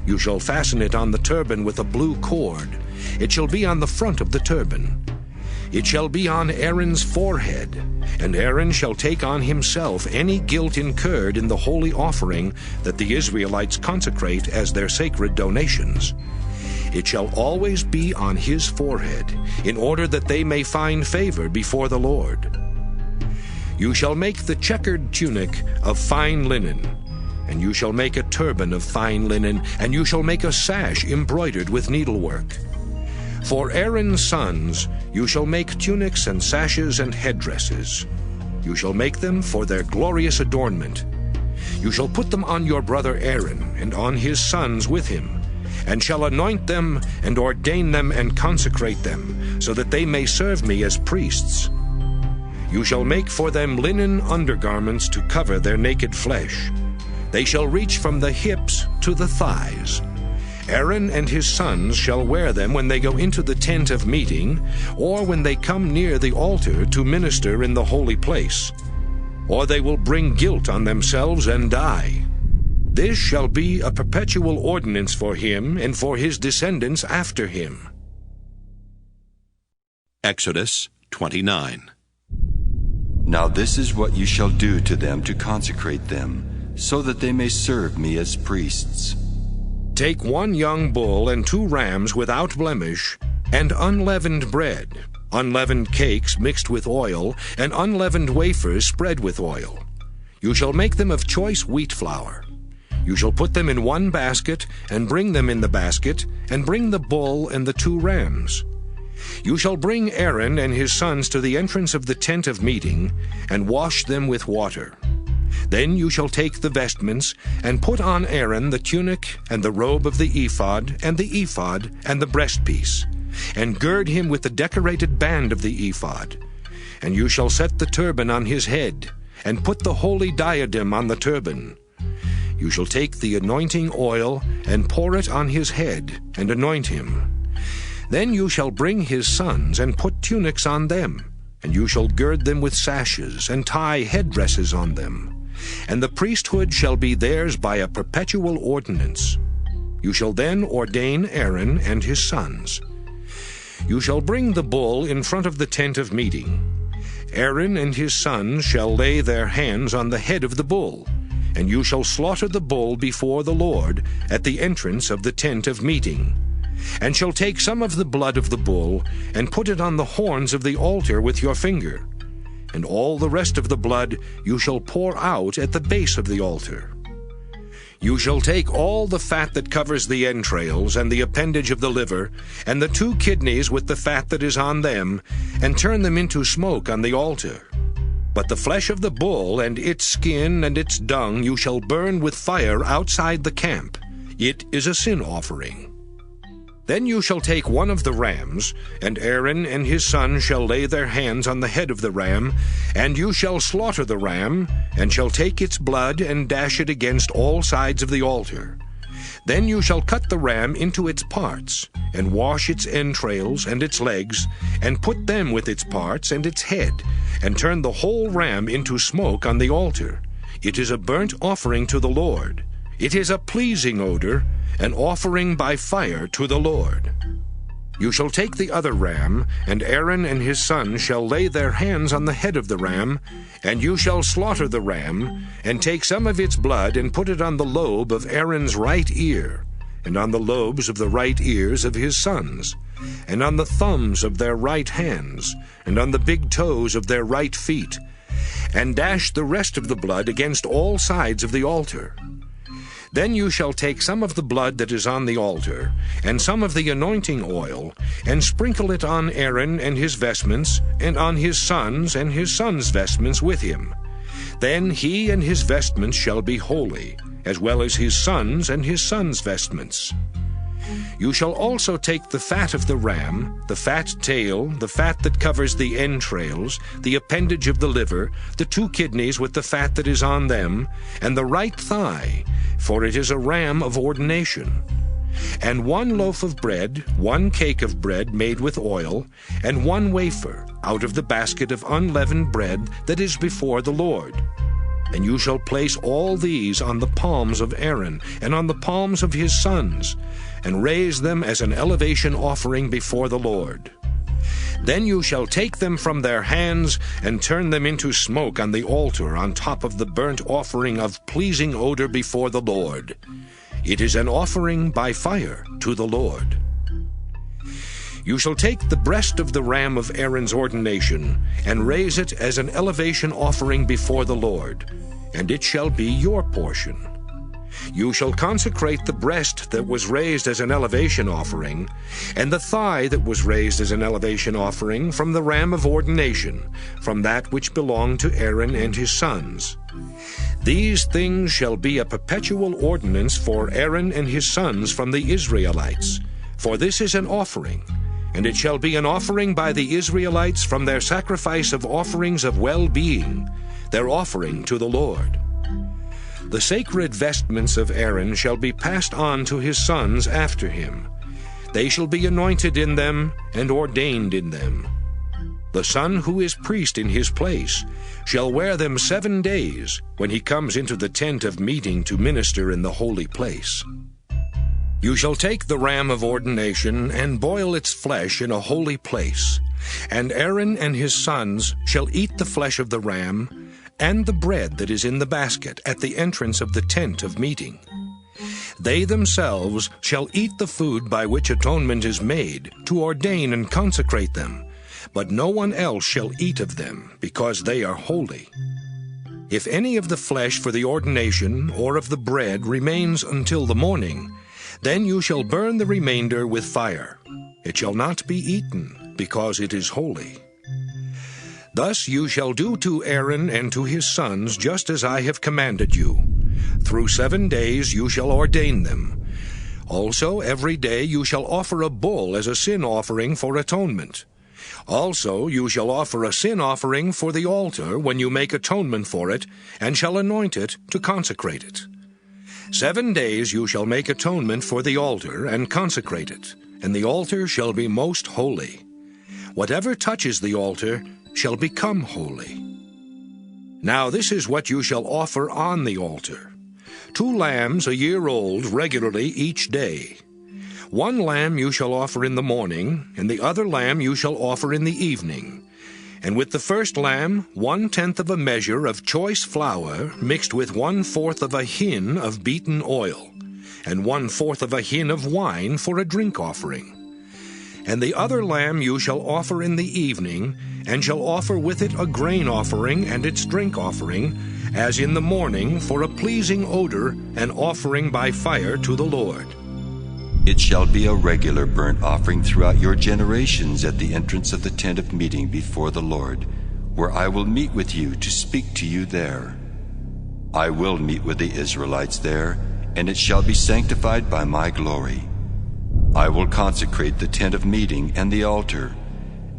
You shall fasten it on the turban with a blue cord. It shall be on the front of the turban. It shall be on Aaron's forehead, and Aaron shall take on himself any guilt incurred in the holy offering that the Israelites consecrate as their sacred donations. It shall always be on his forehead, in order that they may find favor before the Lord. You shall make the checkered tunic of fine linen, and you shall make a turban of fine linen, and you shall make a sash embroidered with needlework. For Aaron's sons you shall make tunics and sashes and headdresses. You shall make them for their glorious adornment. You shall put them on your brother Aaron, and on his sons with him, and shall anoint them, and ordain them, and consecrate them, so that they may serve me as priests. You shall make for them linen undergarments to cover their naked flesh. They shall reach from the hips to the thighs. Aaron and his sons shall wear them when they go into the tent of meeting, or when they come near the altar to minister in the holy place. Or they will bring guilt on themselves and die. This shall be a perpetual ordinance for him and for his descendants after him. Exodus 29. Now this is what you shall do to them to consecrate them, so that they may serve me as priests. Take 1 young bull and 2 rams without blemish, and unleavened bread, unleavened cakes mixed with oil, and unleavened wafers spread with oil. You shall make them of choice wheat flour. You shall put them in 1 basket, and bring them in the basket, and bring the bull and the 2 rams. You shall bring Aaron and his sons to the entrance of the tent of meeting, and wash them with water. Then you shall take the vestments, and put on Aaron the tunic, and the robe of the ephod, and the breastpiece, and gird him with the decorated band of the ephod. And you shall set the turban on his head, and put the holy diadem on the turban. You shall take the anointing oil, and pour it on his head, and anoint him. Then you shall bring his sons, and put tunics on them, and you shall gird them with sashes, and tie headdresses on them. And the priesthood shall be theirs by a perpetual ordinance. You shall then ordain Aaron and his sons. You shall bring the bull in front of the tent of meeting. Aaron and his sons shall lay their hands on the head of the bull, and you shall slaughter the bull before the Lord at the entrance of the tent of meeting, and shall take some of the blood of the bull, and put it on the horns of the altar with your finger. And all the rest of the blood you shall pour out at the base of the altar. You shall take all the fat that covers the entrails, and the appendage of the liver, and the 2 kidneys with the fat that is on them, and turn them into smoke on the altar. But the flesh of the bull, and its skin, and its dung, you shall burn with fire outside the camp. It is a sin offering. Then you shall take 1 of the rams, and Aaron and his son shall lay their hands on the head of the ram, and you shall slaughter the ram, and shall take its blood and dash it against all sides of the altar. Then you shall cut the ram into its parts, and wash its entrails and its legs, and put them with its parts and its head, and turn the whole ram into smoke on the altar. It is a burnt offering to the Lord. It is a pleasing odor, an offering by fire to the Lord. You shall take the other ram, and Aaron and his sons shall lay their hands on the head of the ram, and you shall slaughter the ram, and take some of its blood, and put it on the lobe of Aaron's right ear, and on the lobes of the right ears of his sons, and on the thumbs of their right hands, and on the big toes of their right feet, and dash the rest of the blood against all sides of the altar. Then you shall take some of the blood that is on the altar, and some of the anointing oil, and sprinkle it on Aaron and his vestments, and on his sons and his sons' vestments with him. Then he and his vestments shall be holy, as well as his sons and his sons' vestments. You shall also take the fat of the ram, the fat tail, the fat that covers the entrails, the appendage of the liver, the 2 kidneys with the fat that is on them, and the right thigh, for it is a ram of ordination. And 1 loaf of bread, 1 cake of bread made with oil, and 1 wafer out of the basket of unleavened bread that is before the Lord. And you shall place all these on the palms of Aaron, and on the palms of his sons, and raise them as an elevation offering before the Lord. Then you shall take them from their hands, and turn them into smoke on the altar on top of the burnt offering of pleasing odor before the Lord. It is an offering by fire to the Lord. You shall take the breast of the ram of Aaron's ordination, and raise it as an elevation offering before the Lord, and it shall be your portion. You shall consecrate the breast that was raised as an elevation offering, and the thigh that was raised as an elevation offering from the ram of ordination, from that which belonged to Aaron and his sons. These things shall be a perpetual ordinance for Aaron and his sons from the Israelites, for this is an offering, and it shall be an offering by the Israelites from their sacrifice of offerings of well-being, their offering to the Lord. The sacred vestments of Aaron shall be passed on to his sons after him. They shall be anointed in them and ordained in them. The son who is priest in his place shall wear them 7 days when he comes into the tent of meeting to minister in the holy place. You shall take the ram of ordination and boil its flesh in a holy place, and Aaron and his sons shall eat the flesh of the ram, and the bread that is in the basket at the entrance of the tent of meeting. They themselves shall eat the food by which atonement is made, to ordain and consecrate them, but no one else shall eat of them, because they are holy. If any of the flesh for the ordination or of the bread remains until the morning, then you shall burn the remainder with fire. It shall not be eaten, because it is holy. Thus you shall do to Aaron and to his sons just as I have commanded you. Through 7 days you shall ordain them. Also every day you shall offer a bull as a sin offering for atonement. Also you shall offer a sin offering for the altar when you make atonement for it, and shall anoint it to consecrate it. 7 days you shall make atonement for the altar and consecrate it, and the altar shall be most holy. Whatever touches the altar shall become holy. Now this is what you shall offer on the altar: 2 lambs a year old regularly each day. 1 lamb you shall offer in the morning, and the other lamb you shall offer in the evening. And with the first lamb 1/10 of a measure of choice flour mixed with 1/4 of a hin of beaten oil, and 1/4 of a hin of wine for a drink offering. And the other lamb you shall offer in the evening, and shall offer with it a grain offering and its drink offering, as in the morning, for a pleasing odor, an offering by fire to the Lord. It shall be a regular burnt offering throughout your generations at the entrance of the tent of meeting before the Lord, where I will meet with you to speak to you there. I will meet with the Israelites there, and it shall be sanctified by my glory. I will consecrate the tent of meeting and the altar.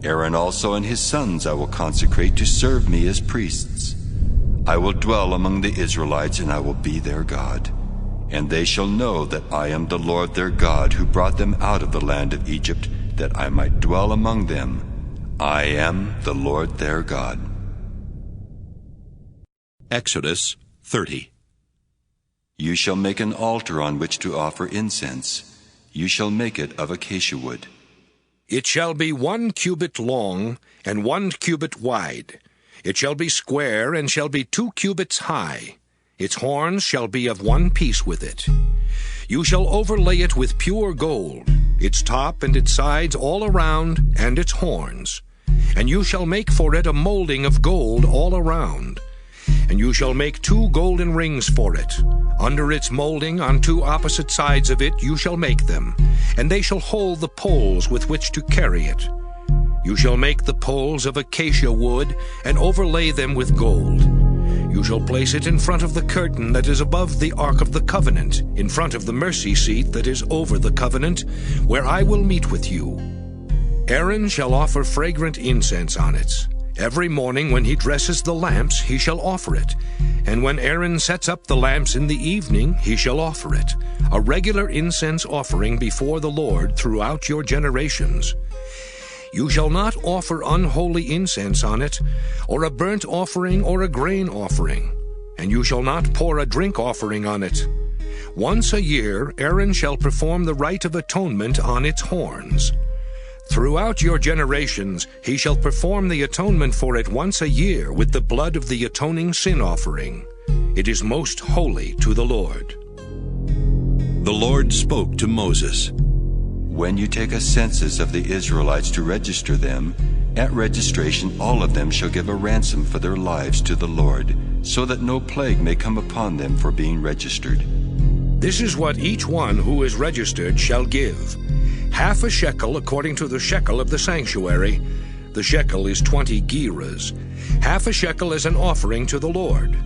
Aaron also and his sons I will consecrate to serve me as priests. I will dwell among the Israelites, and I will be their God. And they shall know that I am the Lord their God, who brought them out of the land of Egypt, that I might dwell among them. I am the Lord their God. Exodus 30. You shall make an altar on which to offer incense. You shall make it of acacia wood. It shall be 1 cubit long and 1 cubit wide. It shall be square and shall be 2 cubits high. Its horns shall be of 1 piece with it. You shall overlay it with pure gold, its top and its sides all around, and its horns. And you shall make for it a molding of gold all around. And you shall make 2 golden rings for it. Under its molding, on 2 opposite sides of it, you shall make them, and they shall hold the poles with which to carry it. You shall make the poles of acacia wood, and overlay them with gold. You shall place it in front of the curtain that is above the Ark of the Covenant, in front of the mercy seat that is over the covenant, where I will meet with you. Aaron shall offer fragrant incense on it. Every morning when he dresses the lamps, he shall offer it. And when Aaron sets up the lamps in the evening, he shall offer it, a regular incense offering before the Lord throughout your generations. You shall not offer unholy incense on it, or a burnt offering or a grain offering, and you shall not pour a drink offering on it. Once a year Aaron shall perform the rite of atonement on its horns. Throughout your generations he shall perform the atonement for it once a year with the blood of the atoning sin offering. It is most holy to the Lord. The Lord spoke to Moses. When you take a census of the Israelites to register them, at registration all of them shall give a ransom for their lives to the Lord, so that no plague may come upon them for being registered. This is what each one who is registered shall give: half a shekel according to the shekel of the sanctuary. The shekel is 20 gerahs. Half a shekel as an offering to the Lord.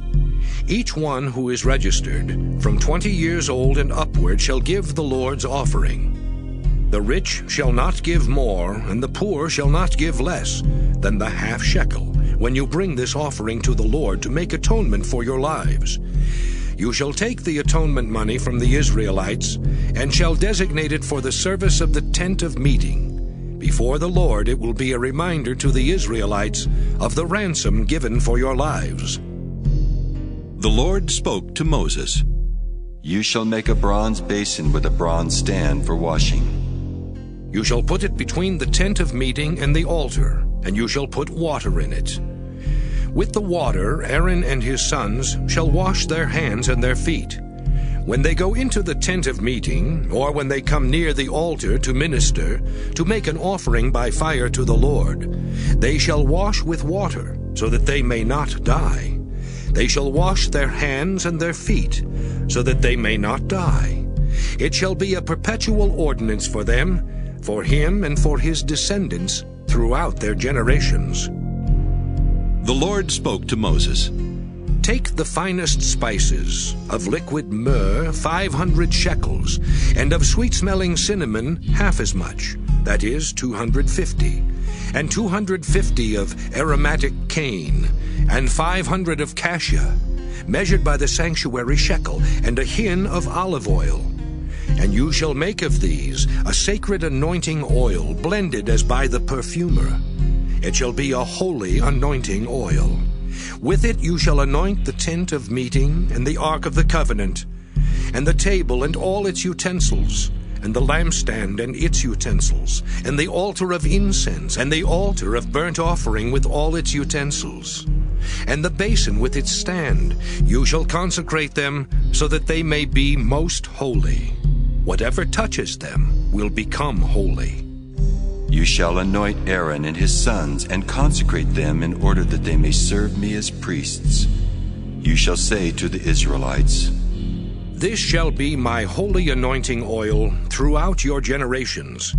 Each one who is registered, from 20 years old and upward, shall give the Lord's offering. The rich shall not give more, and the poor shall not give less than the half shekel, when you bring this offering to the Lord to make atonement for your lives. You shall take the atonement money from the Israelites, and shall designate it for the service of the tent of meeting. Before the Lord it will be a reminder to the Israelites of the ransom given for your lives. The Lord spoke to Moses. You shall make a bronze basin with a bronze stand for washing. You shall put it between the tent of meeting and the altar, and you shall put water in it. With the water Aaron and his sons shall wash their hands and their feet. When they go into the tent of meeting, or when they come near the altar to minister, to make an offering by fire to the Lord, they shall wash with water, so that they may not die. They shall wash their hands and their feet, so that they may not die. It shall be a perpetual ordinance for them, for him and for his descendants throughout their generations. The Lord spoke to Moses. Take the finest spices, of liquid myrrh 500 shekels, and of sweet-smelling cinnamon half as much, that is 250, and 250 of aromatic cane, and 500 of cassia, measured by the sanctuary shekel, and a hin of olive oil. And you shall make of these a sacred anointing oil, blended as by the perfumer. It shall be a holy anointing oil. With it you shall anoint the tent of meeting, and the ark of the covenant, and the table and all its utensils, and the lampstand and its utensils, and the altar of incense, and the altar of burnt offering with all its utensils, and the basin with its stand. You shall consecrate them, so that they may be most holy. Whatever touches them will become holy. You shall anoint Aaron and his sons, and consecrate them in order that they may serve me as priests. You shall say to the Israelites, This shall be my holy anointing oil throughout your generations.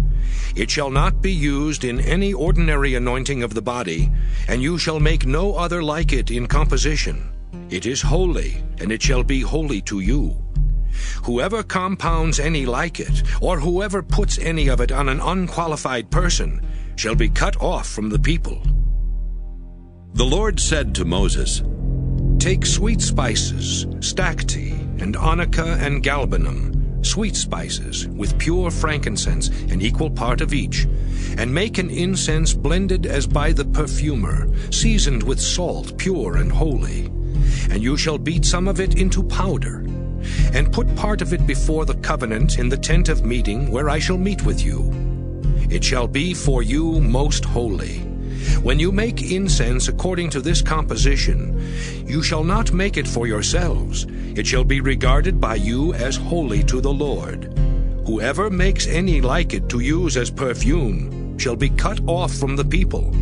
It shall not be used in any ordinary anointing of the body, and you shall make no other like it in composition. It is holy, and it shall be holy to you. Whoever compounds any like it, or whoever puts any of it on an unqualified person, shall be cut off from the people. The Lord said to Moses, Take sweet spices, stacte, and onycha and galbanum, sweet spices, with pure frankincense, an equal part of each, and make an incense blended as by the perfumer, seasoned with salt, pure and holy. And you shall beat some of it into powder, and put part of it before the covenant in the tent of meeting, where I shall meet with you. It shall be for you most holy. When you make incense according to this composition, you shall not make it for yourselves. It shall be regarded by you as holy to the Lord. Whoever makes any like it to use as perfume shall be cut off from the people.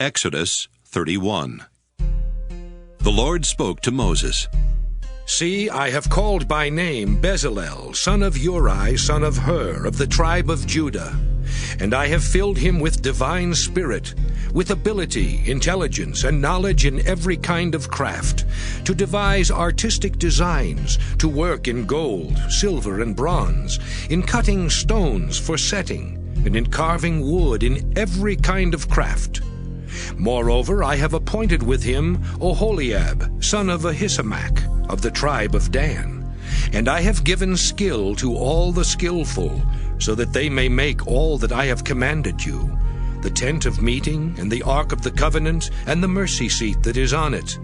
Exodus 31. The Lord spoke to Moses. See, I have called by name Bezalel, son of Uri, son of Hur, of the tribe of Judah. And I have filled him with divine spirit, with ability, intelligence, and knowledge in every kind of craft, to devise artistic designs, to work in gold, silver, and bronze, in cutting stones for setting, and in carving wood, in every kind of craft. Moreover, I have appointed with him Oholiab, son of Ahisamach, of the tribe of Dan. And I have given skill to all the skillful, so that they may make all that I have commanded you, the tent of meeting, and the ark of the covenant, and the mercy seat that is on it,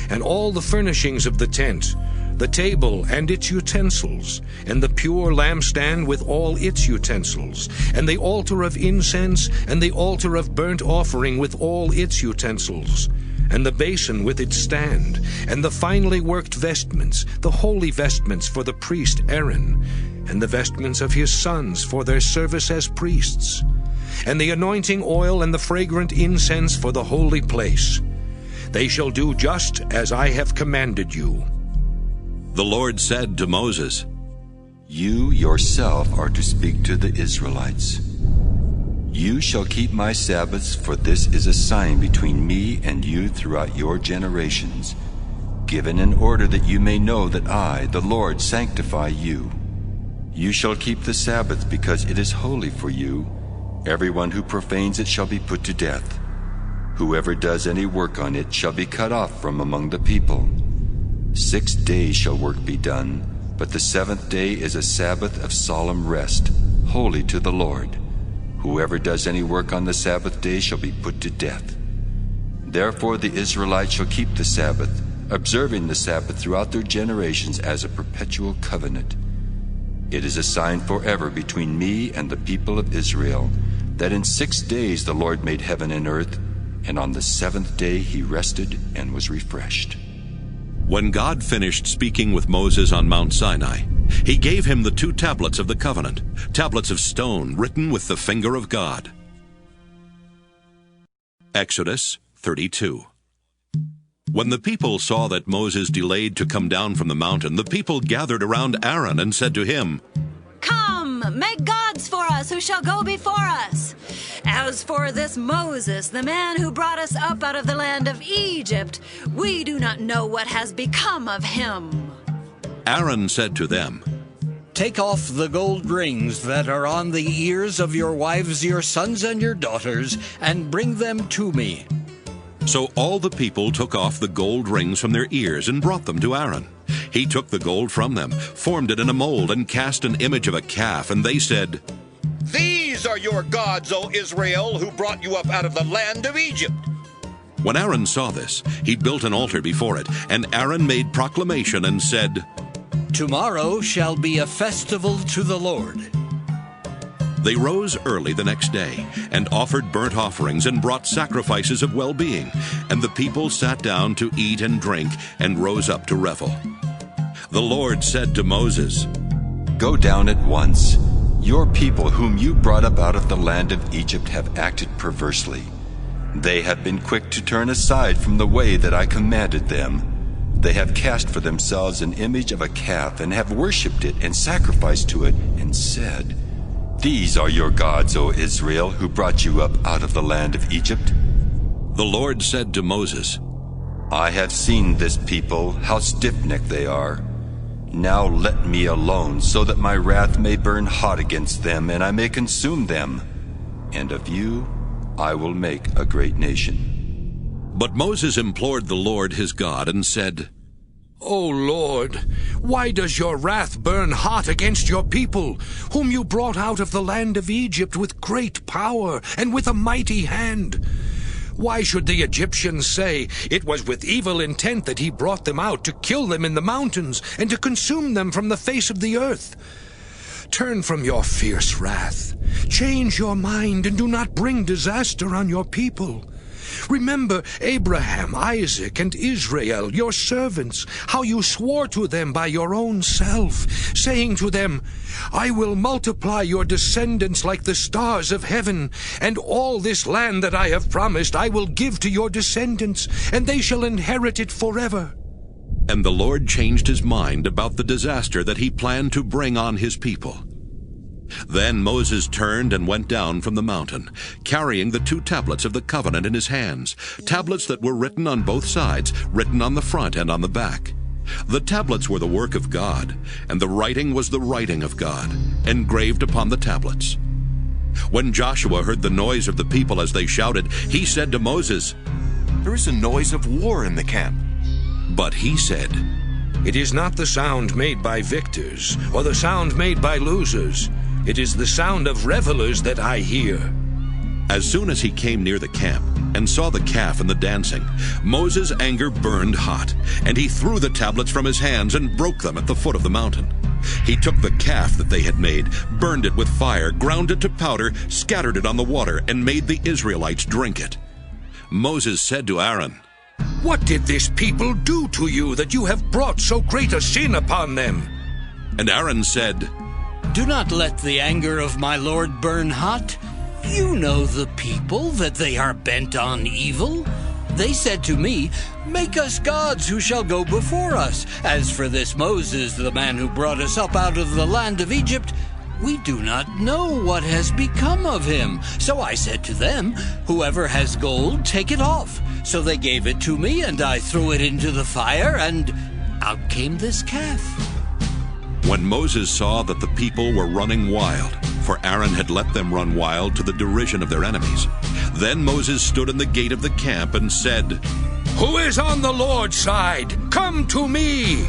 and all the furnishings of the tent, the table and its utensils, and the pure lampstand with all its utensils, and the altar of incense, and the altar of burnt offering with all its utensils, and the basin with its stand, and the finely worked vestments, the holy vestments for the priest Aaron, and the vestments of his sons for their service as priests, and the anointing oil and the fragrant incense for the holy place. They shall do just as I have commanded you. The Lord said to Moses, You yourself are to speak to the Israelites. You shall keep my Sabbaths, for this is a sign between me and you throughout your generations, given in order that you may know that I, the Lord, sanctify you. You shall keep the Sabbath, because it is holy for you. Everyone who profanes it shall be put to death. Whoever does any work on it shall be cut off from among the people. 6 days shall work be done, but the seventh day is a Sabbath of solemn rest, holy to the Lord. Whoever does any work on the Sabbath day shall be put to death. Therefore the Israelites shall keep the Sabbath, observing the Sabbath throughout their generations as a perpetual covenant. It is a sign forever between me and the people of Israel, that in 6 days the Lord made heaven and earth, and on the 7th day he rested and was refreshed. When God finished speaking with Moses on Mount Sinai, he gave him the 2 tablets of the covenant, tablets of stone written with the finger of God. Exodus 32. When the people saw that Moses delayed to come down from the mountain, the people gathered around Aaron and said to him, "Come, make gods for us who shall go before us. As for this Moses, the man who brought us up out of the land of Egypt, we do not know what has become of him." Aaron said to them, "Take off the gold rings that are on the ears of your wives, your sons, and your daughters, and bring them to me." So all the people took off the gold rings from their ears and brought them to Aaron. He took the gold from them, formed it in a mold, and cast an image of a calf, and they said, "These are your gods, O Israel, who brought you up out of the land of Egypt." When Aaron saw this, he built an altar before it, and Aaron made proclamation and said, "Tomorrow shall be a festival to the Lord." They rose early the next day, and offered burnt offerings and brought sacrifices of well-being, and the people sat down to eat and drink, and rose up to revel. The Lord said to Moses, "Go down at once. Your people whom you brought up out of the land of Egypt have acted perversely. They have been quick to turn aside from the way that I commanded them. They have cast for themselves an image of a calf, and have worshipped it and sacrificed to it, and said, 'These are your gods, O Israel, who brought you up out of the land of Egypt.'" The Lord said to Moses, "I have seen this people, how stiff-necked they are. Now let me alone, so that my wrath may burn hot against them, and I may consume them. And of you I will make a great nation." But Moses implored the Lord his God and said, "O Lord, why does your wrath burn hot against your people, whom you brought out of the land of Egypt with great power and with a mighty hand? Why should the Egyptians say, 'It was with evil intent that he brought them out, to kill them in the mountains and to consume them from the face of the earth'? Turn from your fierce wrath. Change your mind and do not bring disaster on your people. Remember Abraham, Isaac, and Israel, your servants, how you swore to them by your own self, saying to them, 'I will multiply your descendants like the stars of heaven, and all this land that I have promised I will give to your descendants, and they shall inherit it forever.'" And the Lord changed his mind about the disaster that he planned to bring on his people. Then Moses turned and went down from the mountain, carrying the 2 tablets of the covenant in his hands, tablets that were written on both sides, written on the front and on the back. The tablets were the work of God, and the writing was the writing of God, engraved upon the tablets. When Joshua heard the noise of the people as they shouted, he said to Moses, "There is a noise of war in the camp." But he said, "It is not the sound made by victors, or the sound made by losers. It is the sound of revelers that I hear." As soon as he came near the camp and saw the calf and the dancing, Moses' anger burned hot, and he threw the tablets from his hands and broke them at the foot of the mountain. He took the calf that they had made, burned it with fire, ground it to powder, scattered it on the water, and made the Israelites drink it. Moses said to Aaron, "What did this people do to you that you have brought so great a sin upon them?" And Aaron said, "Do not let the anger of my Lord burn hot. You know the people, that they are bent on evil. They said to me, 'Make us gods who shall go before us.' As for this Moses, the man who brought us up out of the land of Egypt, we do not know what has become of him. So I said to them, 'Whoever has gold, take it off.' So they gave it to me, and I threw it into the fire, and out came this calf." When Moses saw that the people were running wild, for Aaron had let them run wild to the derision of their enemies, then Moses stood in the gate of the camp and said, "Who is on the Lord's side? Come to me."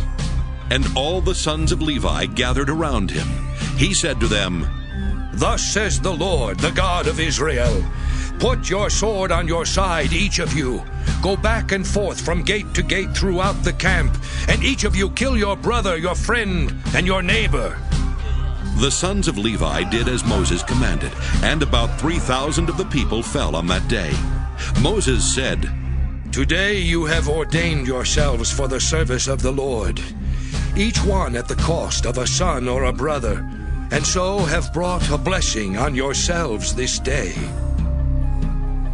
And all the sons of Levi gathered around him. He said to them, "Thus says the Lord, the God of Israel, put your sword on your side, each of you. Go back and forth from gate to gate throughout the camp, and each of you kill your brother, your friend, and your neighbor." The sons of Levi did as Moses commanded, and about 3,000 of the people fell on that day. Moses said, "Today you have ordained yourselves for the service of the Lord, each one at the cost of a son or a brother, and so have brought a blessing on yourselves this day."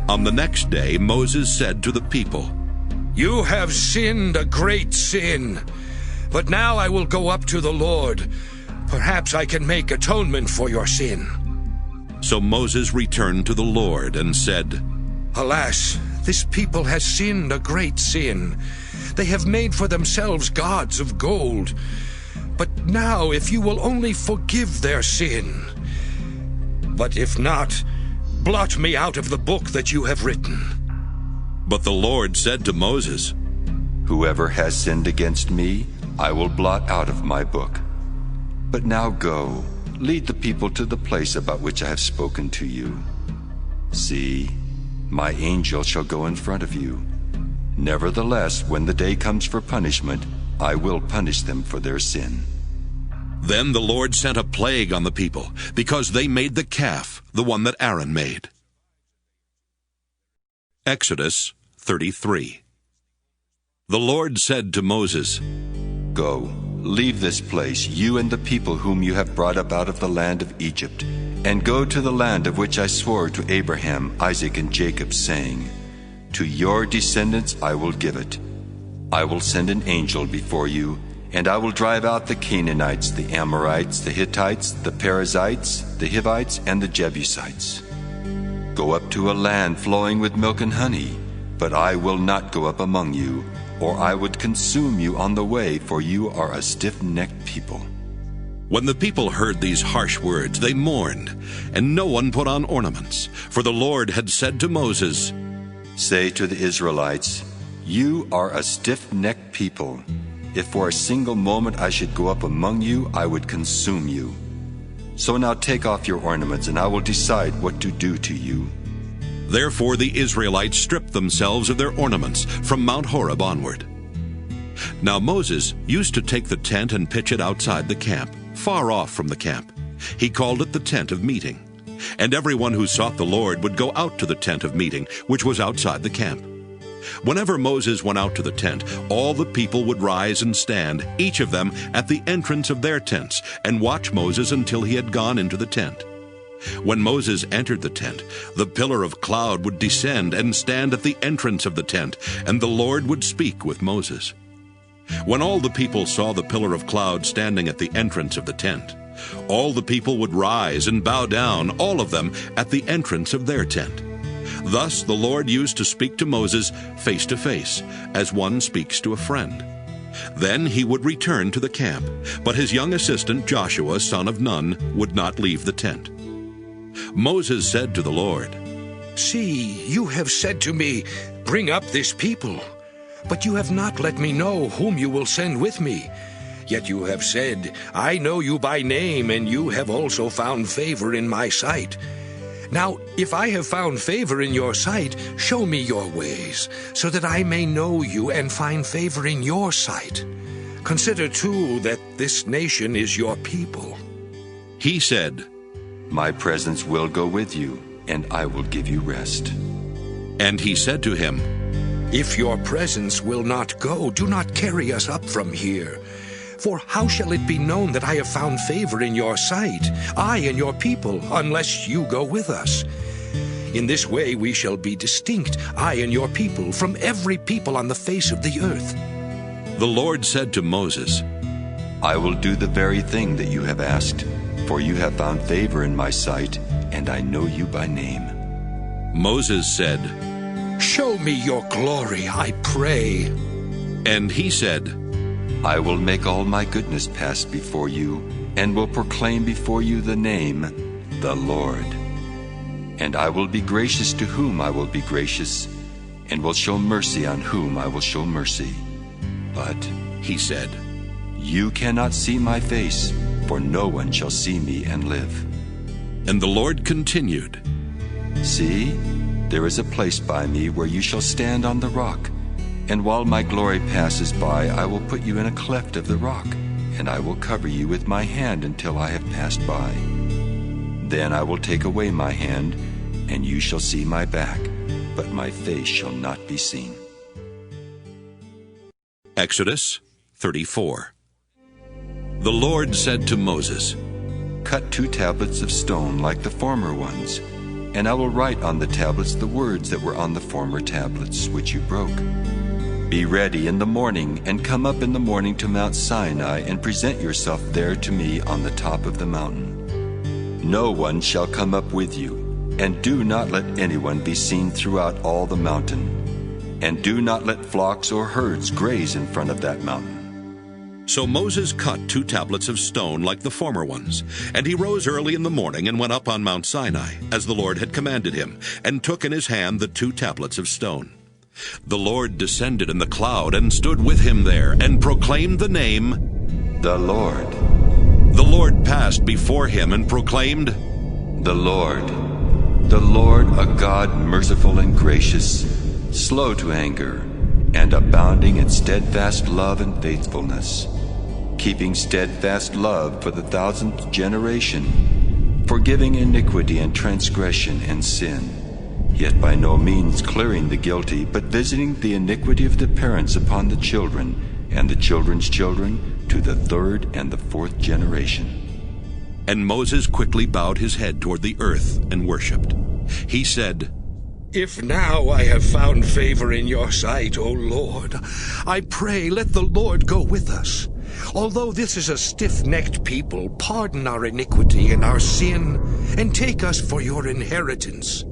On the next day Moses said to the people, "You have sinned a great sin, but now I will go up to the Lord. Perhaps I can make atonement for your sin." So Moses returned to the Lord and said, "Alas, this people has sinned a great sin. They have made for themselves gods of gold. But now if you will only forgive their sin. But if not, blot me out of the book that you have written." But the Lord said to Moses, "Whoever has sinned against me, I will blot out of my book. But now go, lead the people to the place about which I have spoken to you. See, my angel shall go in front of you. Nevertheless, when the day comes for punishment, I will punish them for their sin." Then the Lord sent a plague on the people, because they made the calf, the one that Aaron made. Exodus 33. The Lord said to Moses, "Go, leave this place, you and the people whom you have brought up out of the land of Egypt, and go to the land of which I swore to Abraham, Isaac, and Jacob, saying, 'To your descendants I will give it.' I will send an angel before you, and I will drive out the Canaanites, the Amorites, the Hittites, the Perizzites, the Hivites, and the Jebusites. Go up to a land flowing with milk and honey, but I will not go up among you, or I would consume you on the way, for you are a stiff-necked people." When the people heard these harsh words, they mourned, and no one put on ornaments, for the Lord had said to Moses, "Say to the Israelites, 'You are a stiff-necked people. If for a single moment I should go up among you, I would consume you. So now take off your ornaments, and I will decide what to do to you.'" Therefore the Israelites stripped themselves of their ornaments from Mount Horeb onward. Now Moses used to take the tent and pitch it outside the camp, far off from the camp. He called it the tent of meeting. And everyone who sought the Lord would go out to the tent of meeting, which was outside the camp. Whenever Moses went out to the tent, all the people would rise and stand, each of them at the entrance of their tents, and watch Moses until he had gone into the tent. When Moses entered the tent, the pillar of cloud would descend and stand at the entrance of the tent, and the Lord would speak with Moses. When all the people saw the pillar of cloud standing at the entrance of the tent, all the people would rise and bow down, all of them at the entrance of their tent. Thus the Lord used to speak to Moses face to face, as one speaks to a friend. Then he would return to the camp, but his young assistant Joshua, son of Nun, would not leave the tent. Moses said to the Lord, "See, you have said to me, 'Bring up this people,' but you have not let me know whom you will send with me. Yet you have said, 'I know you by name, and you have also found favor in my sight.' Now, if I have found favor in your sight, show me your ways, so that I may know you and find favor in your sight. Consider, too, that this nation is your people." He said, "My presence will go with you, and I will give you rest." And he said to him, "If your presence will not go, do not carry us up from here. For how shall it be known that I have found favor in your sight, I and your people, unless you go with us? In this way we shall be distinct, I and your people, from every people on the face of the earth." The Lord said to Moses, "I will do the very thing that you have asked, for you have found favor in my sight, and I know you by name." Moses said, "Show me your glory, I pray." And he said, "I will make all my goodness pass before you, and will proclaim before you the name, the Lord. And I will be gracious to whom I will be gracious, and will show mercy on whom I will show mercy. But," he said, "you cannot see my face, for no one shall see me and live." And the Lord continued, "See, there is a place by me where you shall stand on the rock. And while my glory passes by, I will put you in a cleft of the rock, and I will cover you with my hand until I have passed by. Then I will take away my hand, and you shall see my back, but my face shall not be seen. Exodus 34. The Lord said to Moses, Cut 2 tablets of stone like the former ones, and I will write on the tablets the words that were on the former tablets, which you broke. Be ready in the morning, and come up in the morning to Mount Sinai, and present yourself there to me on the top of the mountain. No one shall come up with you, and do not let anyone be seen throughout all the mountain, and do not let flocks or herds graze in front of that mountain. So Moses cut 2 tablets of stone like the former ones, and he rose early in the morning and went up on Mount Sinai, as the Lord had commanded him, and took in his hand the 2 tablets of stone. The Lord descended in the cloud and stood with him there, and proclaimed the name, The Lord. The Lord passed before him and proclaimed, The Lord, a God merciful and gracious, slow to anger, and abounding in steadfast love and faithfulness, keeping steadfast love for the 1000th generation, forgiving iniquity and transgression and sin, yet by no means clearing the guilty, but visiting the iniquity of the parents upon the children, and the children's children, to the 3rd and the 4th generation. And Moses quickly bowed his head toward the earth and worshipped. He said, If now I have found favor in your sight, O Lord, I pray let the Lord go with us. Although this is a stiff-necked people, pardon our iniquity and our sin, and take us for your inheritance.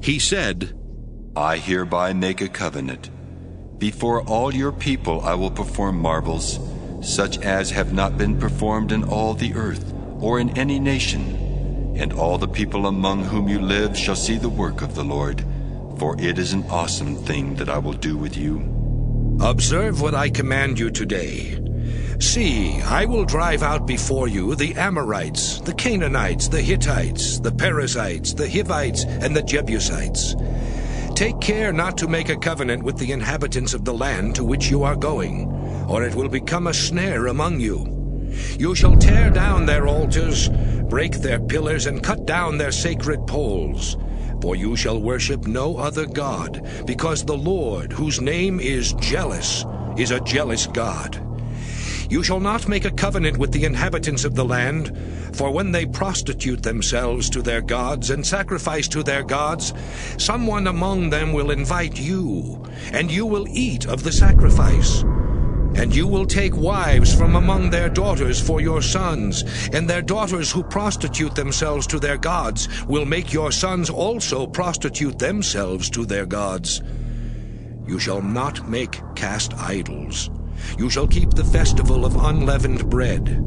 He said, I hereby make a covenant. Before all your people I will perform marvels, such as have not been performed in all the earth, or in any nation. And all the people among whom you live shall see the work of the Lord, for it is an awesome thing that I will do with you. Observe what I command you today. See, I will drive out before you the Amorites, the Canaanites, the Hittites, the Perizzites, the Hivites, and the Jebusites. Take care not to make a covenant with the inhabitants of the land to which you are going, or it will become a snare among you. You shall tear down their altars, break their pillars, and cut down their sacred poles. For you shall worship no other God, because the Lord, whose name is jealous, is a jealous God. You shall not make a covenant with the inhabitants of the land, for when they prostitute themselves to their gods and sacrifice to their gods, someone among them will invite you, and you will eat of the sacrifice. And you will take wives from among their daughters for your sons, and their daughters who prostitute themselves to their gods will make your sons also prostitute themselves to their gods. You shall not make cast idols. You shall keep the festival of unleavened bread.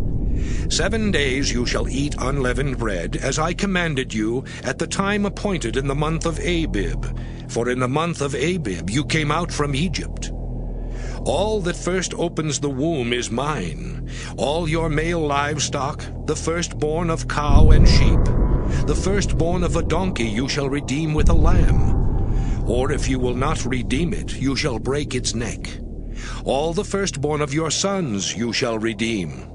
7 days you shall eat unleavened bread, as I commanded you, at the time appointed in the month of Abib. For in the month of Abib you came out from Egypt. All that first opens the womb is mine. All your male livestock, the firstborn of cow and sheep, the firstborn of a donkey you shall redeem with a lamb. Or if you will not redeem it, you shall break its neck. All the firstborn of your sons you shall redeem.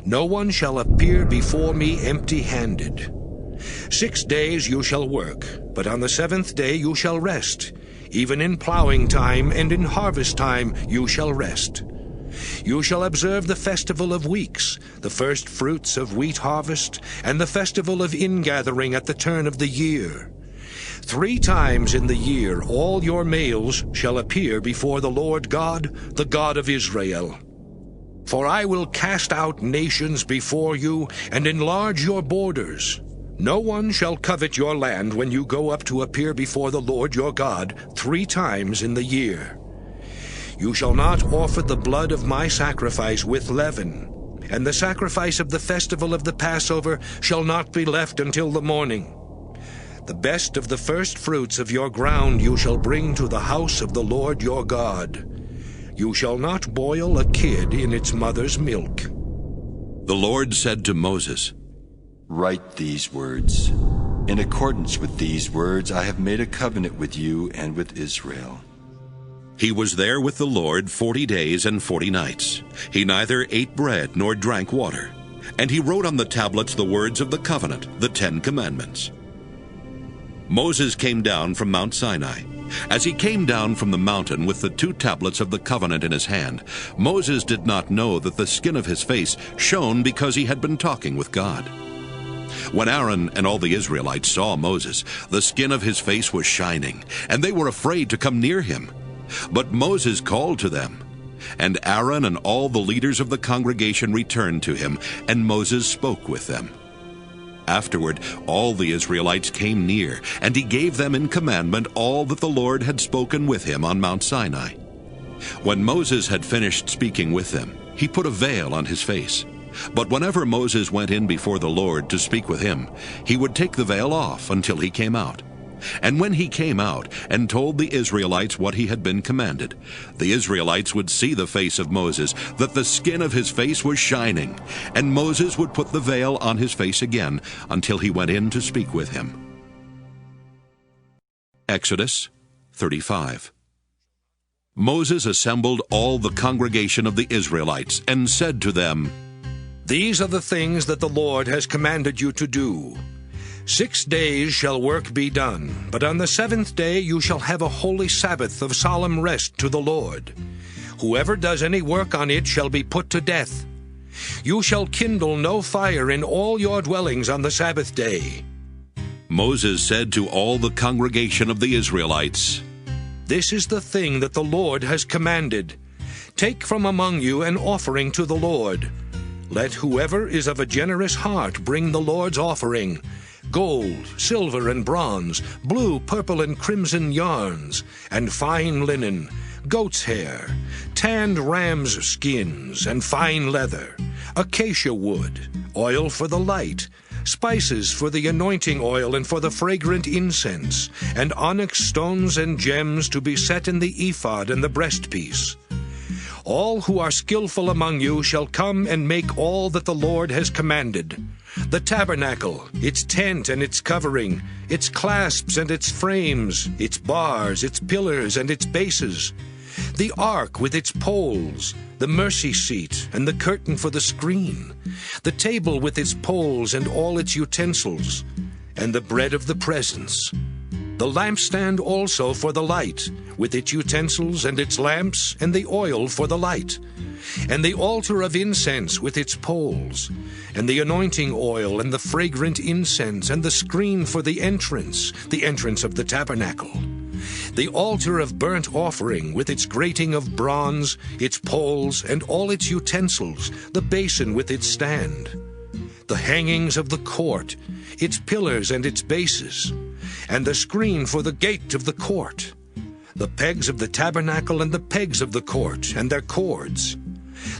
No one shall appear before me empty-handed. 6 days you shall work, but on the 7th day you shall rest. Even in plowing time and in harvest time you shall rest. You shall observe the festival of weeks, the first fruits of wheat harvest, and the festival of ingathering at the turn of the year. 3 times in the year all your males shall appear before the Lord God, the God of Israel. For I will cast out nations before you and enlarge your borders. No one shall covet your land when you go up to appear before the Lord your God 3 times in the year. You shall not offer the blood of my sacrifice with leaven, and the sacrifice of the festival of the Passover shall not be left until the morning. The best of the first fruits of your ground you shall bring to the house of the Lord your God. You shall not boil a kid in its mother's milk. The Lord said to Moses, Write these words. In accordance with these words I have made a covenant with you and with Israel. He was there with the Lord 40 days and 40 nights. He neither ate bread nor drank water. And he wrote on the tablets the words of the covenant, the 10 Commandments. Moses came down from Mount Sinai. As he came down from the mountain with the 2 tablets of the covenant in his hand, Moses did not know that the skin of his face shone because he had been talking with God. When Aaron and all the Israelites saw Moses, the skin of his face was shining, and they were afraid to come near him. But Moses called to them, and Aaron and all the leaders of the congregation returned to him, and Moses spoke with them. Afterward, all the Israelites came near, and he gave them in commandment all that the Lord had spoken with him on Mount Sinai. When Moses had finished speaking with them, he put a veil on his face. But whenever Moses went in before the Lord to speak with him, he would take the veil off until he came out. And when he came out and told the Israelites what he had been commanded, the Israelites would see the face of Moses, that the skin of his face was shining, and Moses would put the veil on his face again until he went in to speak with him. Exodus 35. Moses assembled all the congregation of the Israelites and said to them, "These are the things that the Lord has commanded you to do. 6 days shall work be done, but on the 7th day you shall have a holy Sabbath of solemn rest to the Lord. Whoever does any work on it shall be put to death. You shall kindle no fire in all your dwellings on the Sabbath day." Moses said to all the congregation of the Israelites, "This is the thing that the Lord has commanded. Take from among you an offering to the Lord. Let whoever is of a generous heart bring the Lord's offering: gold, silver, and bronze, blue, purple, and crimson yarns, and fine linen, goat's hair, tanned ram's skins, and fine leather, acacia wood, oil for the light, spices for the anointing oil and for the fragrant incense, and onyx stones and gems to be set in the ephod and the breastpiece. All who are skillful among you shall come and make all that the Lord has commanded: the tabernacle, its tent and its covering, its clasps and its frames, its bars, its pillars and its bases, the ark with its poles, the mercy seat and the curtain for the screen, the table with its poles and all its utensils, and the bread of the presence. The lampstand also for the light, with its utensils and its lamps, and the oil for the light, and the altar of incense with its poles, and the anointing oil and the fragrant incense, and the screen for the entrance of the tabernacle, the altar of burnt offering with its grating of bronze, its poles, and all its utensils, the basin with its stand, the hangings of the court, its pillars and its bases, and the screen for the gate of the court, the pegs of the tabernacle and the pegs of the court, and their cords,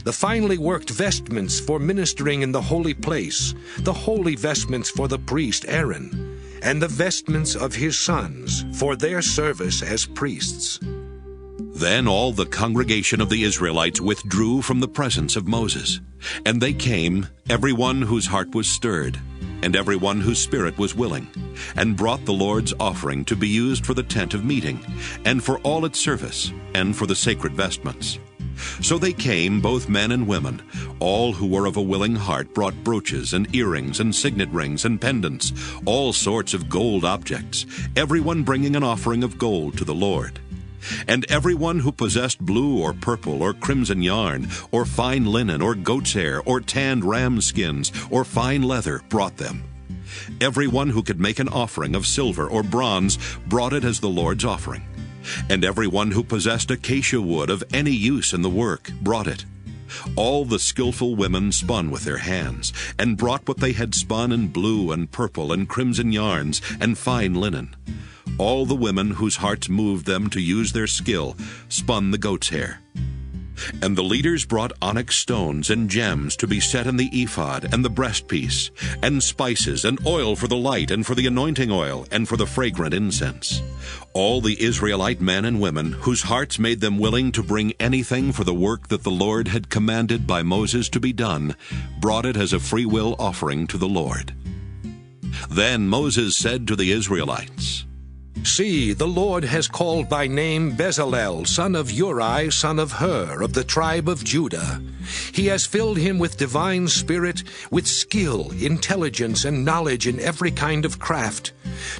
the finely worked vestments for ministering in the holy place, the holy vestments for the priest Aaron, and the vestments of his sons for their service as priests. Then all the congregation of the Israelites withdrew from the presence of Moses. And they came, everyone whose heart was stirred, and everyone whose spirit was willing, and brought the Lord's offering to be used for the tent of meeting, and for all its service, and for the sacred vestments. So they came, both men and women. All who were of a willing heart brought brooches and earrings and signet rings and pendants, all sorts of gold objects, everyone bringing an offering of gold to the Lord. And everyone who possessed blue or purple or crimson yarn, or fine linen, or goat's hair, or tanned ram skins, or fine leather, brought them. Everyone who could make an offering of silver or bronze brought it as the Lord's offering. And everyone who possessed acacia wood of any use in the work brought it. All the skillful women spun with their hands, and brought what they had spun in blue and purple and crimson yarns and fine linen. All the women whose hearts moved them to use their skill spun the goat's hair. And the leaders brought onyx stones and gems to be set in the ephod and the breastpiece, and spices and oil for the light and for the anointing oil and for the fragrant incense. All the Israelite men and women whose hearts made them willing to bring anything for the work that the Lord had commanded by Moses to be done, brought it as a freewill offering to the Lord. Then Moses said to the Israelites, See, the Lord has called by name Bezalel, son of Uri, son of Hur, of the tribe of Judah. He has filled him with divine spirit, with skill, intelligence, and knowledge in every kind of craft,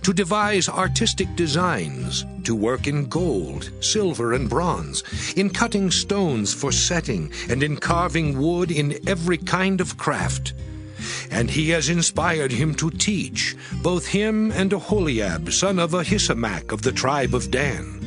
to devise artistic designs, to work in gold, silver, and bronze, in cutting stones for setting, and in carving wood in every kind of craft. And he has inspired him to teach, both him and Aholiab, son of Ahisamach of the tribe of Dan.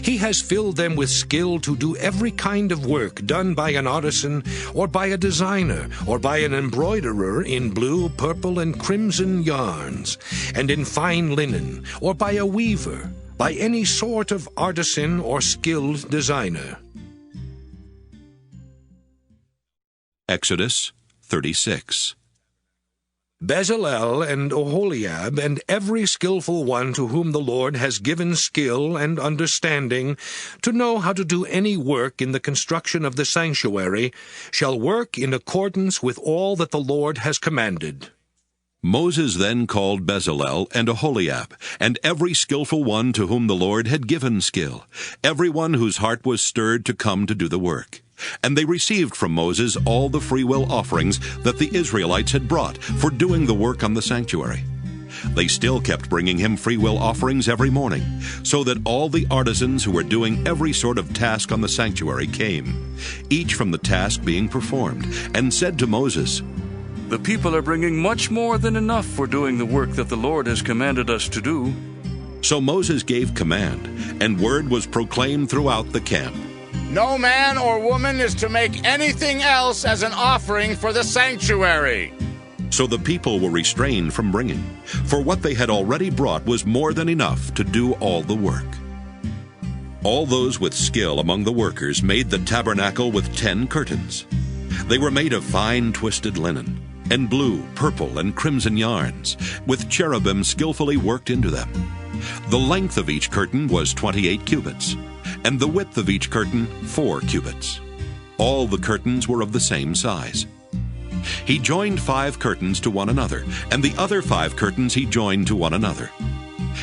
He has filled them with skill to do every kind of work done by an artisan, or by a designer, or by an embroiderer in blue, purple, and crimson yarns, and in fine linen, or by a weaver, by any sort of artisan or skilled designer. Exodus 36. Bezalel and Aholiab and every skillful one to whom the Lord has given skill and understanding to know how to do any work in the construction of the sanctuary shall work in accordance with all that the Lord has commanded. Moses then called Bezalel and Aholiab, and every skillful one to whom the Lord had given skill, every one whose heart was stirred to come to do the work. And they received from Moses all the freewill offerings that the Israelites had brought for doing the work on the sanctuary. They still kept bringing him freewill offerings every morning, so that all the artisans who were doing every sort of task on the sanctuary came, each from the task being performed, and said to Moses, "The people are bringing much more than enough for doing the work that the Lord has commanded us to do." So Moses gave command, and word was proclaimed throughout the camp. No man or woman is to make anything else as an offering for the sanctuary. So the people were restrained from bringing, for what they had already brought was more than enough to do all the work. All those with skill among the workers made the tabernacle with 10 curtains. They were made of fine twisted linen, and blue, purple, and crimson yarns, with cherubim skillfully worked into them. The length of each curtain was 28 cubits, and the width of each curtain 4 cubits. All the curtains were of the same size. He joined 5 curtains to one another, and the other 5 curtains he joined to one another.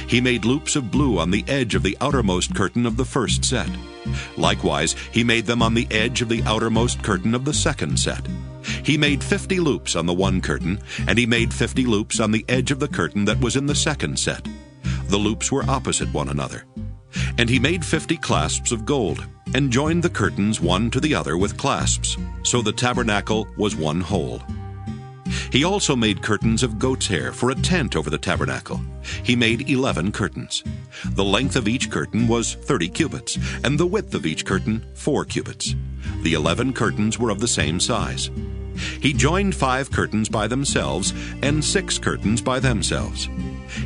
He made loops of blue on the edge of the outermost curtain of the first set. Likewise, he made them on the edge of the outermost curtain of the second set. He made 50 loops on the one curtain, and he made 50 loops on the edge of the curtain that was in the second set. The loops were opposite one another. And he made 50 clasps of gold, and joined the curtains one to the other with clasps, so the tabernacle was one whole. He also made curtains of goat's hair for a tent over the tabernacle. He made 11 curtains. The length of each curtain was 30 cubits, and the width of each curtain 4 cubits. The 11 curtains were of the same size. He joined 5 curtains by themselves, and 6 curtains by themselves.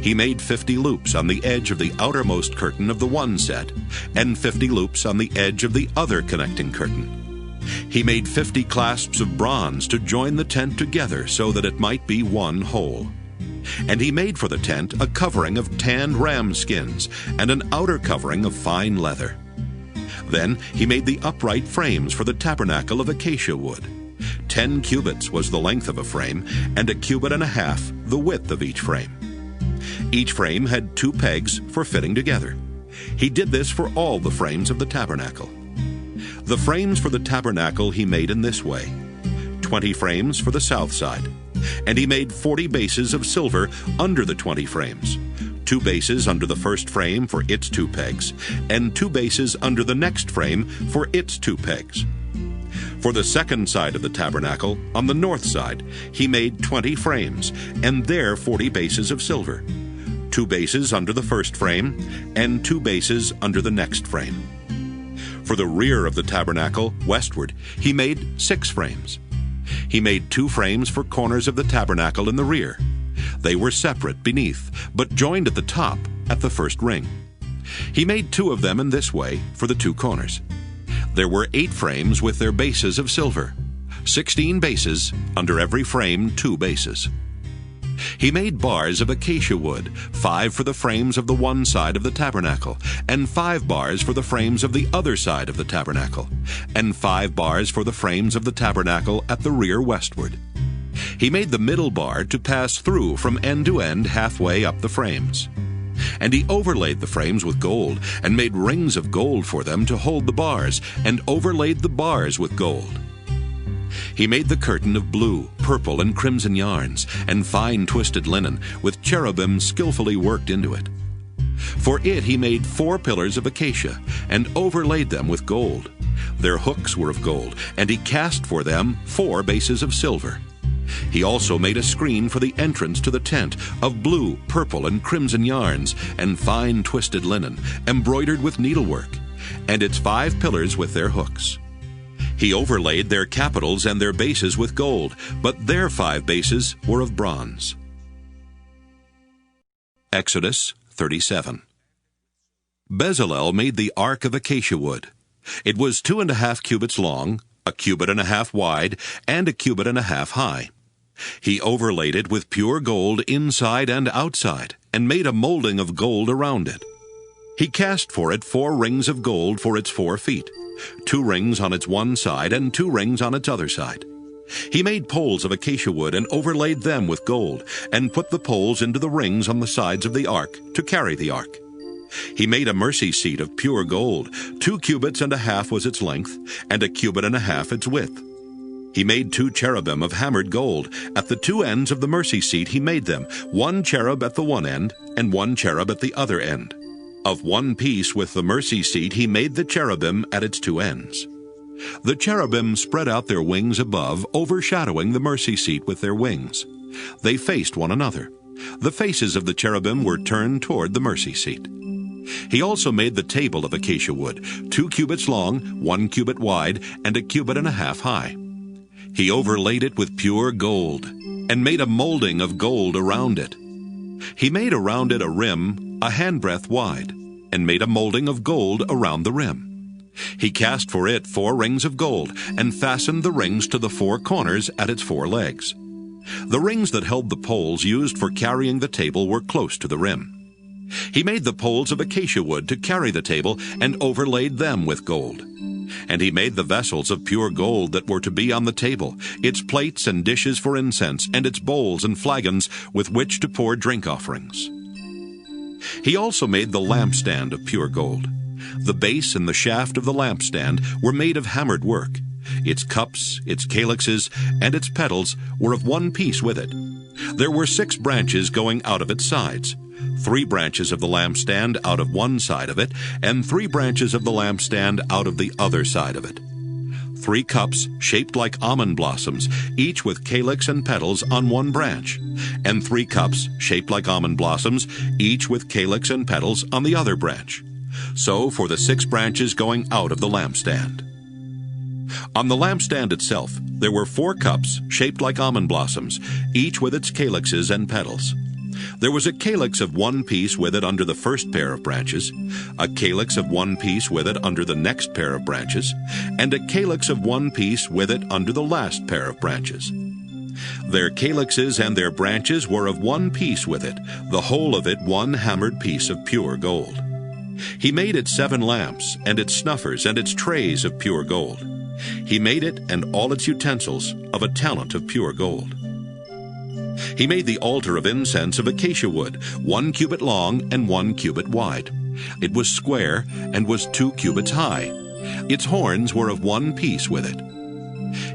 He made 50 loops on the edge of the outermost curtain of the one set, and 50 loops on the edge of the other connecting curtain. He made 50 clasps of bronze to join the tent together so that it might be one whole. And he made for the tent a covering of tanned ram skins, and an outer covering of fine leather. Then he made the upright frames for the tabernacle of acacia wood. 10 cubits was the length of a frame, and 1.5 cubits the width of each frame. Each frame had 2 pegs for fitting together. He did this for all the frames of the tabernacle. The frames for the tabernacle he made in this way: 20 frames for the south side, and he made 40 bases of silver under the 20 frames, 2 bases under the first frame for its 2 pegs, and 2 bases under the next frame for its 2 pegs. For the second side of the tabernacle, on the north side, he made 20 frames, and there 40 bases of silver, 2 bases under the first frame, and 2 bases under the next frame. For the rear of the tabernacle, westward, he made 6 frames. He made 2 frames for corners of the tabernacle in the rear. They were separate beneath, but joined at the top at the first ring. He made 2 of them in this way for the 2 corners. There were 8 frames with their bases of silver, 16 bases, under every frame 2 bases. He made bars of acacia wood, 5 for the frames of the one side of the tabernacle, and 5 bars for the frames of the other side of the tabernacle, and 5 bars for the frames of the tabernacle at the rear westward. He made the middle bar to pass through from end to end halfway up the frames. And he overlaid the frames with gold, and made rings of gold for them to hold the bars, and overlaid the bars with gold. He made the curtain of blue, purple, and crimson yarns, and fine twisted linen, with cherubim skillfully worked into it. For it he made 4 pillars of acacia, and overlaid them with gold. Their hooks were of gold, and he cast for them 4 bases of silver. He also made a screen for the entrance to the tent, of blue, purple, and crimson yarns, and fine twisted linen, embroidered with needlework, and its 5 pillars with their hooks. He overlaid their capitals and their bases with gold, but their 5 bases were of bronze. Exodus 37. Bezalel made the ark of acacia wood. It was 2.5 cubits long, 1.5 cubits wide, and 1.5 cubits high. He overlaid it with pure gold inside and outside, and made a molding of gold around it. He cast for it 4 rings of gold for its 4 feet, 2 rings on its one side and 2 rings on its other side. He made poles of acacia wood and overlaid them with gold, and put the poles into the rings on the sides of the ark to carry the ark. He made a mercy seat of pure gold. 2.5 cubits was its length, and 1.5 cubits its width. He made 2 cherubim of hammered gold. At the 2 ends of the mercy seat he made them, 1 cherub at the one end, and 1 cherub at the other end. Of one piece with the mercy seat he made the cherubim at its 2 ends. The cherubim spread out their wings above, overshadowing the mercy seat with their wings. They faced one another. The faces of the cherubim were turned toward the mercy seat. He also made the table of acacia wood, 2 cubits long, 1 cubit wide, and 1.5 cubits high. He overlaid it with pure gold, and made a molding of gold around it. He made around it a rim 1 handbreadth wide, and made a molding of gold around the rim. He cast for it 4 rings of gold, and fastened the rings to the 4 corners at its 4 legs. The rings that held the poles used for carrying the table were close to the rim. He made the poles of acacia wood to carry the table, and overlaid them with gold. And he made the vessels of pure gold that were to be on the table, its plates and dishes for incense, and its bowls and flagons with which to pour drink offerings. He also made the lampstand of pure gold. The base and the shaft of the lampstand were made of hammered work. Its cups, its calyxes, and its petals were of one piece with it. There were 6 branches going out of its sides, 3 branches of the lampstand out of one side of it, and 3 branches of the lampstand out of the other side of it. 3 cups shaped like almond blossoms, each with calyx and petals on one branch, and 3 cups shaped like almond blossoms, each with calyx and petals on the other branch. So for the 6 branches going out of the lampstand. On the lampstand itself there were 4 cups shaped like almond blossoms, each with its calyxes and petals. There was a calyx of one piece with it under the first pair of branches, a calyx of one piece with it under the next pair of branches, and a calyx of one piece with it under the last pair of branches. Their calyxes and their branches were of one piece with it, the whole of it one hammered piece of pure gold. He made it 7 lamps, and its snuffers, and its trays of pure gold. He made it and all its utensils of a talent of pure gold. He made the altar of incense of acacia wood, 1 cubit long and 1 cubit wide. It was square and was 2 cubits high. Its horns were of one piece with it.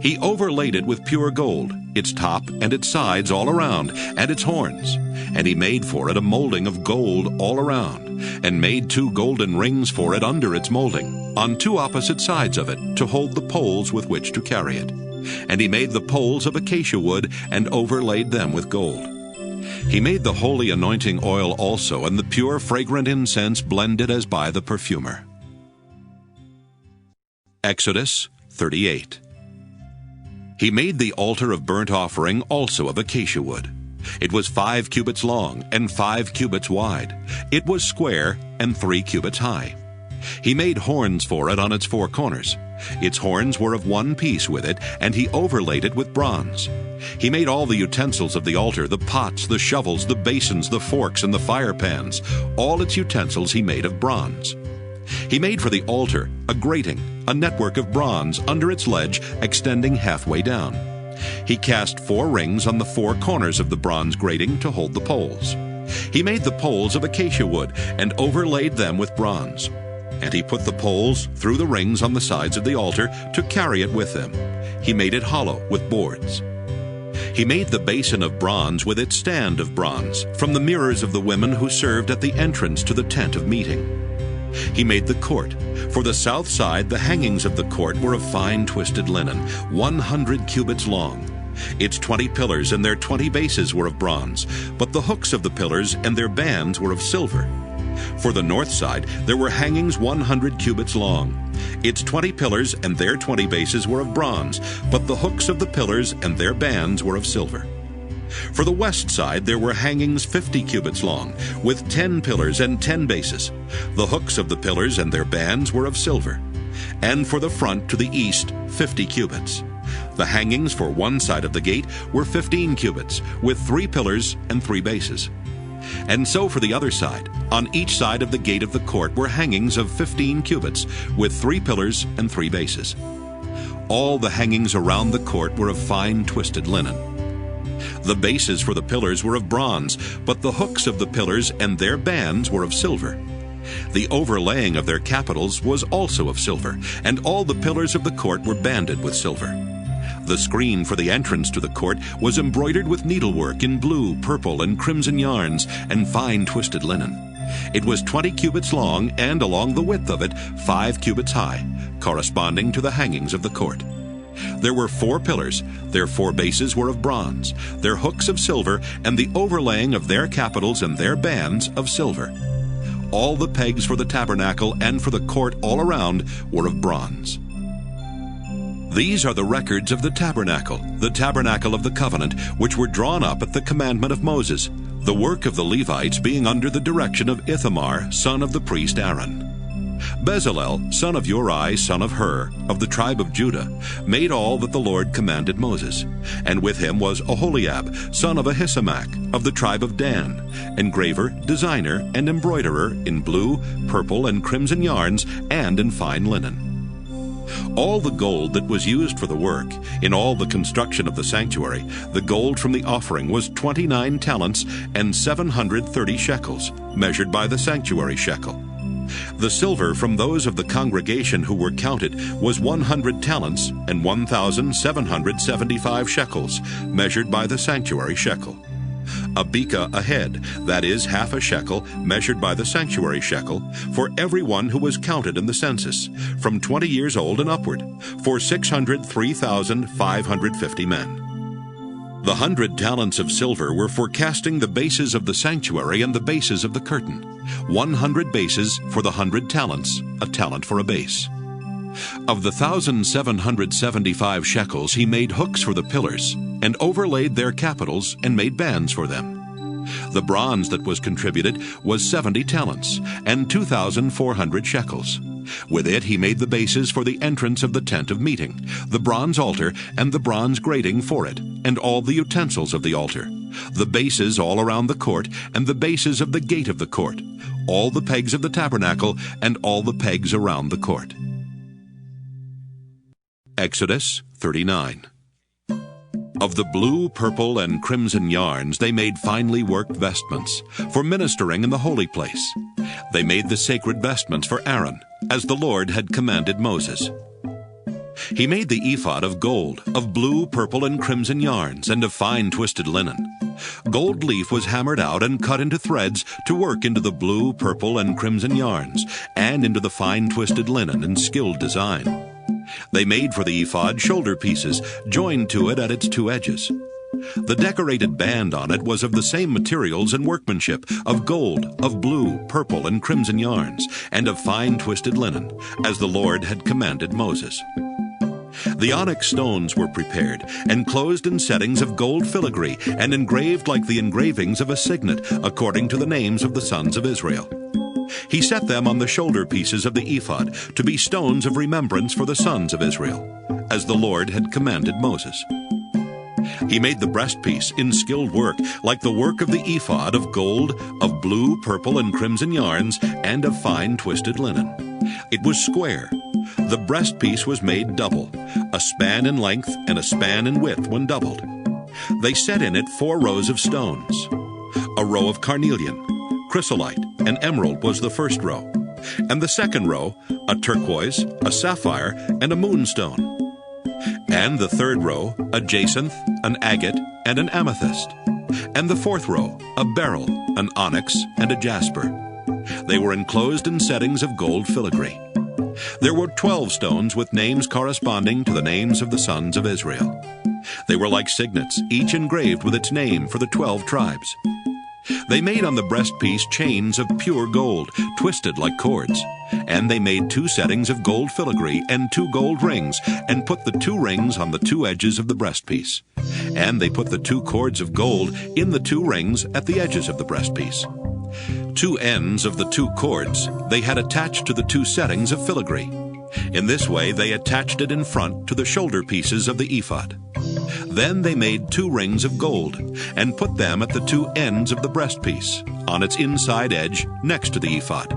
He overlaid it with pure gold, its top and its sides all around, and its horns. And he made for it a molding of gold all around, and made 2 golden rings for it under its molding, on 2 opposite sides of it, to hold the poles with which to carry it. And he made the poles of acacia wood, and overlaid them with gold. He made the holy anointing oil also, and the pure fragrant incense blended as by the perfumer. Exodus 38. He made the altar of burnt offering also of acacia wood. It was 5 cubits long and 5 cubits wide. It was square and 3 cubits high. He made horns for it on its 4 corners. Its horns were of one piece with it, and he overlaid it with bronze. He made all the utensils of the altar, the pots, the shovels, the basins, the forks, and the fire pans. All its utensils he made of bronze. He made for the altar a grating, a network of bronze under its ledge extending halfway down. He cast 4 rings on the 4 corners of the bronze grating to hold the poles. He made the poles of acacia wood and overlaid them with bronze. And he put the poles through the rings on the sides of the altar to carry it with them. He made it hollow with boards. He made the basin of bronze with its stand of bronze from the mirrors of the women who served at the entrance to the tent of meeting. He made the court. For the south side, the hangings of the court were of fine twisted linen, 100 cubits long. Its 20 pillars and their 20 bases were of bronze, but the hooks of the pillars and their bands were of silver. For the north side, there were hangings 100 cubits long. Its 20 pillars and their 20 bases were of bronze, but the hooks of the pillars and their bands were of silver. For the west side, there were hangings 50 cubits long, with 10 pillars and 10 bases. The hooks of the pillars and their bands were of silver. And for the front to the east, 50 cubits. The hangings for one side of the gate were 15 cubits, with 3 pillars and 3 bases. And so for the other side, on each side of the gate of the court were hangings of 15 cubits, with 3 pillars and 3 bases. All the hangings around the court were of fine twisted linen. The bases for the pillars were of bronze, but the hooks of the pillars and their bands were of silver. The overlaying of their capitals was also of silver, and all the pillars of the court were banded with silver. The screen for the entrance to the court was embroidered with needlework in blue, purple, and crimson yarns and fine twisted linen. It was 20 cubits long, and along the width of it 5 cubits high, corresponding to the hangings of the court. There were 4 pillars, their 4 bases were of bronze, their hooks of silver, and the overlaying of their capitals and their bands of silver. All the pegs for the tabernacle and for the court all around were of bronze. These are the records of the tabernacle of the covenant, which were drawn up at the commandment of Moses, the work of the Levites being under the direction of Ithamar, son of the priest Aaron. Bezalel, son of Uri, son of Hur, of the tribe of Judah, made all that the Lord commanded Moses. And with him was Oholiab, son of Ahisamach, of the tribe of Dan, engraver, designer, and embroiderer in blue, purple, and crimson yarns, and in fine linen. All the gold that was used for the work, in all the construction of the sanctuary, the gold from the offering was 29 talents and 730 shekels, measured by the sanctuary shekel. The silver from those of the congregation who were counted was 100 talents and 1,775 shekels, measured by the sanctuary shekel. A beka a head, that is, half a shekel, measured by the sanctuary shekel, for everyone who was counted in the census, from 20 years old and upward, for 603,550 men. The 100 talents of silver were for casting the bases of the sanctuary and the bases of the curtain, 100 bases for the 100 talents, a talent for a base. Of the 1,775 shekels he made hooks for the pillars, and overlaid their capitals, and made bands for them. The bronze that was contributed was 70 talents, and 2,400 shekels. With it he made the bases for the entrance of the tent of meeting, the bronze altar, and the bronze grating for it, and all the utensils of the altar, the bases all around the court, and the bases of the gate of the court, all the pegs of the tabernacle, and all the pegs around the court. Exodus 39. Of the blue, purple, and crimson yarns they made finely worked vestments for ministering in the holy place. They made the sacred vestments for Aaron, as the Lord had commanded Moses. He made the ephod of gold, of blue, purple, and crimson yarns, and of fine twisted linen. Gold leaf was hammered out and cut into threads to work into the blue, purple, and crimson yarns, and into the fine twisted linen in skilled design. They made for the ephod shoulder pieces, joined to it at its 2 edges. The decorated band on it was of the same materials and workmanship, of gold, of blue, purple, and crimson yarns, and of fine twisted linen, as the Lord had commanded Moses. The onyx stones were prepared, and closed in settings of gold filigree, and engraved like the engravings of a signet, according to the names of the sons of Israel. He set them on the shoulder pieces of the ephod to be stones of remembrance for the sons of Israel, as the Lord had commanded Moses. He made the breastpiece in skilled work, like the work of the ephod, of gold, of blue, purple, and crimson yarns, and of fine twisted linen. It was square. The breastpiece was made double, a span in length and a span in width when doubled. They set in it 4 rows of stones. a row of carnelian, chrysolite, and emerald was the first row, and the second row, a turquoise, a sapphire, and a moonstone. And the third row, a jacinth, an agate, and an amethyst. And the fourth row, a beryl, an onyx, and a jasper. They were enclosed in settings of gold filigree. There were 12 stones with names corresponding to the names of the sons of Israel. They were like signets, each engraved with its name for the 12 tribes. They made on the breastpiece chains of pure gold, twisted like cords. And they made 2 settings of gold filigree and 2 gold rings, and put the 2 rings on the 2 edges of the breastpiece. And they put the 2 cords of gold in the 2 rings at the edges of the breastpiece. 2 ends of the 2 cords they had attached to the 2 settings of filigree. In this way they attached it in front to the shoulder pieces of the ephod. Then they made 2 rings of gold, and put them at the 2 ends of the breastpiece, on its inside edge next to the ephod.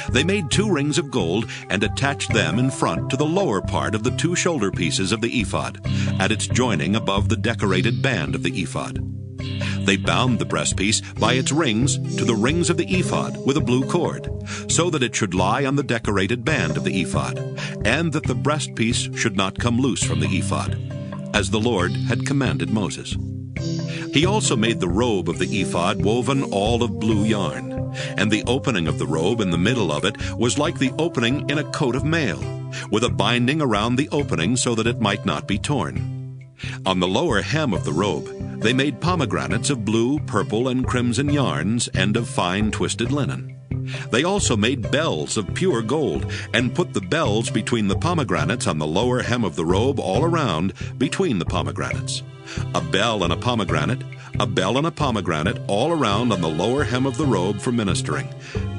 They made 2 rings of gold, and attached them in front to the lower part of the 2 shoulder pieces of the ephod, at its joining above the decorated band of the ephod. They bound the breastpiece by its rings to the rings of the ephod with a blue cord, so that it should lie on the decorated band of the ephod, and that the breastpiece should not come loose from the ephod, as the Lord had commanded Moses. He also made the robe of the ephod woven all of blue yarn, and the opening of the robe in the middle of it was like the opening in a coat of mail, with a binding around the opening so that it might not be torn. On the lower hem of the robe, they made pomegranates of blue, purple, and crimson yarns, and of fine twisted linen. They also made bells of pure gold, and put the bells between the pomegranates on the lower hem of the robe all around between the pomegranates. A bell and a pomegranate all around on the lower hem of the robe for ministering,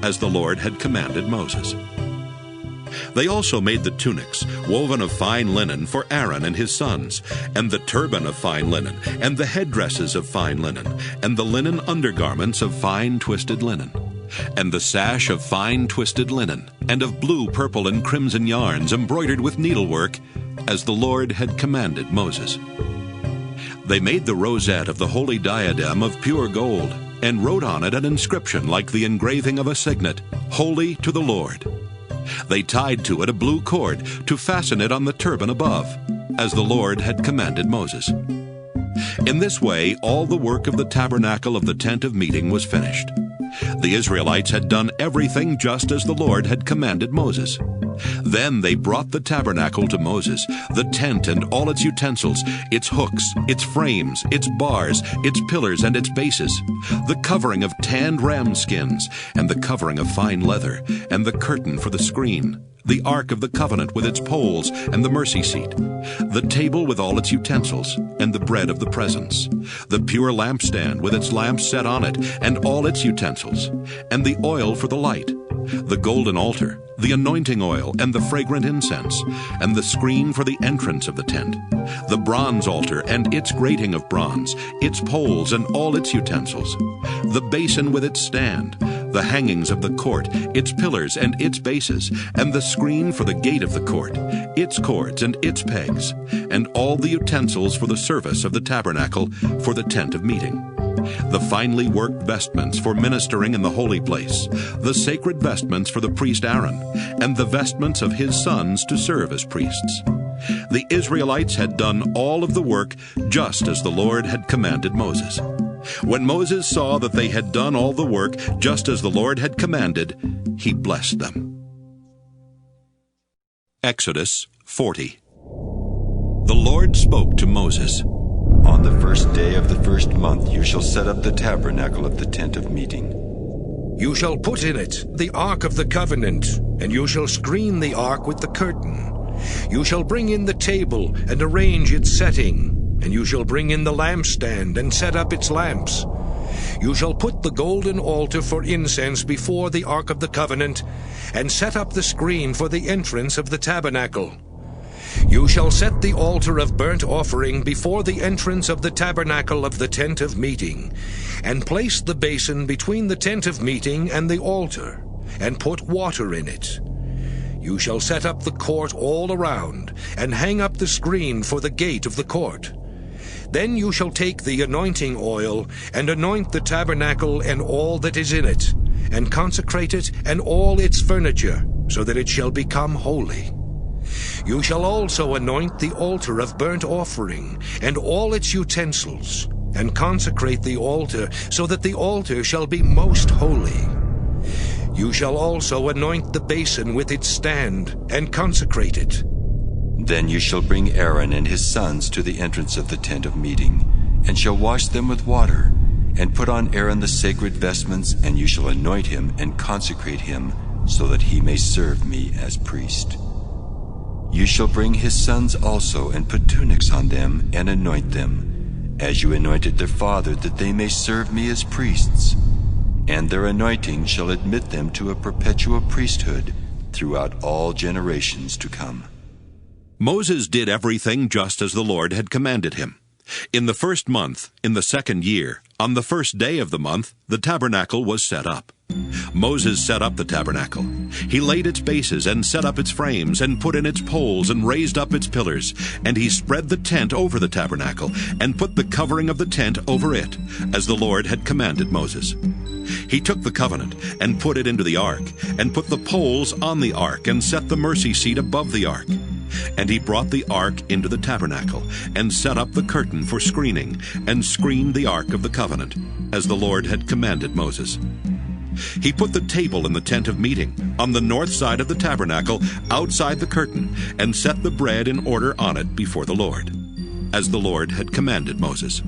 as the Lord had commanded Moses. They also made the tunics, woven of fine linen, for Aaron and his sons, and the turban of fine linen, and the headdresses of fine linen, and the linen undergarments of fine twisted linen, and the sash of fine twisted linen, and of blue, purple, and crimson yarns embroidered with needlework, as the Lord had commanded Moses. They made the rosette of the holy diadem of pure gold, and wrote on it an inscription like the engraving of a signet, "Holy to the Lord." They tied to it a blue cord to fasten it on the turban above, as the Lord had commanded Moses. In this way all the work of the tabernacle of the tent of meeting was finished. The Israelites had done everything just as the Lord had commanded Moses. Then they brought the tabernacle to Moses, the tent and all its utensils, its hooks, its frames, its bars, its pillars and its bases, the covering of tanned ram skins, and the covering of fine leather, and the curtain for the screen, the ark of the covenant with its poles, and the mercy seat, the table with all its utensils, and the bread of the presence, the pure lampstand with its lamps set on it, and all its utensils, and the oil for the light, the golden altar, the anointing oil, and the fragrant incense, and the screen for the entrance of the tent, the bronze altar and its grating of bronze, its poles and all its utensils, the basin with its stand, the hangings of the court, its pillars and its bases, and the screen for the gate of the court, its cords and its pegs, and all the utensils for the service of the tabernacle for the tent of meeting, the finely worked vestments for ministering in the holy place, the sacred vestments for the priest Aaron, and the vestments of his sons to serve as priests. The Israelites had done all of the work just as the Lord had commanded Moses. When Moses saw that they had done all the work just as the Lord had commanded, he blessed them. Exodus 40. The Lord spoke to Moses. On the first day of the first month you shall set up the tabernacle of the tent of meeting. You shall put in it the ark of the covenant, and you shall screen the ark with the curtain. You shall bring in the table and arrange its setting, and you shall bring in the lampstand and set up its lamps. You shall put the golden altar for incense before the ark of the covenant, and set up the screen for the entrance of the tabernacle. You shall set the altar of burnt offering before the entrance of the tabernacle of the tent of meeting, and place the basin between the tent of meeting and the altar, and put water in it. You shall set up the court all around, and hang up the screen for the gate of the court. Then you shall take the anointing oil, and anoint the tabernacle and all that is in it, and consecrate it and all its furniture, so that it shall become holy. You shall also anoint the altar of burnt offering, and all its utensils, and consecrate the altar, so that the altar shall be most holy. You shall also anoint the basin with its stand, and consecrate it. Then you shall bring Aaron and his sons to the entrance of the tent of meeting, and shall wash them with water, and put on Aaron the sacred vestments, and you shall anoint him and consecrate him, so that he may serve me as priest. You shall bring his sons also, and put tunics on them, and anoint them, as you anointed their father, that they may serve me as priests. And their anointing shall admit them to a perpetual priesthood throughout all generations to come. Moses did everything just as the Lord had commanded him. In the 1st month, in the 2nd year, on the 1st day of the month, the tabernacle was set up. Moses set up the tabernacle. He laid its bases and set up its frames and put in its poles and raised up its pillars. And he spread the tent over the tabernacle and put the covering of the tent over it, as the Lord had commanded Moses. He took the covenant and put it into the ark, and put the poles on the ark, and set the mercy seat above the ark. And he brought the ark into the tabernacle, and set up the curtain for screening, and screened the ark of the covenant, as the Lord had commanded Moses. He put the table in the tent of meeting, on the north side of the tabernacle, outside the curtain, and set the bread in order on it before the Lord, as the Lord had commanded Moses.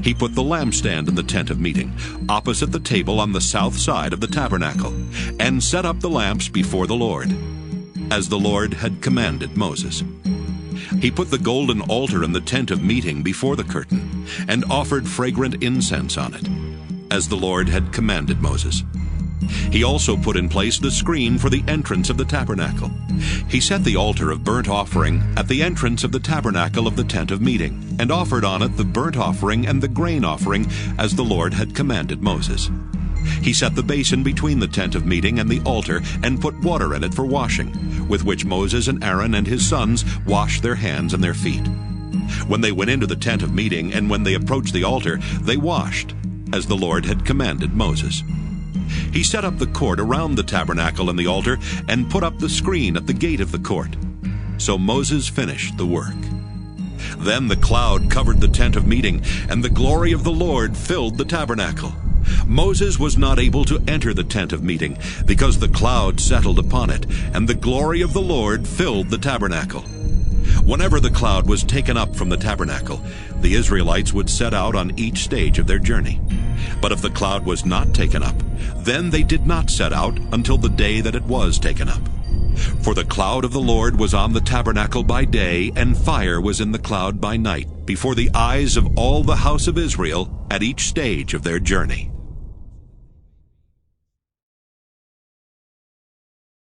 He put the lampstand in the tent of meeting, opposite the table on the south side of the tabernacle, and set up the lamps before the Lord, as the Lord had commanded Moses. He put the golden altar in the tent of meeting before the curtain, and offered fragrant incense on it, as the Lord had commanded Moses. He also put in place the screen for the entrance of the tabernacle. He set the altar of burnt offering at the entrance of the tabernacle of the tent of meeting, and offered on it the burnt offering and the grain offering, as the Lord had commanded Moses. He set the basin between the tent of meeting and the altar, and put water in it for washing, with which Moses and Aaron and his sons washed their hands and their feet. When they went into the tent of meeting, and when they approached the altar, they washed, as the Lord had commanded Moses. He set up the court around the tabernacle and the altar, and put up the screen at the gate of the court. So Moses finished the work. Then the cloud covered the tent of meeting, and the glory of the Lord filled the tabernacle. Moses was not able to enter the tent of meeting, because the cloud settled upon it, and the glory of the Lord filled the tabernacle. Whenever the cloud was taken up from the tabernacle, the Israelites would set out on each stage of their journey. But if the cloud was not taken up, then they did not set out until the day that it was taken up. For the cloud of the Lord was on the tabernacle by day, and fire was in the cloud by night, before the eyes of all the house of Israel at each stage of their journey.